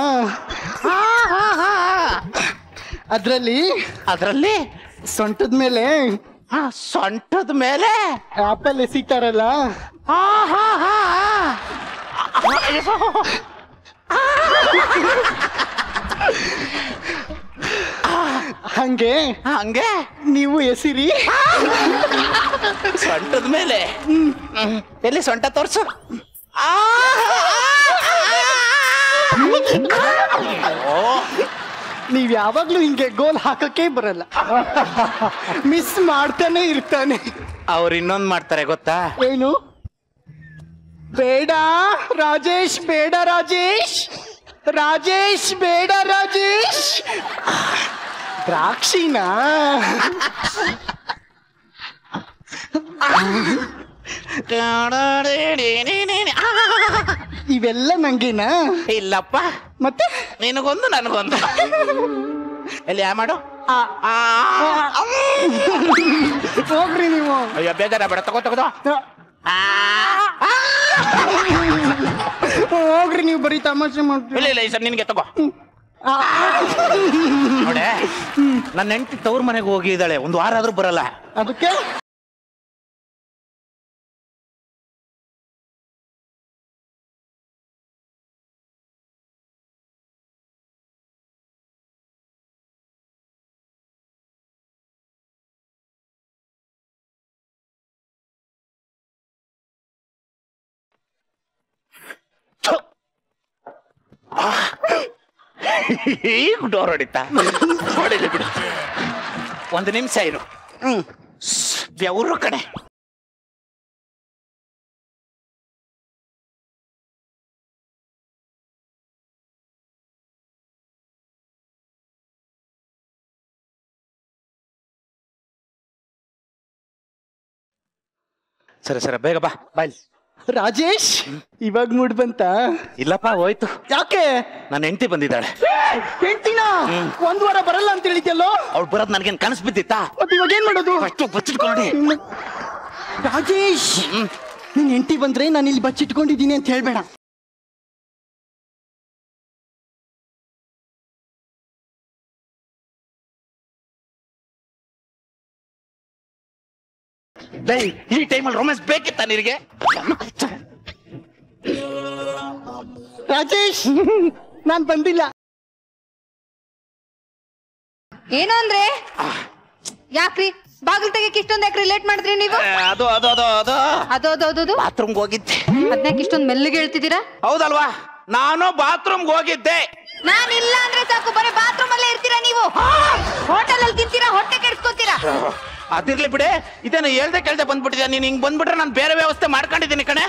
ಅದ್ರಲ್ಲಿ ಸೊಂಟದ ಮೇಲೆ ಆಪಲ್ ಎಸಿತಾರಲ್ಲ, ಹಂಗೆ ನೀವು ಎಸಿರಿ. ಸೊಂಟದ ಮೇಲೆ ಎಲ್ಲಿ ಸೊಂಟ ತೋರ್ಸು. ನೀವ್ ಯಾವಾಗ್ಲೂ ಹಿಂಗೆ ಗೋಲ್ ಹಾಕಕ್ಕೆ ಬರಲ್ಲ, ಮಿಸ್ ಮಾಡ್ತಾನೆ ಇರ್ತಾನೆ. ಅವ್ರು ಇನ್ನೊಂದ್ ಮಾಡ್ತಾರೆ ಗೊತ್ತಾ? ಏನು? ಬೇಡ ರಾಜೇಶ್, ಬೇಡ ರಾಜೇಶ್, ರಾಜೇಶ್ ಬೇಡ ರಾಜೇಶ್. ದ್ರಾಕ್ಷಿನಾ? ಇವೆಲ್ಲ ನಂಗೇನಾ? ಇಲ್ಲಪ್ಪ. ಮತ್ತೆ ನಿನಗೊಂದು ನನಗೊಂದು. ಎಲ್ಲಿ ಮಾಡು. ಹೋಗ್ರಿ ನೀವು. ಅಯ್ಯೋ ಬೇಜಾರ ಬೇಡ, ತಗೋ. ಹೋಗ್ರಿ ನೀವು, ಬರೀ ತಮಾಷೆ ಮಾಡ್ತೀವಿ. ಇಲ್ಲ ಸರ್, ನಿನ್ಗೆ ತಗೋ. ನೋಡೆ, ನನ್ನ ಹೆಂಡತಿ ತವ್ರ ಮನೆಗೆ ಹೋಗಿದ್ದಾಳೆ, ಒಂದು ವಾರ ಆದ್ರೂ ಬರಲ್ಲ. ಅದಕ್ಕೆ ಈಗ ಡೋರ್ ಹೊಡಿತಾ ಹೊಡಿಲಿ ಬಿಡು. ಒಂದು ನಿಮಿಷ ಇರು. ಬೆವರು ಕಡೆ. ಸರಿ ಬೇಗ ಬಾ. ಬಾಯ್. ರಾಜೇಶ್, ಇವಾಗ ಮೂಡ್ ಬಂತ? ಇಲ್ಲಪ್ಪ, ಹೋಯ್ತು. ಯಾಕೆ? ನನ್ನ ಹೆಂಡತಿ ಬಂದಿದ್ದಾಳೆ. ಹೆಂಡ್ತಿನ? ಒಂದ್ ವಾರ ಬರಲ್ಲ ಅಂತ ಹೇಳಿದ್ಯಲ್ಲೋ? ಅವ್ಳು ಬರೋದ್ ನನ್ಗೇನ್ ಕನಸು ಬಿದ್ದಿತ್ತಾ? ಮತ್ತೆ ಇವಾಗ ಏನ್ ಮಾಡೋದು? ಬಚ್ಚಿಟ್ಕೊಂಡಿ. ರಾಜೇಶ್, ನಿನ್ ಹೆಂಡತಿ ಬಂದ್ರೆ ನಾನು ಇಲ್ಲಿ ಬಚ್ಚಿಟ್ಕೊಂಡಿದ್ದೀನಿ ಅಂತ ಹೇಳ್ಬೇಡ. ಈ ಟೈಮಲ್ಲಿ ರೊಮ್ಯಾನ್ಸ್ ಬೇಕಿತ್ತ ನಿನಗೆ? ರಾಜೇಶ್, ನಾನ್ ಬಂದಿಲ್ಲ. ಏನು ಅಂದ್ರೆ? ಯಾಕ್ರಿ ಬಾಗಿಲು ತೆಗಿಯಕ್ಕೆ ಇಷ್ಟೊಂದು ಯಾಕ್ರಿ ಲೇಟ್ ಮಾಡಿದ್ರಿ ನೀವು? ಅದು ಬಾತ್ರೂಮ್ಗೆ ಹೋಗಿದ್ದೆ. ಅದ್ನಾಕ್ ಇಷ್ಟೊಂದು ಮೆಲ್ಲಿಗೆ ಹೇಳ್ತಿದ್ದೀರಾ? ಹೌದಲ್ವಾ, ನಾನು ಬಾತ್ರೂಮ್ಗೆ ಹೋಗಿದ್ದೆ. ನಾನು ಇಲ್ಲ ಅಂದ್ರೆ ಸಾಕು, ಬರೀ ಬಾತ್ರೂಮ್ ಅಲ್ಲೇ ಇರ್ತೀರಾ ನೀವು. ಹೋಟೆಲ್ ಅಲ್ಲಿ ತಿಂತೀರಾ, ಹೊಟ್ಟೆ ಕೆಡ್ಸ್ಕೊತೀರಾ. ಅದಿರ್ಲಿ ಬಿಡೆ, ಇದೇನು ಹೇಳ್ದೆ ಕೇಳ್ದೆ ಬಂದ್ಬಿಟ್ಟಿದ್ಯಾ ನೀನ್? ಹಿಂಗ್ ಬಂದ್ಬಿಟ್ರೆ ನಾನು ಬೇರೆ ವ್ಯವಸ್ಥೆ ಮಾಡ್ಕೊಂಡಿದ್ದೀನಿ ಕಣೆ.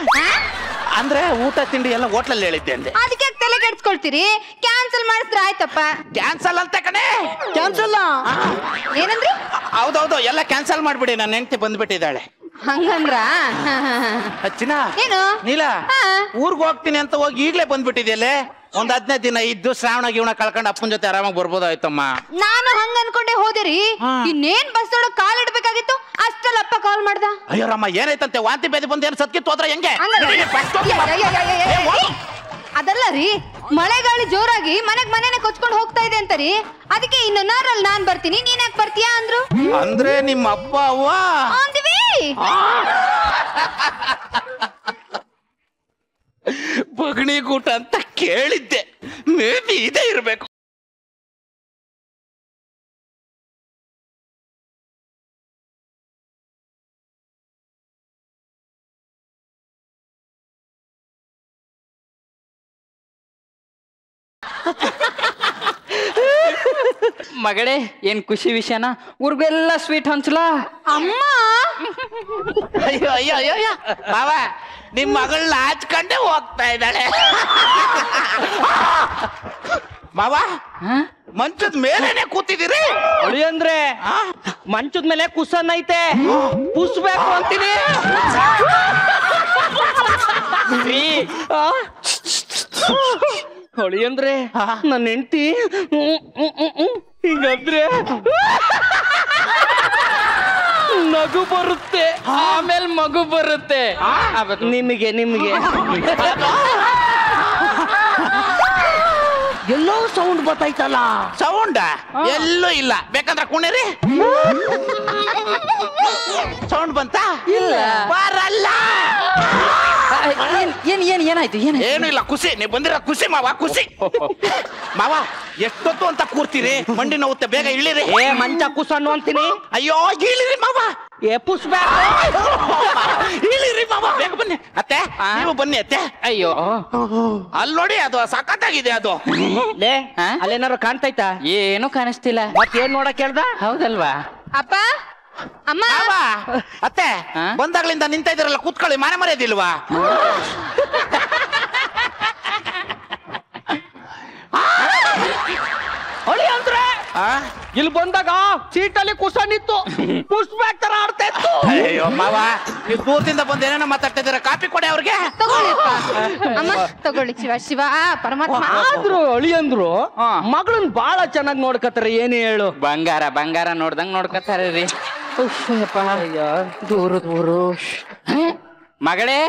ಅಂದ್ರೆ ಊಟ ತಿಂಡಿ ಎಲ್ಲ ಹೋಟ್ಲಲ್ಲಿ ಹೇಳಿದ್ದೆ ಅಂದೆ. ಅದಕ್ಕೆ ತಲೆ ಕೆಡ್ಸ್ಕೊಳ್ತೀರಿ? ಕ್ಯಾನ್ಸಲ್ ಮಾಡಿದ್ರೆ ಆಯ್ತಪ್ಪ. ಕ್ಯಾನ್ಸಲ್ ಅಂತ ಕಣೆ. ಕ್ಯಾನ್ಸಲ್ ಏನಂದ್ರಿ? ಹೌದೌದು, ಎಲ್ಲ ಕ್ಯಾನ್ಸಲ್ ಮಾಡ್ಬಿಡಿ, ನನ್ನ ಹೆಂಡತಿ ಬಂದ್ಬಿಟ್ಟಿದ್ದಾಳೆ. ಹಂಗಂದ್ರ ಹಚ್ಚಿನ ಏನು? ನೀಲ, ಊರ್ಗ್ ಹೋಗ್ತೀನಿ ಅಂತ ಹೋಗಿ ಈಗ್ಲೇ ಬಂದ್ಬಿಟ್ಟಿದ್ಯಲ್ಲೇ. ಒಂದ್ 15 ದಿನ ಇದ್ದು ಶ್ರಾವಣ ಗೀವಣ ಕಳ್ಕೊಂಡು ಅಪ್ಪನ ಜೊತೆ ಆರಾಮಾಗಿ ಬರ್ಬೋದಾಯ್ತಮ್ಮ. ನಾನು ಹಂಗ ಅನ್ಕೊಂಡೆ ಹೋದಿರಿ. ಇನ್ನೇನ್ ಬಸ್ ಒಳಗ್ ಕಾಲ್ ಇಡ್ಬೇಕಾಗಿತ್ತು, ಅಷ್ಟಲ್ಲ ಅಪ್ಪ ಕಾಲ್ ಮಾಡ್ದ. ಅಯ್ಯೋ ರಾಮ, ಏನಾಯ್ತಂತೆ? ವಾಂತಿ ಬೇದಿ ಬಂದು ಏನ್ ಸತ್ಕಿತ್ತು ಹೋದ್ರೆ ಹೆಂಗೆ? ಅದಲ್ಲ ರೀ, ಮಳೆಗಾಳಿ ಜೋರಾಗಿ ಮನೆನೆ ಕೊಚ್ಕೊಂಡು ಹೋಗ್ತಾ ಇದೆ ಅಂತರಿ. ಅದಕ್ಕೆ ಇನ್ನು ನಾರಲ್ಲಿ ನಾನ್ ಬರ್ತೀನಿ, ನೀನ್ ಯಾಕೆ ಬರ್ತೀಯಾ ಅಂದ್ರು. ಅಂದ್ರೆ ನಿಮ್ಮ ಅಪ್ಪ ಅವ್ವ ಅಂದಿವಿ. ಬಗಣಿಗೂಟ ಅಂತ ಕೇಳಿದ್ದೆ, ಮೇ ಬಿ ಇದೇ ಇರ್ಬೇಕು. ಮಗಳೇ, ಏನ್ ಖುಷಿ ವಿಷಯನ? ಊರ್ಗೆಲ್ಲ ಸ್ವೀಟ್ ಹಂಚ್ಲಾ? ಅಮ್ಮ, ಅಯ್ಯೋ ಅಯ್ಯೋ ಅಯ್ಯೋ ಬಾವ, ನಿಮ್ ಮಗಳನ್ನ ಹಚ್ಕೊಂಡೆ ಹೋಗ್ತಾ ಇದ್ದಾಳೆ. ಮಾವ, ಮಂಚದ ಮೇಲೇನೆ ಕೂತಿದ್ದೀರಿ? ಹೊಳಿ ಅಂದ್ರೆ ಮಂಚದ ಮೇಲೆ ಕುಸನ್ ಐತೆ ಪುಸ್ಬೇಕು ಅಂತೀನಿ. ಹೊಳಿ ಅಂದ್ರೆ ನನ್ನ ಹೆಂಡತಿ ಹಿಂಗಂದ್ರೆ ನಗು ಬರುತ್ತೆ, ಆಮೇಲೆ ಮಗು ಬರುತ್ತೆ. ನಿಮಗೆ ಎಲ್ಲೋ ಸೌಂಡ್ ಬತ್ತಾಯ್ತಲ್ಲ. ಸೌಂಡ್ ಎಲ್ಲೂ ಇಲ್ಲ, ಬೇಕಂದ್ರೆ ಕುಣಿರಿ. ಸೌಂಡ್ ಬಂತ? ಇಲ್ಲ. ಬರಲ್ಲ. ಏನಾಯ್ತು? ಏನು ಇಲ್ಲ, ಖುಷಿ. ನೀವು ಬಂದಿರೋ ಖುಷಿ ಮಾವ, ಖುಷಿ. ಮಾವ ಎಷ್ಟೊತ್ತು ಅಂತ ಕೂರ್ತೀರಿ? ಮಂಡಿ ನೋವುತ್ತೆ, ಬೇಗ ಇಳಿರಿ. ಮಂಚ ಕುಸನ್ನು ಅಂತೀನಿ. ಅಯ್ಯೋ ಇಳಿರಿ ಮಾವ. ಇಳಿರಿ ಮಾವ, ಬೇಗ ಬನ್ನಿ. ಅತ್ತೆ ನೀವು ಬನ್ನಿ ಅತ್ತೆ. ಅಯ್ಯೋ ಅಲ್ಲಿ ನೋಡಿ, ಅದು ಸಖತ್ತಾಗಿದೆ ಅದು. ಲೇ ಅಲ್ಲೇನಾರು ಕಾಣ್ತೈತಾ? ಏನು ಕಾಣಿಸ್ತಿಲ್ಲ. ಮತ್ತೇನ್ ನೋಡಕ್ ಹೇಳ್ದ? ಹೌದಲ್ವಾ? ಅಪ್ಪ ಅಮ್ಮ ಅತ್ತೆ ಬಂದಾಗ್ಲಿಂದ ನಿಂತ ಇದ್ರಲ್ಲ, ಕೂತ್ಕೊಳ್ಳಿ. ಮನೆ ಮರ್ಯಾದಿಲ್ವಾ? ಹೊಳಿ ಅಂದ್ರೆ ಇಲ್ಲಿ ಬಂದಾಗ ಸೀಟಲ್ಲಿ ಕುಸನಿತ್ತು, ಪುಷ್ ಬ್ಯಾಕ್ ತರ ಆಡ್ತಾ ಇತ್ತು. ಅಯ್ಯೋ ಮಾವ, ನೀವು ದೂರದಿಂದ ಬಂದು ಏನೇನೋ ಮಾತಾಡ್ತಾ ಇದ್ದೀರಾ. ಕಾಪಿ ಕೊಡಿ ಅವ್ರಿಗೆ. ಅಮ್ಮ ತಗೊಳ್ಳಿ. ಶಿವ ಶಿವ ಪರಮಾತ್ಮ. ಆದ್ರೂ ಹೊಳಿ ಅಂದ್ರು ಮಗಳನ್ ಬಾಳ ಚೆನ್ನಾಗಿ ನೋಡ್ಕತಾರೆ. ಏನೇ ಹೇಳು, ಬಂಗಾರ ನೋಡ್ದಂಗ್ ನೋಡ್ಕತಾರೆ ರೀ. ದೂರು ಮಗಳೇ,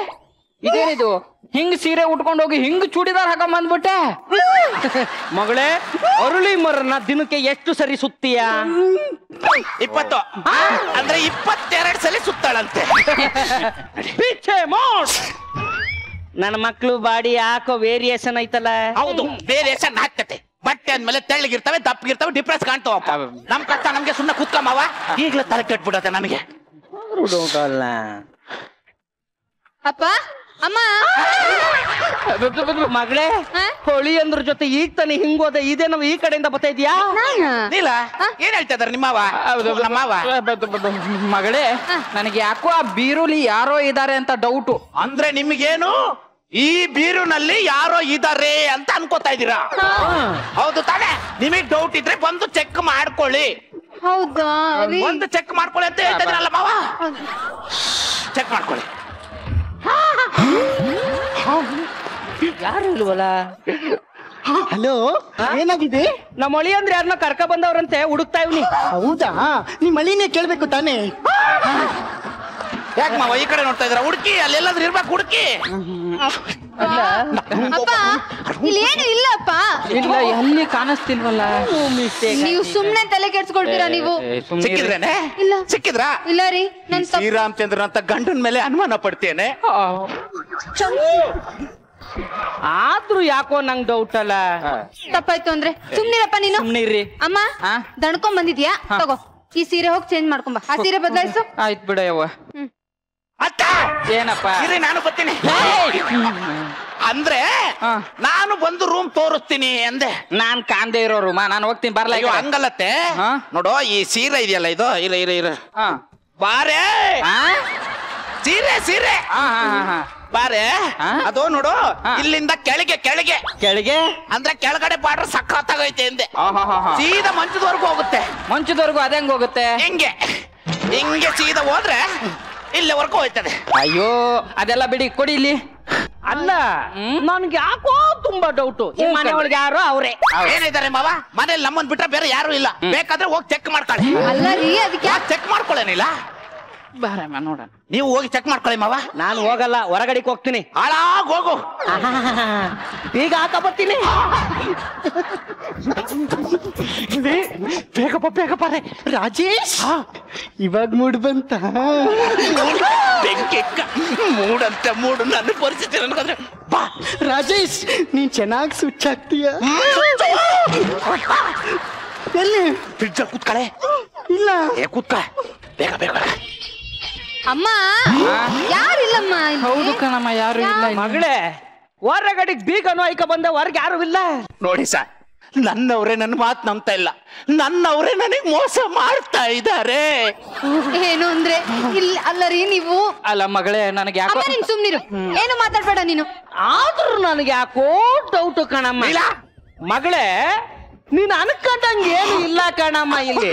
ಇದೇನಿದು? ಹಿಂಗ್ ಸೀರೆ ಉಟ್ಕೊಂಡು ಹೋಗಿ ಹಿಂಗ್ ಚೂಡಿದಾರ್ ಹಾಕೊಂಡ್ ಬಂದ್ಬಿಟ್ಟೆ. ಮಗಳೇ, ಅರುಳಿ ಮರನ ದಿನಕ್ಕೆ ಎಷ್ಟು ಸರಿ ಸುತ್ತೀಯ? 20. ಅಂದ್ರೆ 22 ಸಲ ಸುತ್ತಾಳಂತೆ. ನನ್ನ ಮಕ್ಳು ಬಾಡಿ ಹಾಕೋ ವೇರಿಯೇಷನ್ ಐತಲ್ಲ. ಹೌದು, ವೇರಿಯೇಷನ್ ಆಗ್ತತೆ. ಬಟ್ಟೆ ಅಂದ್ಮೇಲೆ ತೆಳ್ಳಗಿರ್ತವೆ, ದಪ್ಪಗಿರ್ತವೆ, ಡಿಫ್ರೆನ್ಸ್ ಕಾಣ್ತಾವಪ್ಪ. ನಮ್ ಕಷ್ಟ ನಮ್ಗೆ ಸುಮ್ಮನೆ ಕುತ್ಕಮ್ಮವ. ಈಗ್ಲೇ ತಲೆ ಕೆಟ್ಬಿಡತ್ತೆ ನಮಗೆ. ಅಪ್ಪ ಅಮ್ಮ ಮಗಳೇ, ಹೊಳಿ ಅಂದ್ರ ಜೊತೆ ಈಗ ತಾನೆ ಹಿಂಗೋದೆ. ಇದೇನೋ ಈ ಕಡೆಯಿಂದ ಬರ್ತಾ ಇದೀಯಾ? ನೀಲ ಏನ್ ಹೇಳ್ತಾ ಇದಾರೆ ನಿಮ್ಮವ? ನಮ್ಮವ. ಮಗಳೇ, ನನಗೆ ಯಾಕೋ ಆ ಬೀರುಲಿ ಯಾರೋ ಇದಾರೆ ಅಂತ ಡೌಟು. ಅಂದ್ರೆ ನಿಮ್ಗೇನು ಈ ಬೀರುನಲ್ಲಿ ಯಾರೋ ಇದಾರೆ ಅಂತ ಅನ್ಕೋತಾ ಇದೀರಾ? ಹೌದು ತಾನೆ? ನಿಮಗ್ ಡೌಟ್ ಇದ್ರೆ ಬಂದು ಚೆಕ್ ಮಾಡ್ಕೊಳ್ಳಿ. ಹೌದಾ? ಒಂದು ಚೆಕ್ ಮಾಡ್ಕೊಳ್ಳಿ ಅಂತ ಹೇಳ್ತಾ ಇದ್ರಲ್ಲ ಮಾವ. ಚೆಕ್ ಮಾಡ್ಕೊಳ್ಳಿ. ಯಾರು ಇಲ್ವಲ್ಲ? ಹಲೋ, ಏನಾಗಿದೆ? ನಮ್ಮ ಹೊಳಿ ಅಂದ್ರೆ ಯಾರನ್ನ ಕರ್ಕ ಬಂದವ್ರಂತೆ, ಹುಡುಕ್ತಾ ಇವ್ನಿ. ಹೌದಾ? ನಿಮ್ ಮಳಿನೇ ಕೇಳ್ಬೇಕು ತಾನೇ? ಯಾಕೆ ಮಾವ ಈ ಕಡೆ ನೋಡ್ತಾ ಇದ್ರ? ಹುಡುಕಿ, ಅಲ್ಲೆಲ್ಲಾದ್ರೂ ಇರ್ಬೇಕು, ಹುಡುಕಿ. ಅಪ್ಪ ಇಲ್ಲಿ ಏನು ಇಲ್ಲಪ್ಪ. ಇಲ್ಲ, ಎಲ್ಲಿ ಕಾಣಿಸ್ತಿಲ್ವಲ್ಲ. ನೀವು ಸುಮ್ನೆ ತಲೆ ಕೆಡ್ಸ್ಕೊಳ್ತೀರಾ ನೀವು. ಸಿಕ್ಕಿದ್ರೇನೆ? ಇಲ್ಲ. ಸಿಕ್ಕಿದ್ರಾ? ಇಲ್ಲ ರೀ, ನನ್ ಶ್ರೀರಾಮಚಂದ್ರನ್ ಅಂತ ಗಂಡನ ಮೇಲೆ ಅನುಮಾನ ಪಡ್ತೇನೆ. ಆದ್ರೂ ಯಾಕೋ ನಂಗ್ ಡೌಟ್ ಅಲ್ಲ. ತಪ್ಪಾಯ್ತು ಅಂದ್ರೆ ಸುಮ್ನಿರಪ್ಪ ನೀನು. ಸುಮ್ನಿರಿ. ಅಮ್ಮ ದಣ್ಕೊಂಡ್ ಬಂದಿದ್ಯಾ? ತಗೋ, ಈ ಸೀರೆ ಹೋಗಿ ಚೇಂಜ್ ಮಾಡ್ಕೊಂಬ. ಆ ಸೀರೆ ಬದಲಾಯಿಸು. ಆಯ್ತು ಬಿಡಯ್ಯವ್ವ. ಅತ್ತ ಏನಪ್ಪ? ಇರಿ, ನಾನು ಬರ್ತೀನಿ. ಅಂದ್ರೆ ನಾನು ಬಂದು ರೂಮ್ ತೋರಿಸ್ತೀನಿ ಅಂದೆ. ನಾನ್ ಕಾಂದೆ ಇರೋ ರೂಮ, ನಾನು ಹೋಗ್ತೀನಿ. ಬರ್ಲ ಹಂಗಲ್ಲತ್ತೆ. ನೋಡು, ಈ ಸೀರೆ ಇದೆಯಲ್ಲ, ಇದು ಇರ ಬಾರೆ. ಸೀರೆ ಸೀರೆ ಬಾರೆ. ಅದು ನೋಡು, ಇಲ್ಲಿಂದ ಕೆಳಗೆ ಕೆಳಗೆ ಕೆಳಗೆ ಅಂದ್ರೆ ಕೆಳಗಡೆ ಬಾರ್ಡರ್ ಸಖತ್ತಾಗೈತೆ ಅಂದೆ. ಸೀದಾ ಮಂಚದವರೆಗೂ ಹೋಗುತ್ತೆ. ಮಂಚದವರೆಗೂ ಅದೇ ಹೆಂಗ್ ಹೋಗುತ್ತೆ? ಹಿಂಗೆ ಹಿಂಗೆ ಸೀದಾ ಹೋದ್ರೆ ಇಲ್ಲಿವರೆಗೂ ಹೋಯ್ತದೆ. ಅಯ್ಯೋ, ಅದೆಲ್ಲ ಬಿಡಿ, ಕೊಡಿ ಇಲ್ಲಿ. ಅಲ್ಲ, ನನ್ಗೆ ಯಾಕೋ ತುಂಬಾ ಡೌಟು. ಈ ಮನೆ ಒಳಗೆ ಯಾರೋ ಅವ್ರೆ ಏನಿದ್ದಾರೆ ಮಾವ? ಮನೇಲಿ ನಮ್ಮನ್ ಬಿಟ್ರೆ ಬೇರೆ ಯಾರು ಇಲ್ಲ. ಬೇಕಾದ್ರೆ ಹೋಗಿ ಚೆಕ್ ಮಾಡ್ಕೊಳ್ಳಿ. ಅಲ್ಲ ರೀ, ಅದಕ್ಕೆ ಚೆಕ್ ಮಾಡ್ಕೊಳ್ಳೇನಿಲ್ಲ. ಬಾರಮ್ಮ ನೋಡೋಣ. ನೀವು ಹೋಗಿ ಚೆಕ್ ಮಾಡ್ಕೊಳ್ಳಿ ಮಾವ. ನಾನು ಹೋಗಲ್ಲ, ಹೊರಗಡೆಗೆ ಹೋಗ್ತೀನಿ. ಹಾಳಾಗ್ ಹೋಗು. ಈಗ ಹಾಕ ಬರ್ತೀನಿ. ಬೇಗ ಬಾರೆ. ರಾಜೇಶ್, ಇವಾಗ ಮೂಡ್ ಬಂತ? ಬೆಂಕಿ ಮೂಡಂತೆ ಮೂಡು. ನನ್ನ ಪರಿಸ್ಥಿತಿ ನನಗಂದ್ರೆ ಬಾ. ರಾಜೇಶ್, ನೀನ್ ಚೆನ್ನಾಗಿ ಸ್ವಿಚ್ ಆಗ್ತೀಯ. ಎಲ್ಲಿ? ಫ್ರಿಡ್ಜ್ ಕೂತ್ಕಳೆ. ಇಲ್ಲ, ಕೂತ್ಕ. ಬೇಗ ಬೇಗ. ಅಮ್ಮ ಯಾರಿಲ್ಲಮ್ಮ. ಹೌದು ಕಣಮ್ಮ, ಯಾರು ಇಲ್ಲ. ಮಗಳೇ, ಹೊರಗಡೆಗೆ ಬೀಗನು ಐಕ ಬಂದ, ಹೊರಗೆ ಯಾರು ಇಲ್ಲ. ನೋಡಿ ಸರ್, ನನ್ನವರೇ ನನ್ನ ಮಾತು ನಂಬ್ತಾ ಇಲ್ಲ. ನನ್ನವರೇ ನನಗೆ ಮೋಸ ಮಾಡ್ತಾ ಇದ್ದಾರೆ. ಏನು ಅಂದ್ರೆ ಇಲ್ಲ. ಅಲ್ಲ ರೀ, ನೀವು ಅಲ್ಲ ಮಗಳೇ, ನನಗೆ ಯಾಕೋ. ಅಮ್ಮ ನೀನ್ ಸುಮ್ನಿರು, ಏನು ಮಾತಾಡ್ಬೇಡ ನೀನು. ಆದ್ರೂ ನನಗೆ ಯಾಕೋ ಡೌಟ್ ಕಣಮ್ಮ. ಮಗಳೇ, ನೀನ್ ಅನ್ಕೊಂಡಂಗ ಏನು ಇಲ್ಲ ಕಣಮ್ಮ ಇಲ್ಲಿ.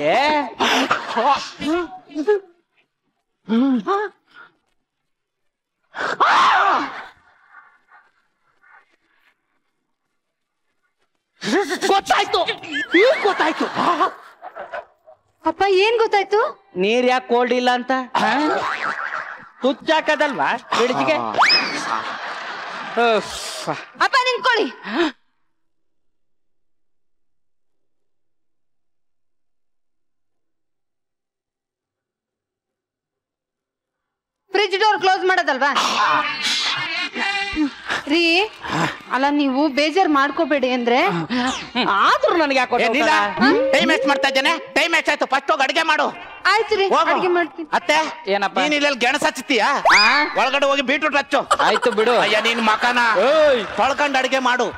ಗೊತ್ತಾಯ್ತು, ಈಗ ಗೊತ್ತಾಯ್ತು. ಅಪ್ಪ ಏನ್ ಗೊತ್ತಾಯ್ತು? ನೀರ್ ಯಾಕೆ ಕೋಲ್ಡ್ ಇಲ್ಲ ಅಂತ ತುಚ್ಚಾಕದಲ್ವಾ ಹಿಡಿಜಿಗೆ. ಅಪ್ಪ ನಿಂತ್ಕೊಳ್ಳಿ. ಫ್ರಿಡ್ಜ್ ಡೋರ್ ಕ್ಲೋಸ್ ಮಾಡೋದಲ್ವಾ? ರೀ ಅಲ್ಲ ನೀವು ಬೇಜಾರ್ ಮಾಡ್ಕೋಬೇಡಿ ಅಂದ್ರೆ ಆದ್ರೂ ನನಗೆ ಯಾಕೋ ಟೈಮ್ ವೇಸ್ಟ್ ಮಾಡ್ತಾ ಇದ್ದೇನೆ. ಟೈಮ್ ವೇಸ್ಟ್ ಆಯ್ತು, ಫಸ್ಟ್ ಹೋಗಿ ಅಡಿಗೆ ಮಾಡು. ಆಯ್ತು ರೀ, ಅಡಿಗೆ ಮಾಡ್ತೀನಿ. ಅತ್ತೆ ಏನಪ್ಪ? ನೀನ್ ಇಲ್ಲಿ ಗೆಣಸ್ ಹಚ್ಚತೀಯಾ? ಒಳಗಡೆ ಹೋಗಿ ಬೀಟ್ರೂಟ್ ಹಚ್ಚು. ಆಯ್ತು ಬಿಡು. ಅಯ್ಯ ನೀನ್ ಮಕನ ತೊಳ್ಕೊಂಡ್ ಅಡಿಗೆ ಮಾಡು.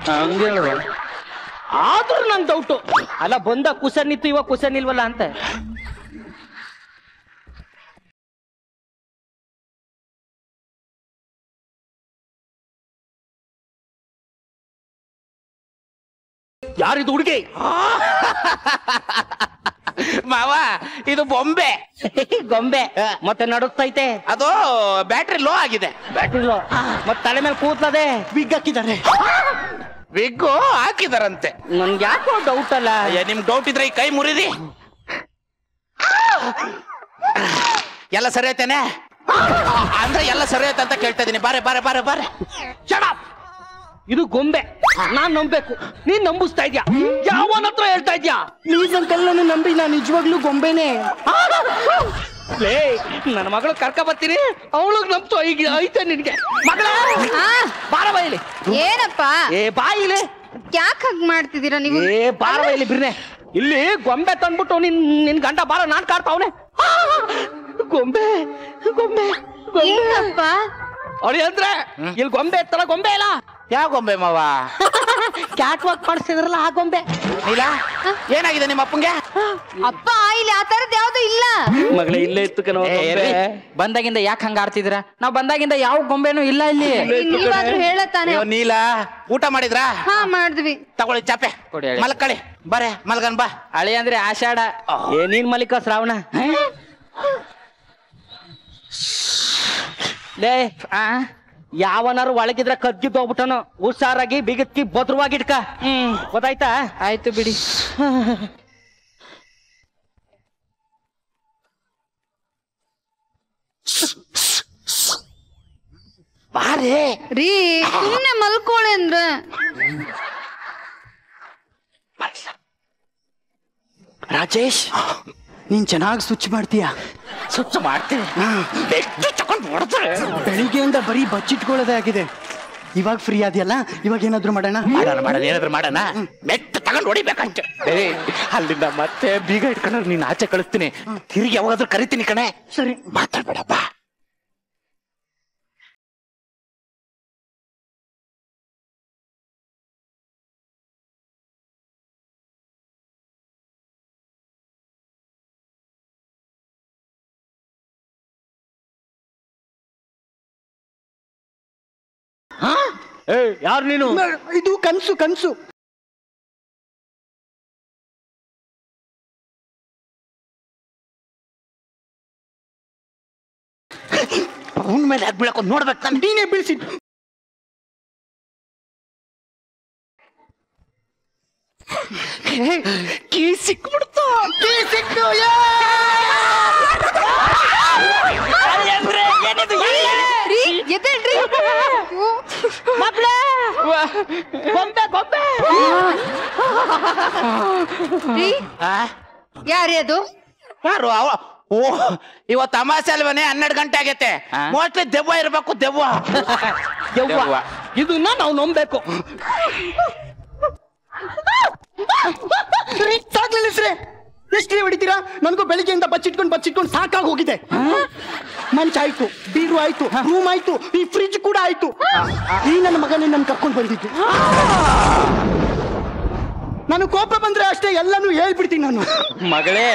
ಆದ್ರೂ ನನ್ ಡೌಟು, ಅಲ್ಲ ಬಂದ ಕುಸನ್ ಇತ್ತು ಇವಾಗ ಕುಸನ್ ಇಲ್ವಲ್ಲ ಅಂತ. ಯಾರಿದು ಹುಡುಗಿ? ಮಾವ ಇದು ಬೊಂಬೆ. ಗೊಂಬೆ ಮತ್ತೆ ನಡುತ್ತೈತೆ. ಅದು ಬ್ಯಾಟ್ರಿ ಲೋ ಆಗಿದೆ. ಬ್ಯಾಟ್ರಿ ಲೋ ಮತ್ತೆ ತಲೆ ಮೇಲೆ ಕೂತ್ಲದೆ. ಬಿಗ್ ಹಾಕಿದ್ದಾರೆ. ವಿಗ್ಗು ಹಾಕಿದಾರಂತೆ. ನನ್ಗೆ ಯಾಕೋ ಡೌಟ್ ಅಲ್ಲ. ನಿಮ್ ಡೌಟ್ ಇದ್ರೆ ಈ ಕೈ ಮುರಿದಿ. ಎಲ್ಲ ಸರಿ ಐತೇನೆ ಅಂದ್ರೆ ಎಲ್ಲ ಸರಿ ಐತೆ ಅಂತ ಕೇಳ್ತಾ ಇದೀನಿ. ಬಾರೆ ಬಾರೆ ಬಾರೆ ಬಾರೆ. ಇದು ಗೊಂಬೆ, ನಾನ್ ನಂಬೇಕು, ನೀನ್ ನಂಬಿಸ್ತಾ ಇದ್ಯಾ? ಯಾವನ ಹತ್ರ ಹೇಳ್ತಾ ಇದ್ಯಾ? ಪ್ಲೀಸ್ ಅಂಕಲ್, ನನ್ನ ನಂಬಿ, ನಾನು ನಿಜವಾಗ್ಲೂ ಗೊಂಬೆನೆ. ಲೇ ನನ್ನ ಮಗಳು ಕರ್ಕ ಬರ್ತೀನಿ, ಅವಳಿಗೆ ನಂಬ್ತು. ಈಗ ಐತೆ ನಿನ್ಗೆ ಮಗಳ. ಬಾರ ಬಾಯಿಲಿ. ಏನಪ್ಪ ಏ ಬಾಯಿಲಿ. ಯಾಕೆ ಹಂಗ್ ಮಾಡ್ತಿದ್ದೀರಾ ನೀವು? ಏ ಬಾರ ಬಾಯಿಲಿ ಬಿರ್ನೆ. ಇಲ್ಲಿ ಗೊಂಬೆ ತಂದ್ಬಿಟ್ಟು ನಿನ್ ಗಂಡ ಬಾರ ನಾನ್ ಕಾಡ್ತಾವನೆ. ಗೊಂಬೆ ಗೊಂಬೆ ಏನಪ್ಪ ಅವಳಿ ಅಂದ್ರೆ ಇಲ್ಲಿ ಗೊಂಬೆ ಇತ್ತಲ್ಲ, ಗೊಂಬೆ ಇಲ್ಲ. ಯಾವ ಗೊಂಬೆ ಮಾವ? ಕ್ಯಾಟ್ ವಾಕ್ ಮಾಡಿಸ್ತಿದ್ರಲ್ಲ ಆ ಗೊಂಬೆ. ಇಲ್ಲ ಏನಾಗಿದೆ ನಿಮ್ಮ ಅಪ್ಪಂಗೆ? ಅಪ್ಪ ಇಲ್ಲಿ ಆ ತರದ್ ಯಾವ್ದು ಇಲ್ಲ. ಮಗಳೇ ಇಲ್ಲೇ ಇತ್ತು ಕಣ ಗೊಂಬೆ. ಬಂದಾಗಿಂದ ಯಾಕೆ ಹಂಗ ಆಡ್ತಿದ್ರ? ನಾವ್ ಬಂದಾಗಿಂದ ಯಾವ ಗೊಂಬೆನೂ ಇಲ್ಲ ಇಲ್ಲಿ. ನೀವಾದ್ರೂ ಹೇಳತ್ತಾನೆ. ನೀಲ ಊಟ ಮಾಡಿದ್ರಾ? ಹಾ ಮಾಡಿದ್ವಿ. ತಗೊಳ್ಳಿ ಚಾಪೆ, ಮಲ್ಕಳಿ. ಬರೇ ಮಲ್ಗನ್ ಬಾ. ಹಳಿ ಅಂದ್ರೆ ಆಷಾಢ. ಏ ನೀನ್ ಮಲಿಕ ಶ್ರಾವಣ. ಲೇ ಯಾವನಾರು ಒಳಗಿದ್ರೆ ಕದ್ಗಿದ್ದು ಹೋಗ್ಬಿಟ್ಟನು. ಹುಷಾರಾಗಿ ಬಿಗತ್ಕಿ ಭದ್ರವಾಗಿಡ್ಕ. ಗೊತ್ತಾಯ್ತಾ? ಆಯ್ತು ಬಿಡಿ. ಬಾರೇ ರೀ ಸುಮ್ನೆ ಮಲ್ಕೋಳೆ ಅಂದ್ರೆ. ರಾಜೇಶ್, ನೀನ್ ಚೆನ್ನಾಗಿ ಸ್ವಿಚ್ ಮಾಡ್ತೀಯ. ಸ್ವಚ್ಛ ಮಾಡ್ತೀನಿ. ಬೆಳಿಗ್ಗೆಯಿಂದ ಬರೀ ಬಚ್ಚಿಟ್ಕೊಳ್ಳೋದೇ ಆಗಿದೆ. ಇವಾಗ ಫ್ರೀ ಆದ್ಯಲ್ಲ, ಇವಾಗ ಏನಾದ್ರು ಮಾಡೋಣ. ಏನಾದ್ರು ಮಾಡೋಣ. ಮೆಟ್ಟ ತಗೊಂಡು ಹೊಡಿಬೇಕಂತೆ. ಅಲ್ಲಿಂದ ಮತ್ತೆ ಬೀಗ ಇಟ್ಕೊಂಡ್ರೆ ನೀನ್ ಆಚೆ ಕಳಿಸ್ತೀನಿ. ತಿರುಗಿ ಯಾವಾಗಾದ್ರೂ ಕರಿತೀನಿ ಕಣೆ. ಸರಿ, ಮಾತಾಡ್ಬೇಡಪ್ಪ. ಯಾರು ನೀನು? ಇದು ಕನ್ಸು ಕನ್ಸು. ಅವನ ಮೇಲೆ ಆಗ್ಬಿಡಕ ನೋಡ್ಬೇಕು. ನಾನು ನೀನೇ ಬೀಳ್ಸಿದ್ದು. ಕೀ ಸಿಕ್ಬಿಡ್ತು. ಕೀ ಸಿಕ್ತು. ಗೊಂಬೆ ಗೊಂಬೆ. ಯಾರೇ ಅದು? ಯಾರು? ಓ ಇವತ್ತು ಅಮಾಸೆ ಅಲ್ವನೇ, 12 ಗಂಟೆ ಆಗೈತೆ. ಮೋಸ್ಟ್ಲಿ ದೆವ್ವ ಇರ್ಬೇಕು. ದೆವ್ವ ದೆವ್ವ. ಇದನ್ನ ನಾವು ನಂಬೇಕು. ಎಷ್ಟ್ರಿ ಹೊಡಿತೀರಾ? ನನ್ಗೂ ಬೆಳಿಗ್ಗೆಯಿಂದ ಬಚ್ಚಿಟ್ಕೊಂಡು ಸಾಕಾಗಿ ಹೋಗಿದೆ. ಮಂಚ ಆಯ್ತು, ಬೀರು ಆಯ್ತು, ರೂಮ್ ಆಯ್ತು, ಈ ಫ್ರಿಡ್ಜ್ ಕೂಡ ಆಯ್ತು. ಈ ನನ್ನ ಮಗನೇ ನನ್ ಕರ್ಕೊಂಡು ಬಂದಿದ್ದು. ನಾನು ಕೋಪ ಬಂದ್ರೆ ಅಷ್ಟೇ ಎಲ್ಲಾನು ಹೇಳ್ಬಿಡ್ತೀನಿ ನಾನು. ಮಗಳೇ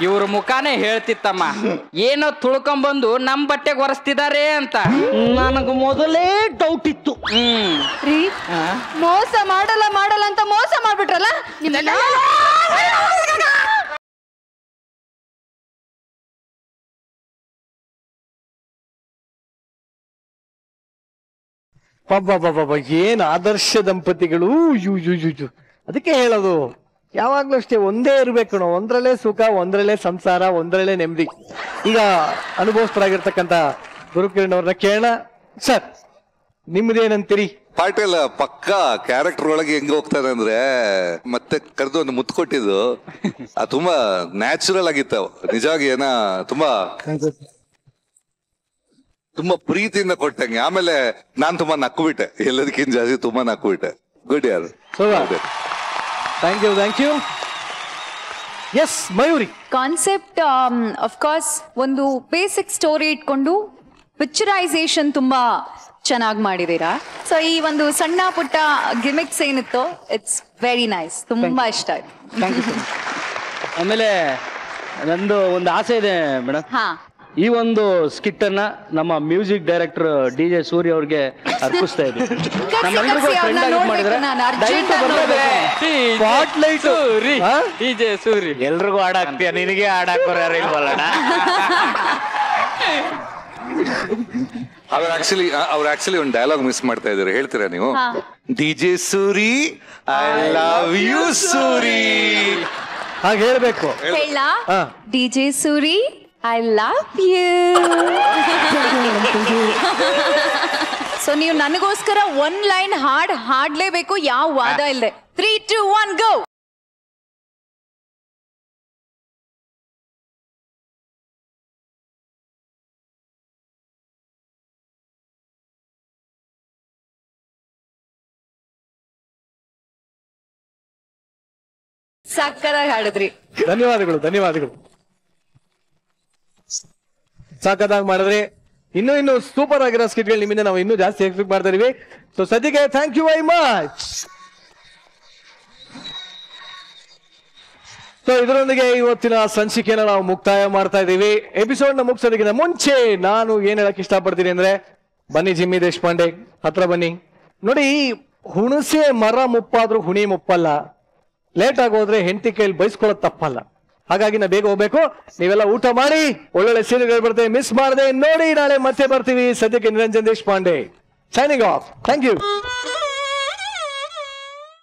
ಇವ್ರ ಮುಖಾನೇ ಹೇಳ್ತಿತ್ತಮ್ಮ ಏನೋ ತುಳ್ಕೊಂಬಂದು ನಮ್ ಬಟ್ಟೆಗೆ ಒರೆಸ್ತಿದಾರೆ ಅಂತ. ನನಗೆ ಮೊದಲೇ ಡೌಟ್ ಇತ್ತು. ರೀ ಮೋಸ ಮಾಡಲ್ಲ ಅಂತ ಮೋಸ ಮಾಡ್ಬಿಟ್ರಲ್ಲ ನಿಮ್ಮನ್ನ. ಪಾಪ ಏನ್ ಆದರ್ಶ ದಂಪತಿಗಳು. ಯು ಯು ಯು ಯು ಅದಕ್ಕೆ ಹೇಳೋದು ಯಾವಾಗ್ಲೂ ಅಷ್ಟೇ ಒಂದೇ ಇರ್ಬೇಕು ನಾವು, ಒಂದ್ರಲ್ಲೇ ಸುಖ, ಒಂದ್ರಲ್ಲೇ ಸಂಸಾರ, ಒಂದ್ರಲ್ಲೇ ನೆಮ್ಮದಿ. ಈಗ ಅನುಭವಸ್ಥರಾಗಿರ್ತಕ್ಕಂಥ ಗುರುಕಿರಣ್ ಅವ್ರನ್ನ ಕೇಳೋಣ. ಸರ್ ನಿಮ್ದೇನಂತೀರಿ? ಪಾಟೀಲ್ ಪಕ್ಕ ಕ್ಯಾರೆಕ್ಟರ್ ಒಳಗೆ ಹೆಂಗ್ ಹೋಗ್ತಾನೆ ಅಂದ್ರೆ ಮತ್ತೆ ಕರೆದು ಒಂದು ಮುತ್ತು ಕೊಟ್ಟಿದ್ದು ತುಂಬಾ ನ್ಯಾಚುರಲ್ ಆಗಿತ್ತು. ನಿಜವಾಗಿ ಏನ ತುಂಬಾ ಪ್ರೀತಿಯಿಂದ ಕೊಟ್ಟಂಗೆ. ಆಮೇಲೆ ನಾನ್ ತುಂಬಾ ನಕ್ಕು ಬಿಟ್ಟೆ, ಎಲ್ಲದಕ್ಕಿಂತ ಜಾಸ್ತಿ ತುಂಬಾ ನಕ್ಕು ಬಿಟ್ಟೆ. ಗುಡ್ ಯಾರು. Thank you. Yes Mayuri. Concept of course ಒಂದು ಬೇಸಿಕ್ ಸ್ಟೋರಿ ಇಟ್ಕೊಂಡು ಪಿಕ್ಚರೈಸೇಷನ್ ತುಂಬಾ ಚೆನ್ನಾಗಿ ಮಾಡಿದೀರಾ. ಸೊ ಈ ಒಂದು ಸಣ್ಣ ಪುಟ್ಟ ಗಿಮಿಕ್ಸ್ ಏನಿತ್ತು ಇಟ್ಸ್ ವೆರಿ ನೈಸ್, ತುಂಬಾ ಇಷ್ಟ ಆಯ್ತು. ಆಮೇಲೆ ನಂದು ಒಂದು ಆಸೆ ಇದೆ ಮೇಡಮ್. ಈ ಒಂದು ಸ್ಕಿಟ್ ಅನ್ನ ನಮ್ಮ ಮ್ಯೂಸಿಕ್ ಡೈರೆಕ್ಟರ್ DJ ಸೂರಿ ಅವ್ರಿಗೆ ಅರ್ಪಿಸ್ತಾ ಇದ್ದೀವಿ. ನಮ್ಮೆಲ್ಲರಿಗೂ ಫ್ರೆಂಡ್ ಆಗಿ ಮಾಡಿದ್ರೆ DJ ಸೂರಿ ಎಲ್ರಿಗೂ ಹಾಡಾಕ್ತೀಯ, ನಿನಗೆ ಹಾಡಾಕೋರು ಯಾರು ಇಲ್ವಲ್ಲಣ್ಣ? ಅವ್ರು ಆಕ್ಚುಲಿ ಒಂದು ಡೈಲಾಗ್ ಮಿಸ್ ಮಾಡ್ತಾ ಇದ್ದಾರೆ, ಹೇಳ್ತೀರಾ ನೀವು? DJ Suri I love you Suri ಹಾಗೆ ಹೇಳ್ಬೇಕು. ಹೇಳ DJ Suri I love you. So ನೀವು ನನಗೋಸ್ಕರ ಒಂದ್ ಲೈನ್ ಹಾಡ್ಲೇಬೇಕು, ಯಾವ ವಾದ ಇಲ್ಲದೆ. 3, 2, 1 ಗೋ. ಸಕ್ಕತ್ತಾಗಿ ಹಾಡಿದ್ರಿ. ಧನ್ಯವಾದಗಳು. ಸಾಕದಾಗಿ ಮಾಡಿದ್ರಿ. ಇನ್ನು ಸೂಪರ್ ಆಗಿರೋ ಸ್ಕಿಟ್ಗಳು ನಿಮ್ಮಿಂದ ನಾವು ಇನ್ನೂ ಜಾಸ್ತಿ ಎಕ್ಸ್ಪೆಕ್ಟ್ ಮಾಡ್ತಾ ಇದೀವಿ. ಸೊ ಸದ್ಯಕ್ಕೆ thank you very much. So ಇದರೊಂದಿಗೆ ಇವತ್ತಿನ ಸಂಚಿಕೆನ ನಾವು ಮುಕ್ತಾಯ ಮಾಡ್ತಾ ಇದ್ದೀವಿ. ಎಪಿಸೋಡ್ ನ ಮುಗಿಸೋದಕ್ಕಿಂತ ಮುಂಚೆ ನಾನು ಏನ್ ಹೇಳಕ್ ಇಷ್ಟಪಡ್ತೀನಿ ಅಂದ್ರೆ, ಬನ್ನಿ ಜಿಮ್ಮಿ ದೇಶಪಾಂಡೆ ಹತ್ರ ಬನ್ನಿ. ನೋಡಿ, ಹುಣಸೆ ಮರ ಮುಪ್ಪಾದ್ರೂ ಹುಣಿ ಮುಪ್ಪಲ್ಲ. ಲೇಟ್ ಆಗೋದ್ರೆ ಹೆಂಡತಿ ಕೈಲಿ ಬೈಸ್ಕೊಳ್ಳೋದು ತಪ್ಪಲ್ಲ. ಹಾಗಾಗಿ ನಾ ಬೇಗ ಹೋಗ್ಬೇಕು. ನೀವೆಲ್ಲ ಊಟ ಮಾಡಿ ಒಳ್ಳೊಳ್ಳೆ ಸೀರಿಯಲ್ಗಳು ಬರ್ತೇವೆ, ಮಿಸ್ ಮಾಡದೆ ನೋಡಿ. ನಾಳೆ ಮತ್ತೆ ಬರ್ತೀವಿ. ಸದ್ಯಕ್ಕೆ Niranjan Deshpande signing off. Thank you.